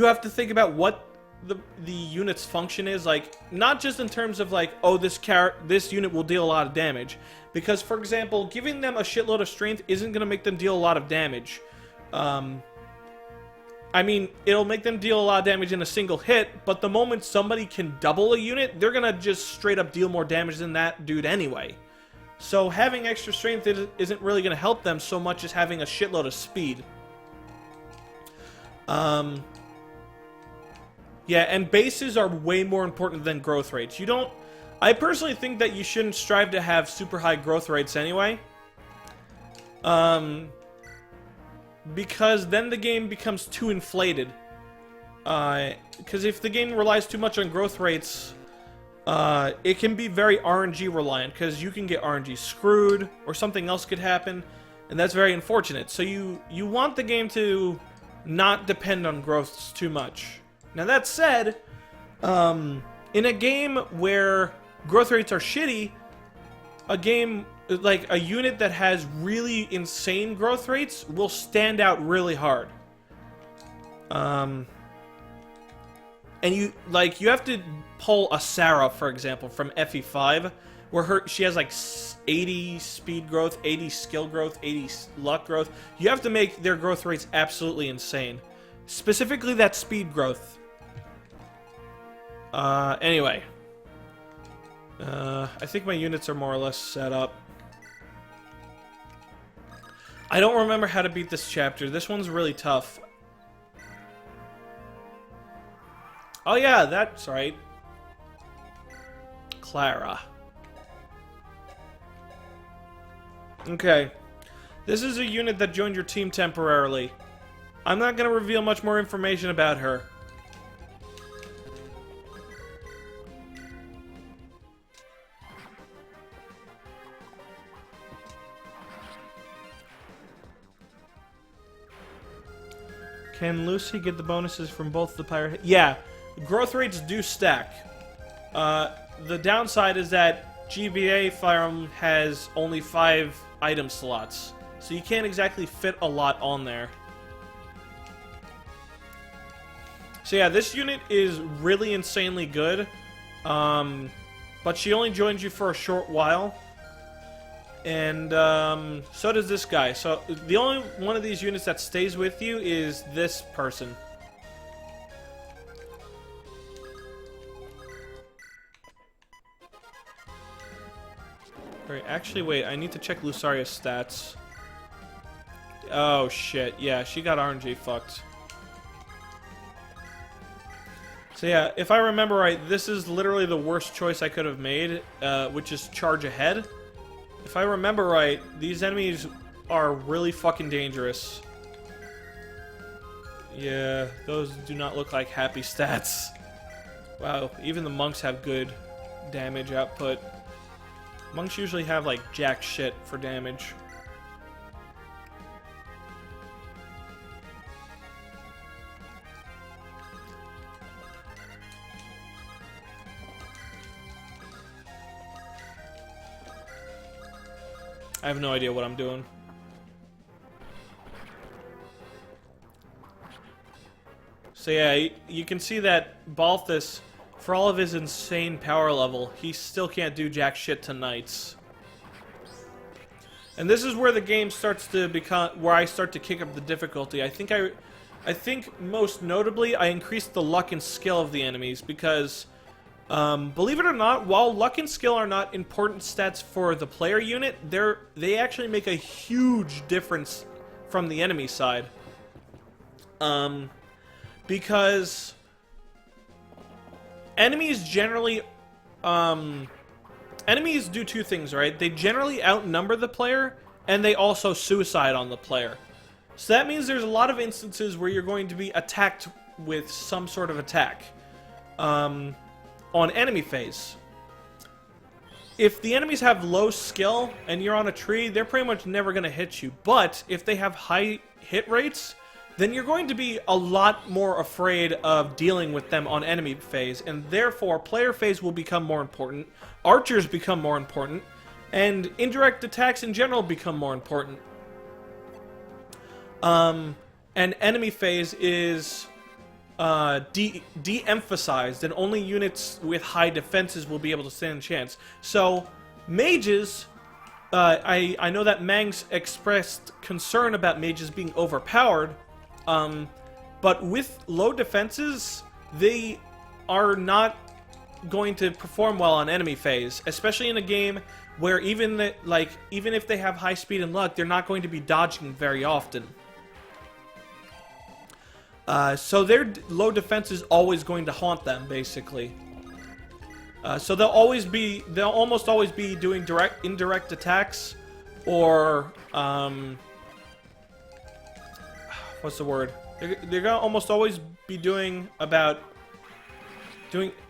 have to think about what the unit's function is, like, not just in terms of, like, oh, this unit will deal a lot of damage. Because, for example, giving them a shitload of strength isn't going to make them deal a lot of damage. I mean, it'll make them deal a lot of damage in a single hit, but the moment somebody can double a unit, they're going to just straight up deal more damage than that dude anyway. So having extra strength isn't really going to help them so much as having a shitload of speed. Yeah, and bases are way more important than growth rates. I personally think that you shouldn't strive to have super high growth rates anyway. Because then the game becomes too inflated. Because if the game relies too much on growth rates, it can be very RNG reliant, because you can get RNG screwed, or something else could happen, and that's very unfortunate. So you want the game to not depend on growths too much. Now that said, in a game where growth rates are shitty, a game like a unit that has really insane growth rates will stand out really hard. And you have to pull a Sarah, for example, from FE5, where she has like 80 speed growth, 80 skill growth, 80 luck growth. You have to make their growth rates absolutely insane. Specifically that speed growth. Anyway. I think my units are more or less set up. I don't remember how to beat this chapter. This one's really tough. Oh yeah, that's right. Clara. Okay. This is a unit that joined your team temporarily. I'm not going to reveal much more information about her. Can Lucy get the bonuses from both the pirate? Yeah, growth rates do stack. The downside is that GBA Fire Emblem has only 5 item slots, so you can't exactly fit a lot on there. So yeah, this unit is really insanely good, but she only joins you for a short while. And so does this guy. So the only one of these units that stays with you is this person. Alright, actually, wait. I need to check Lussaria's stats. Oh, shit. Yeah, she got RNG fucked. So yeah, if I remember right, this is literally the worst choice I could have made, which is charge ahead. If I remember right, these enemies are really fucking dangerous. Yeah, those do not look like happy stats. Wow, even the monks have good damage output. Monks usually have like jack shit for damage. I have no idea what I'm doing. So yeah, you can see that Balthus, for all of his insane power level, he still can't do jack shit to knights. And this is where the game starts to become, where I start to kick up the difficulty. I think most notably, I increased the luck and skill of the enemies because, believe it or not, while luck and skill are not important stats for the player unit, they actually make a huge difference from the enemy side. Because enemies generally, enemies do two things, right? They generally outnumber the player, and they also suicide on the player. So that means there's a lot of instances where you're going to be attacked with some sort of attack. On enemy phase. If the enemies have low skill, and you're on a tree, they're pretty much never going to hit you. But if they have high hit rates, then you're going to be a lot more afraid of dealing with them on enemy phase, and therefore player phase will become more important, archers become more important, and indirect attacks in general become more important. And enemy phase is de-emphasized, and only units with high defenses will be able to stand a chance. So, mages, I know that Mangs expressed concern about mages being overpowered, but with low defenses, they are not going to perform well on enemy phase, especially in a game where even if they have high speed and luck, they're not going to be dodging very often. So their low defense is always going to haunt them, basically. So they'll almost always be doing indirect attacks, or what's the word? They're gonna almost always be doing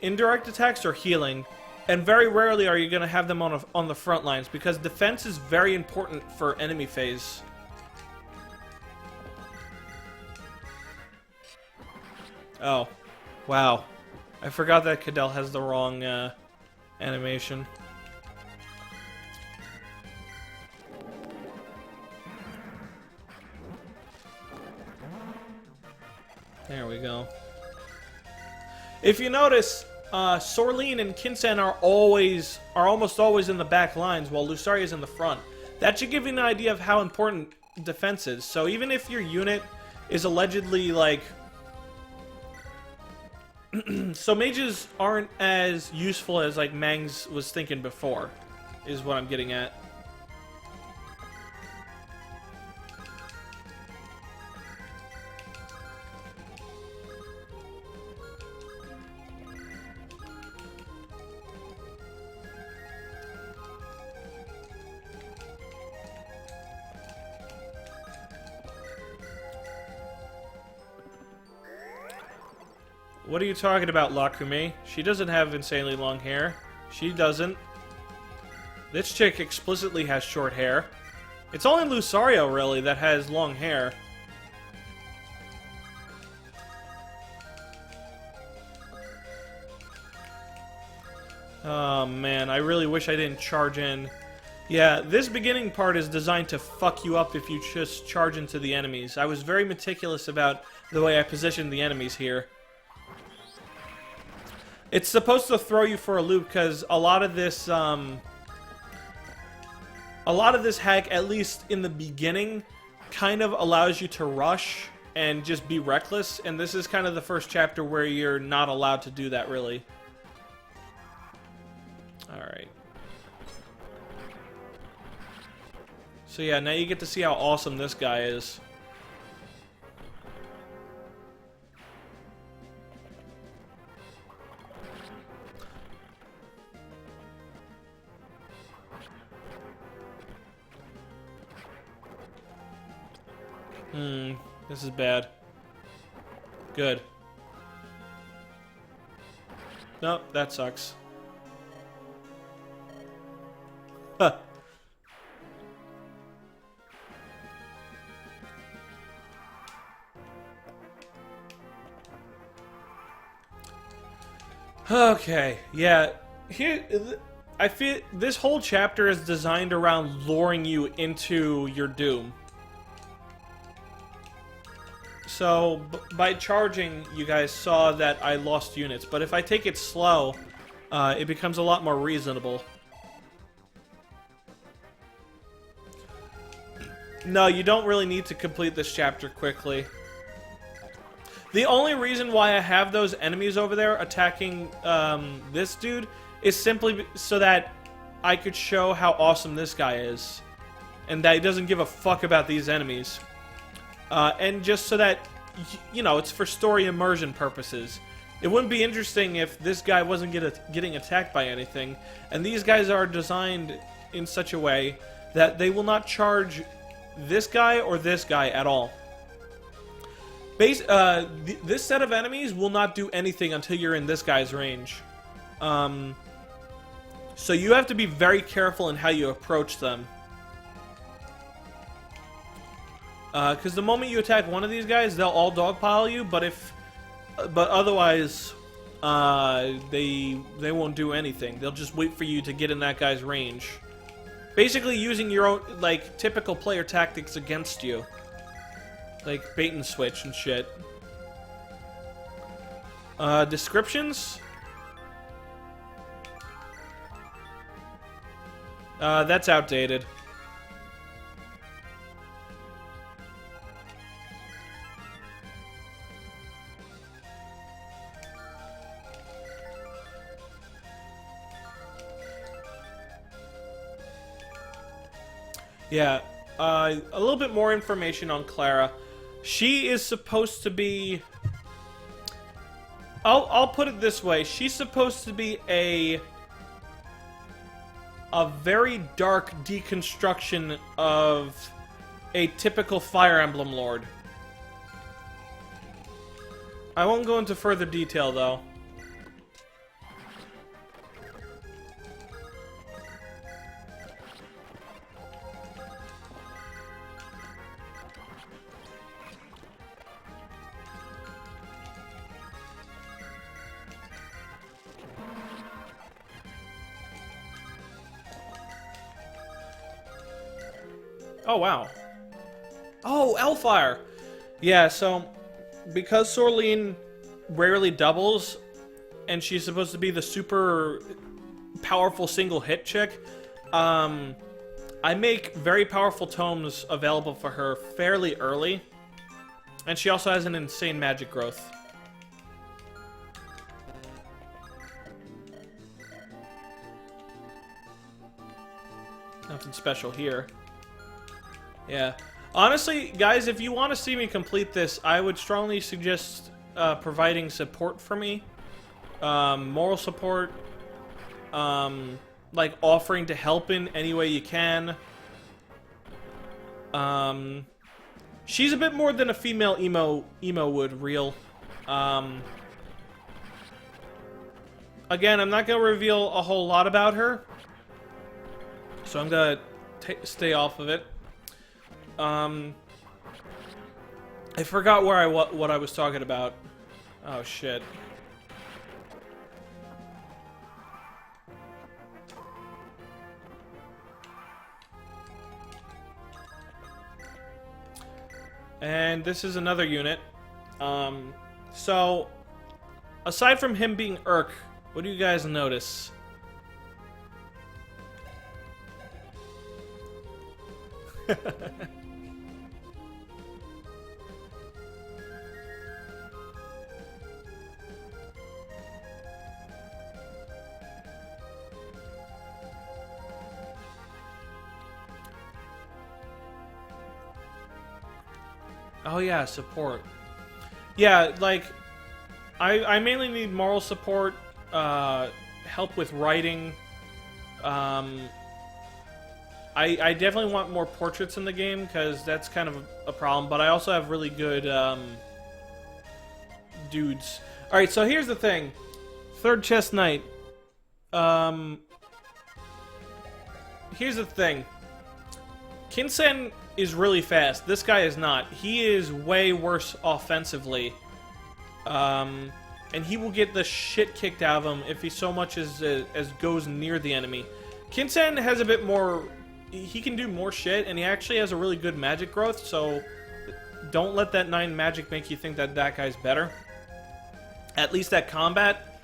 indirect attacks or healing, and very rarely are you gonna have them on the front lines, because defense is very important for enemy phase. Oh, wow! I forgot that Cadell has the wrong animation. There we go. If you notice, Sorleen and Kinsan are almost always in the back lines, while Lussaria is in the front. That should give you an idea of how important defense is. So even if your unit is allegedly like, so mages aren't as useful as like Mangs was thinking before, is what I'm getting at. What are you talking about, Lakume? She doesn't have insanely long hair. She doesn't. This chick explicitly has short hair. It's only Lussaria, really, that has long hair. Oh, man. I really wish I didn't charge in. Yeah, this beginning part is designed to fuck you up if you just charge into the enemies. I was very meticulous about the way I positioned the enemies here. It's supposed to throw you for a loop, because a lot of this hack, at least in the beginning, kind of allows you to rush and just be reckless, and this is kind of the first chapter where you're not allowed to do that, really. Alright. So yeah, now you get to see how awesome this guy is. This is bad. Good. Nope, that sucks. Huh. Okay, yeah. Here, I feel this whole chapter is designed around luring you into your doom. So, by charging, you guys saw that I lost units, but if I take it slow, it becomes a lot more reasonable. No, you don't really need to complete this chapter quickly. The only reason why I have those enemies over there attacking this dude is simply so that I could show how awesome this guy is. And that he doesn't give a fuck about these enemies. And just so that, you know, it's for story immersion purposes. It wouldn't be interesting if this guy wasn't getting attacked by anything. And these guys are designed in such a way that they will not charge this guy or this guy at all. This set of enemies will not do anything until you're in this guy's range. So you have to be very careful in how you approach them. Because the moment you attack one of these guys, they'll all dogpile you, but otherwise, they won't do anything. They'll just wait for you to get in that guy's range. Basically using your own, like, typical player tactics against you. Like, bait and switch and shit. Descriptions? That's outdated. Yeah, a little bit more information on Clara. She is supposed to be... I'll put it this way. She's supposed to be a very dark deconstruction of a typical Fire Emblem Lord. I won't go into further detail, though. Oh, wow. Oh, Elfire! Yeah, so, because Sorleen rarely doubles, and she's supposed to be the super powerful single-hit chick, I make very powerful tomes available for her fairly early, and she also has an insane magic growth. Nothing special here. Yeah. Honestly, guys, if you want to see me complete this, I would strongly suggest providing support for me. Moral support. Like, offering to help in any way you can. She's a bit more than a female emo would reel. Again, I'm not going to reveal a whole lot about her. So I'm going to stay off of it. I forgot where what I was talking about. Oh, shit. And this is another unit. So, aside from him being Urk, what do you guys notice? Oh yeah, support. Yeah, like, I mainly need moral support, help with writing. I I definitely want more portraits in the game, because that's kind of a problem, but I also have really good dudes. Alright, so here's the thing. Third chest knight. Here's the thing. Kinsen is really fast. This guy is not. He is way worse offensively. And he will get the shit kicked out of him if he so much as goes near the enemy. Kinsen has a bit more... He can do more shit, and he actually has a really good magic growth, so don't let that 9 magic make you think that that guy's better. At least at combat.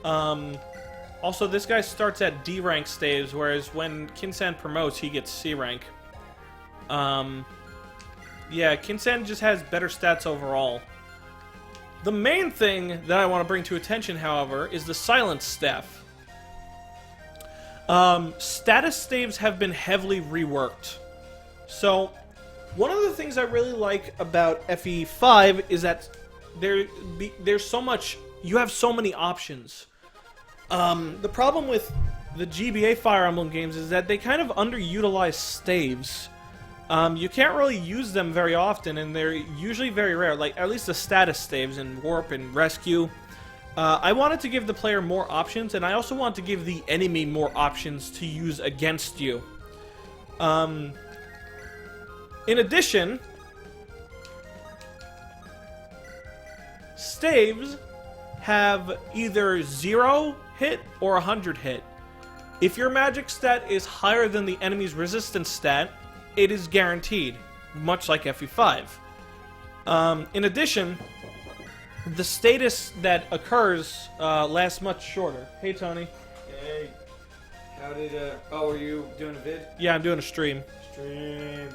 Also, this guy starts at D rank staves, whereas when Kinsen promotes, he gets C rank. Yeah, Kinsen just has better stats overall. The main thing that I want to bring to attention, however, is the Silence Staff. Status staves have been heavily reworked. So, one of the things I really like about FE5 is that there's so much... You have so many options. The problem with the GBA Fire Emblem games is that they kind of underutilize staves. You can't really use them very often, and they're usually very rare, like at least the status staves in Warp and Rescue. I wanted to give the player more options, and I also want to give the enemy more options to use against you. In addition, staves have either 0 hit or 100 hit. If your magic stat is higher than the enemy's resistance stat, it is guaranteed, much like FE5. In addition, the status that occurs lasts much shorter. Hey, Tony. Hey. How did, oh, were you doing a vid? Yeah, I'm doing a stream. Stream.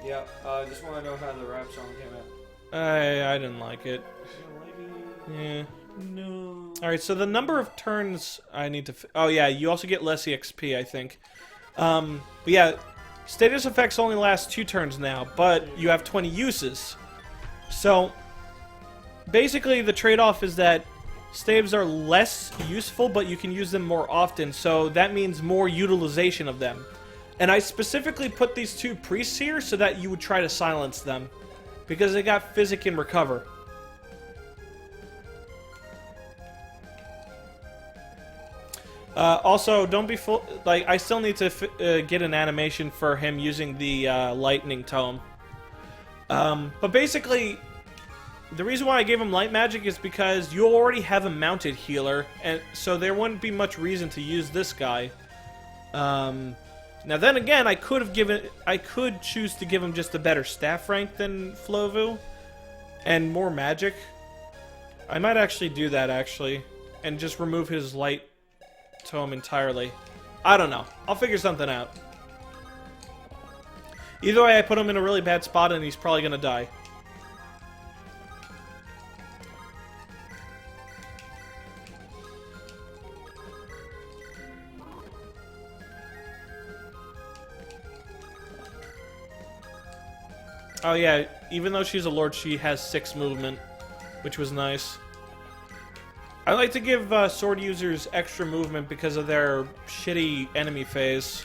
Yeah, just want to know how the rap song came out. I didn't like it. You don't like it? Yeah. No. Alright, so the number of turns I need to... Oh, yeah, you also get less EXP, I think. But yeah, status effects only last 2 turns now, but you have 20 uses. So, basically the trade-off is that staves are less useful, but you can use them more often, so that means more utilization of them. And I specifically put these 2 priests here so that you would try to silence them, because they got Physic and Recover. Also, don't be full... Like, I still need to get an animation for him using the Lightning Tome. But basically, the reason why I gave him Light Magic is because you already have a mounted healer, and so there wouldn't be much reason to use this guy. Now then again, I could choose to give him just a better staff rank than Flovu, and more magic. I might actually do that, actually, and just remove his Light Tome entirely. I don't know. I'll figure something out. Either way, I put him in a really bad spot and he's probably gonna die. Oh yeah, even though she's a lord, she has 6 movement, which was nice. I like to give sword users extra movement because of their shitty enemy phase.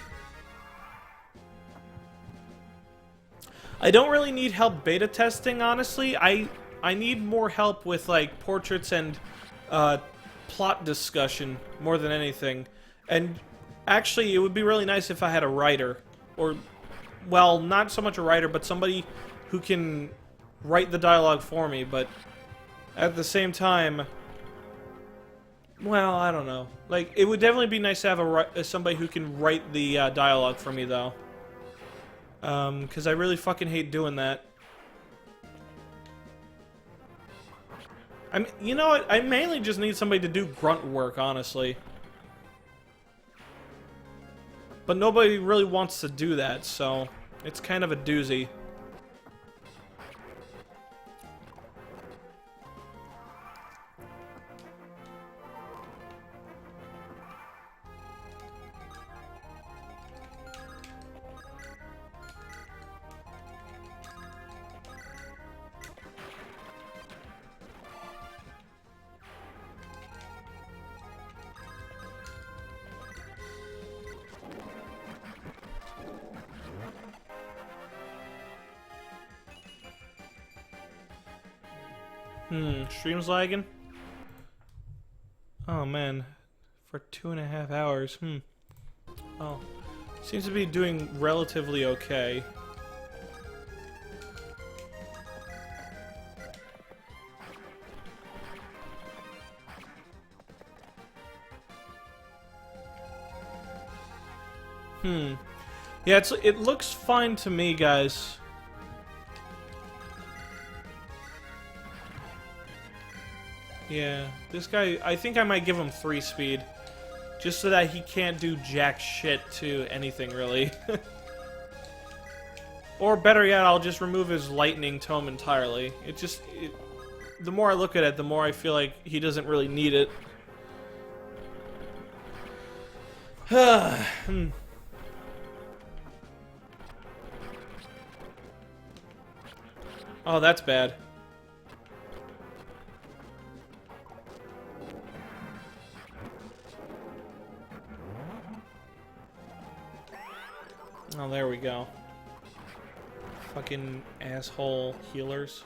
I don't really need help beta testing, honestly. I need more help with, like, portraits and plot discussion more than anything. And actually, it would be really nice if I had a writer. Or, well, not so much a writer, but somebody who can write the dialogue for me. But at the same time... Well, I don't know. Like, it would definitely be nice to have somebody who can write the dialogue for me, though. Because I really fucking hate doing that. I mean, you know what? I mainly just need somebody to do grunt work, honestly. But nobody really wants to do that, so it's kind of a doozy. Stream's lagging? Oh man, for 2.5 hours, Oh, seems to be doing relatively okay. Yeah, it looks fine to me, guys. Yeah, this guy, I think I might give him 3 speed. Just so that he can't do jack shit to anything, really. Or better yet, I'll just remove his lightning tome entirely. The more I look at it, the more I feel like he doesn't really need it. Oh, that's bad. Oh, there we go. Fucking asshole healers.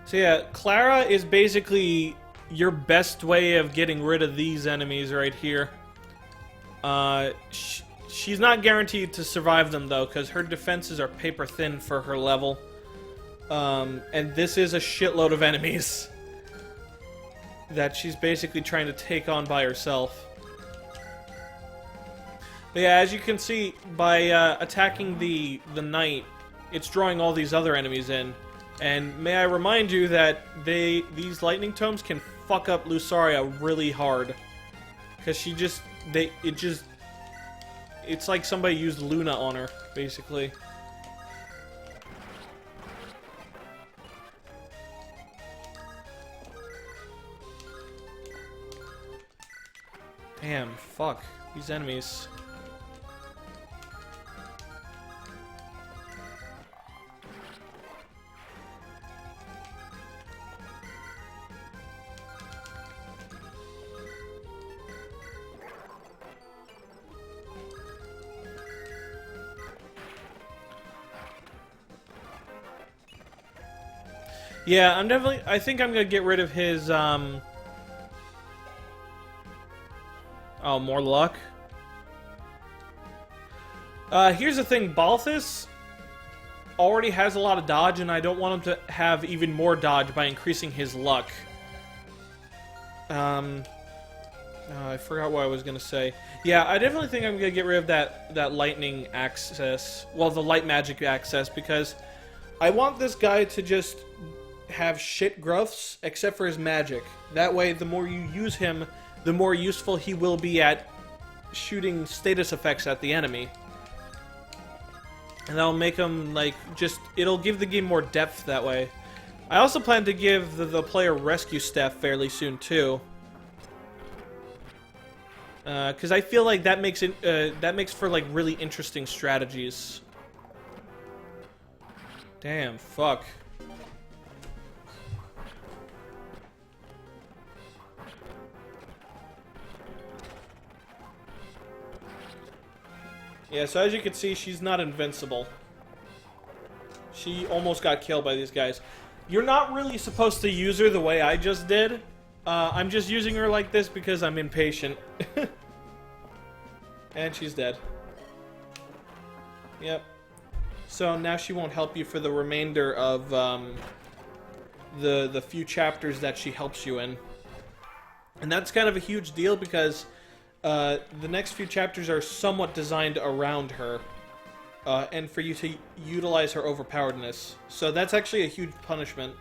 So yeah, Clara is basically your best way of getting rid of these enemies right here. She's not guaranteed to survive them, though, because her defenses are paper thin for her level. And this is a shitload of enemies that she's basically trying to take on by herself. But yeah, as you can see, by attacking the knight, it's drawing all these other enemies in. And may I remind you that these lightning tomes can fuck up Lussaria really hard. Because it's like somebody used Luna on her, basically. Damn, fuck. These enemies. Yeah, I think I'm gonna get rid of his, Oh, more luck? Here's the thing, Balthus already has a lot of dodge, and I don't want him to have even more dodge by increasing his luck. I forgot what I was gonna say. Yeah, I definitely think I'm gonna get rid of that lightning access, well, the light magic access, because I want this guy to just have shit growths, except for his magic. That way, the more you use him, the more useful he will be at shooting status effects at the enemy. And that'll make him, like, it'll give the game more depth that way. I also plan to give the player rescue staff fairly soon, too. Because I feel like that makes for, like, really interesting strategies. Damn, fuck. Yeah, so as you can see, she's not invincible. She almost got killed by these guys. You're not really supposed to use her the way I just did. I'm just using her like this because I'm impatient. And she's dead. Yep. So now she won't help you for the remainder of the few chapters that she helps you in. And that's kind of a huge deal because the next few chapters are somewhat designed around her. And for you to utilize her overpoweredness. So that's actually a huge punishment.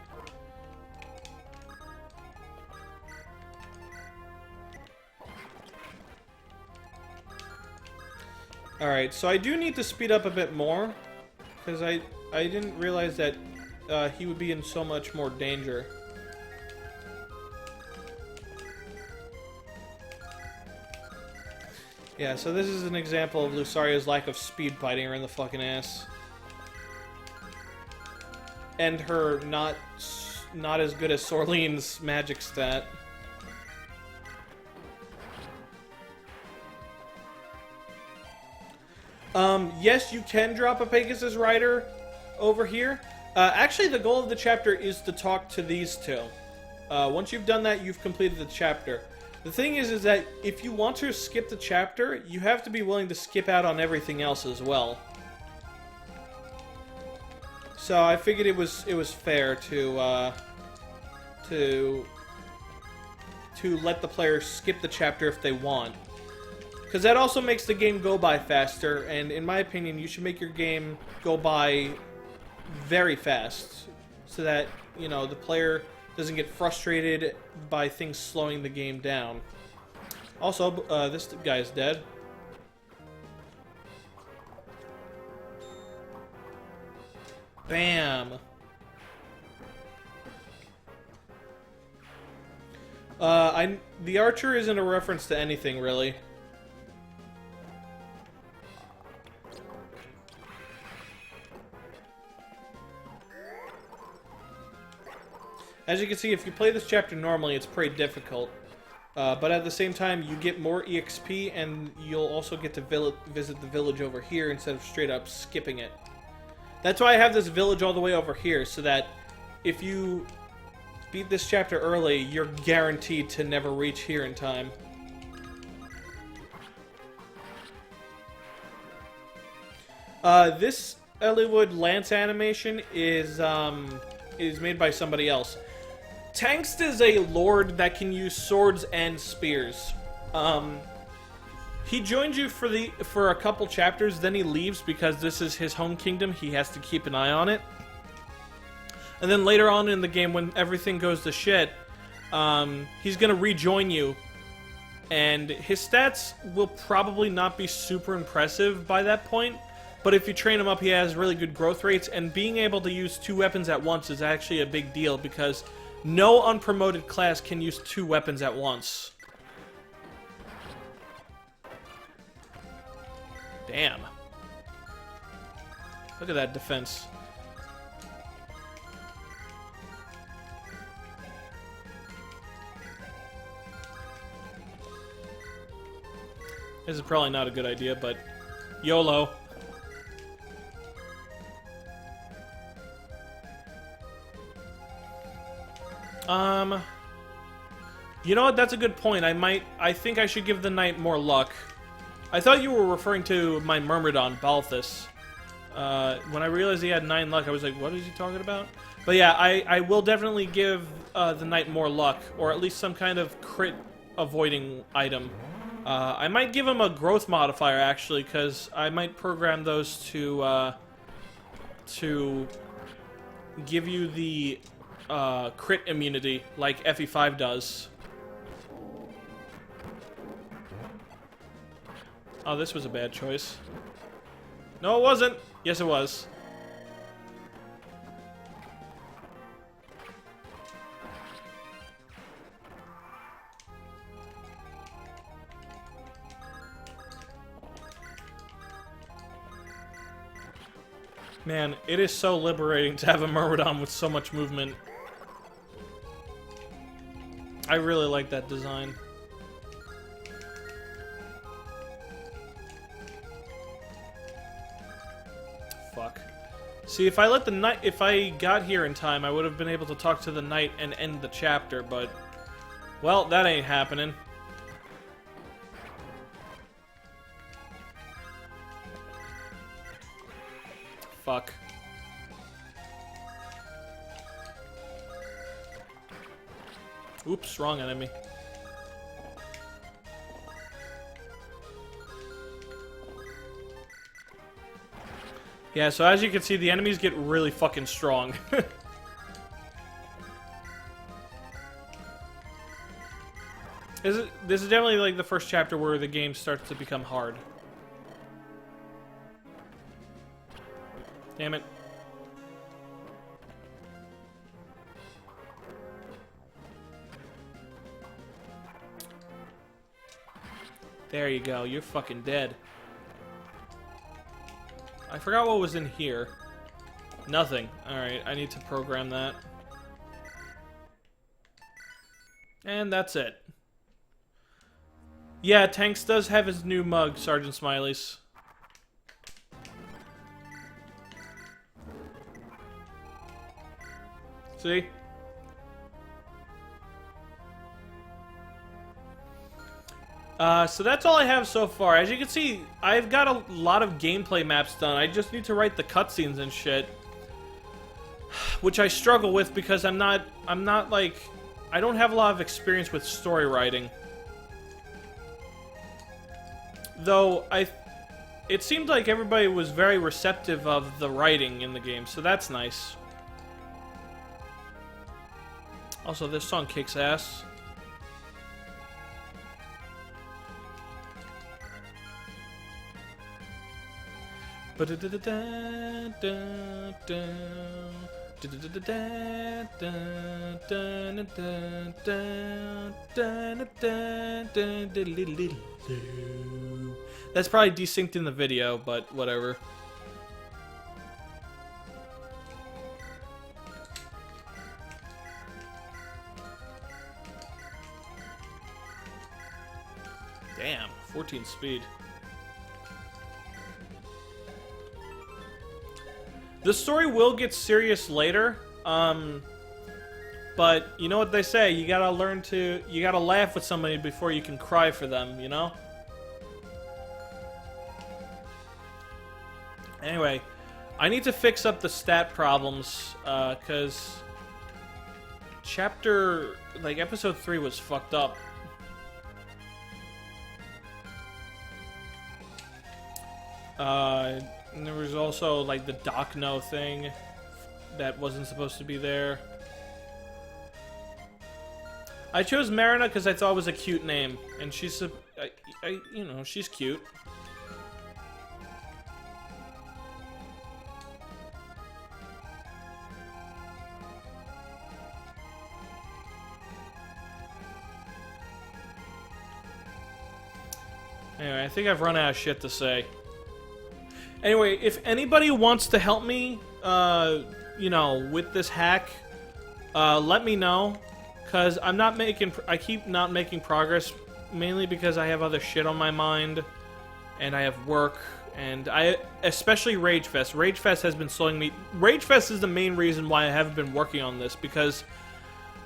Alright, so I do need to speed up a bit more. Because I didn't realize that he would be in so much more danger. Yeah, so this is an example of Lussaria's lack of speed biting her in the fucking ass. And her not as good as Sorlene's magic stat. Yes, you can drop a Pegasus Rider over here. Actually, the goal of the chapter is to talk to these two. Once you've done that, you've completed the chapter. The thing is that if you want to skip the chapter, you have to be willing to skip out on everything else as well. So I figured it was fair to let the player skip the chapter if they want. Because that also makes the game go by faster, and in my opinion, you should make your game go by very fast, so that, you know, the player doesn't get frustrated by things slowing the game down. Also, this guy's dead. Bam! The archer isn't a reference to anything, really. As you can see, if you play this chapter normally, it's pretty difficult. But at the same time, you get more EXP, and you'll also get to visit the village over here instead of straight up skipping it. That's why I have this village all the way over here, so that if you beat this chapter early, you're guaranteed to never reach here in time. This Eliwood Lance animation is made by somebody else. Tankst is a lord that can use swords and spears. He joins you for a couple chapters, then he leaves because this is his home kingdom. He has to keep an eye on it. And then later on in the game, when everything goes to shit, he's gonna rejoin you. And his stats will probably not be super impressive by that point. But if you train him up, he has really good growth rates. And being able to use 2 weapons at once is actually a big deal, because no unpromoted class can use 2 weapons at once. Damn. Look at that defense. This is probably not a good idea, but YOLO. You know what? That's a good point. I think I should give the knight more luck. I thought you were referring to my Myrmidon, Balthus. When I realized he had 9 luck, I was like, what is he talking about? But yeah, I will definitely give the knight more luck, or at least some kind of crit avoiding item. I might give him a growth modifier, actually, because I might program those to give you the crit immunity like FE5 does. Oh, this was a bad choice. No, it wasn't. Yes, it was. Man, it is so liberating to have a Myrmidon with so much movement. I really like that design. Fuck. See, if I got here in time, I would have been able to talk to the knight and end the chapter, but, well, that ain't happening. Fuck. Oops, wrong enemy. Yeah, so as you can see, the enemies get really fucking strong. This is definitely like the first chapter where the game starts to become hard. Damn it. There you go, you're fucking dead. I forgot what was in here. Nothing. Alright, I need to program that. And that's it. Yeah, Tanks does have his new mug, Sergeant Smiley's. See? So that's all I have so far. As you can see, I've got a lot of gameplay maps done. I just need to write the cutscenes and shit. Which I struggle with because I'm not like... I don't have a lot of experience with story writing. Though, it seemed like everybody was very receptive of the writing in the game, so that's nice. Also, this song kicks ass. That's probably desynced in the video, but whatever. Damn, 14 speed. The story will get serious later, but you know what they say, you gotta laugh with somebody before you can cry for them, you know? Anyway, I need to fix up the stat problems, cause episode 3 was fucked up. And there was also, like, the Docno thing that wasn't supposed to be there. I chose Marina because I thought it was a cute name, and she's you know, she's cute. Anyway, I think I've run out of shit to say. Anyway, if anybody wants to help me, you know, with this hack, let me know, because I keep not making progress, mainly because I have other shit on my mind, and I have work, and especially Ragefest. Ragefest has been slowing me. Ragefest is the main reason why I haven't been working on this, because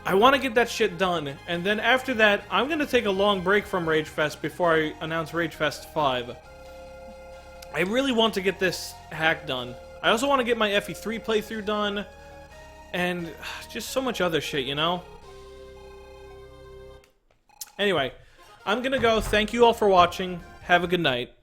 I want to get that shit done, and then after that, I'm going to take a long break from Ragefest before I announce Ragefest 5. I really want to get this hack done. I also want to get my FE3 playthrough done. And just so much other shit, you know? Anyway, I'm gonna go. Thank you all for watching. Have a good night.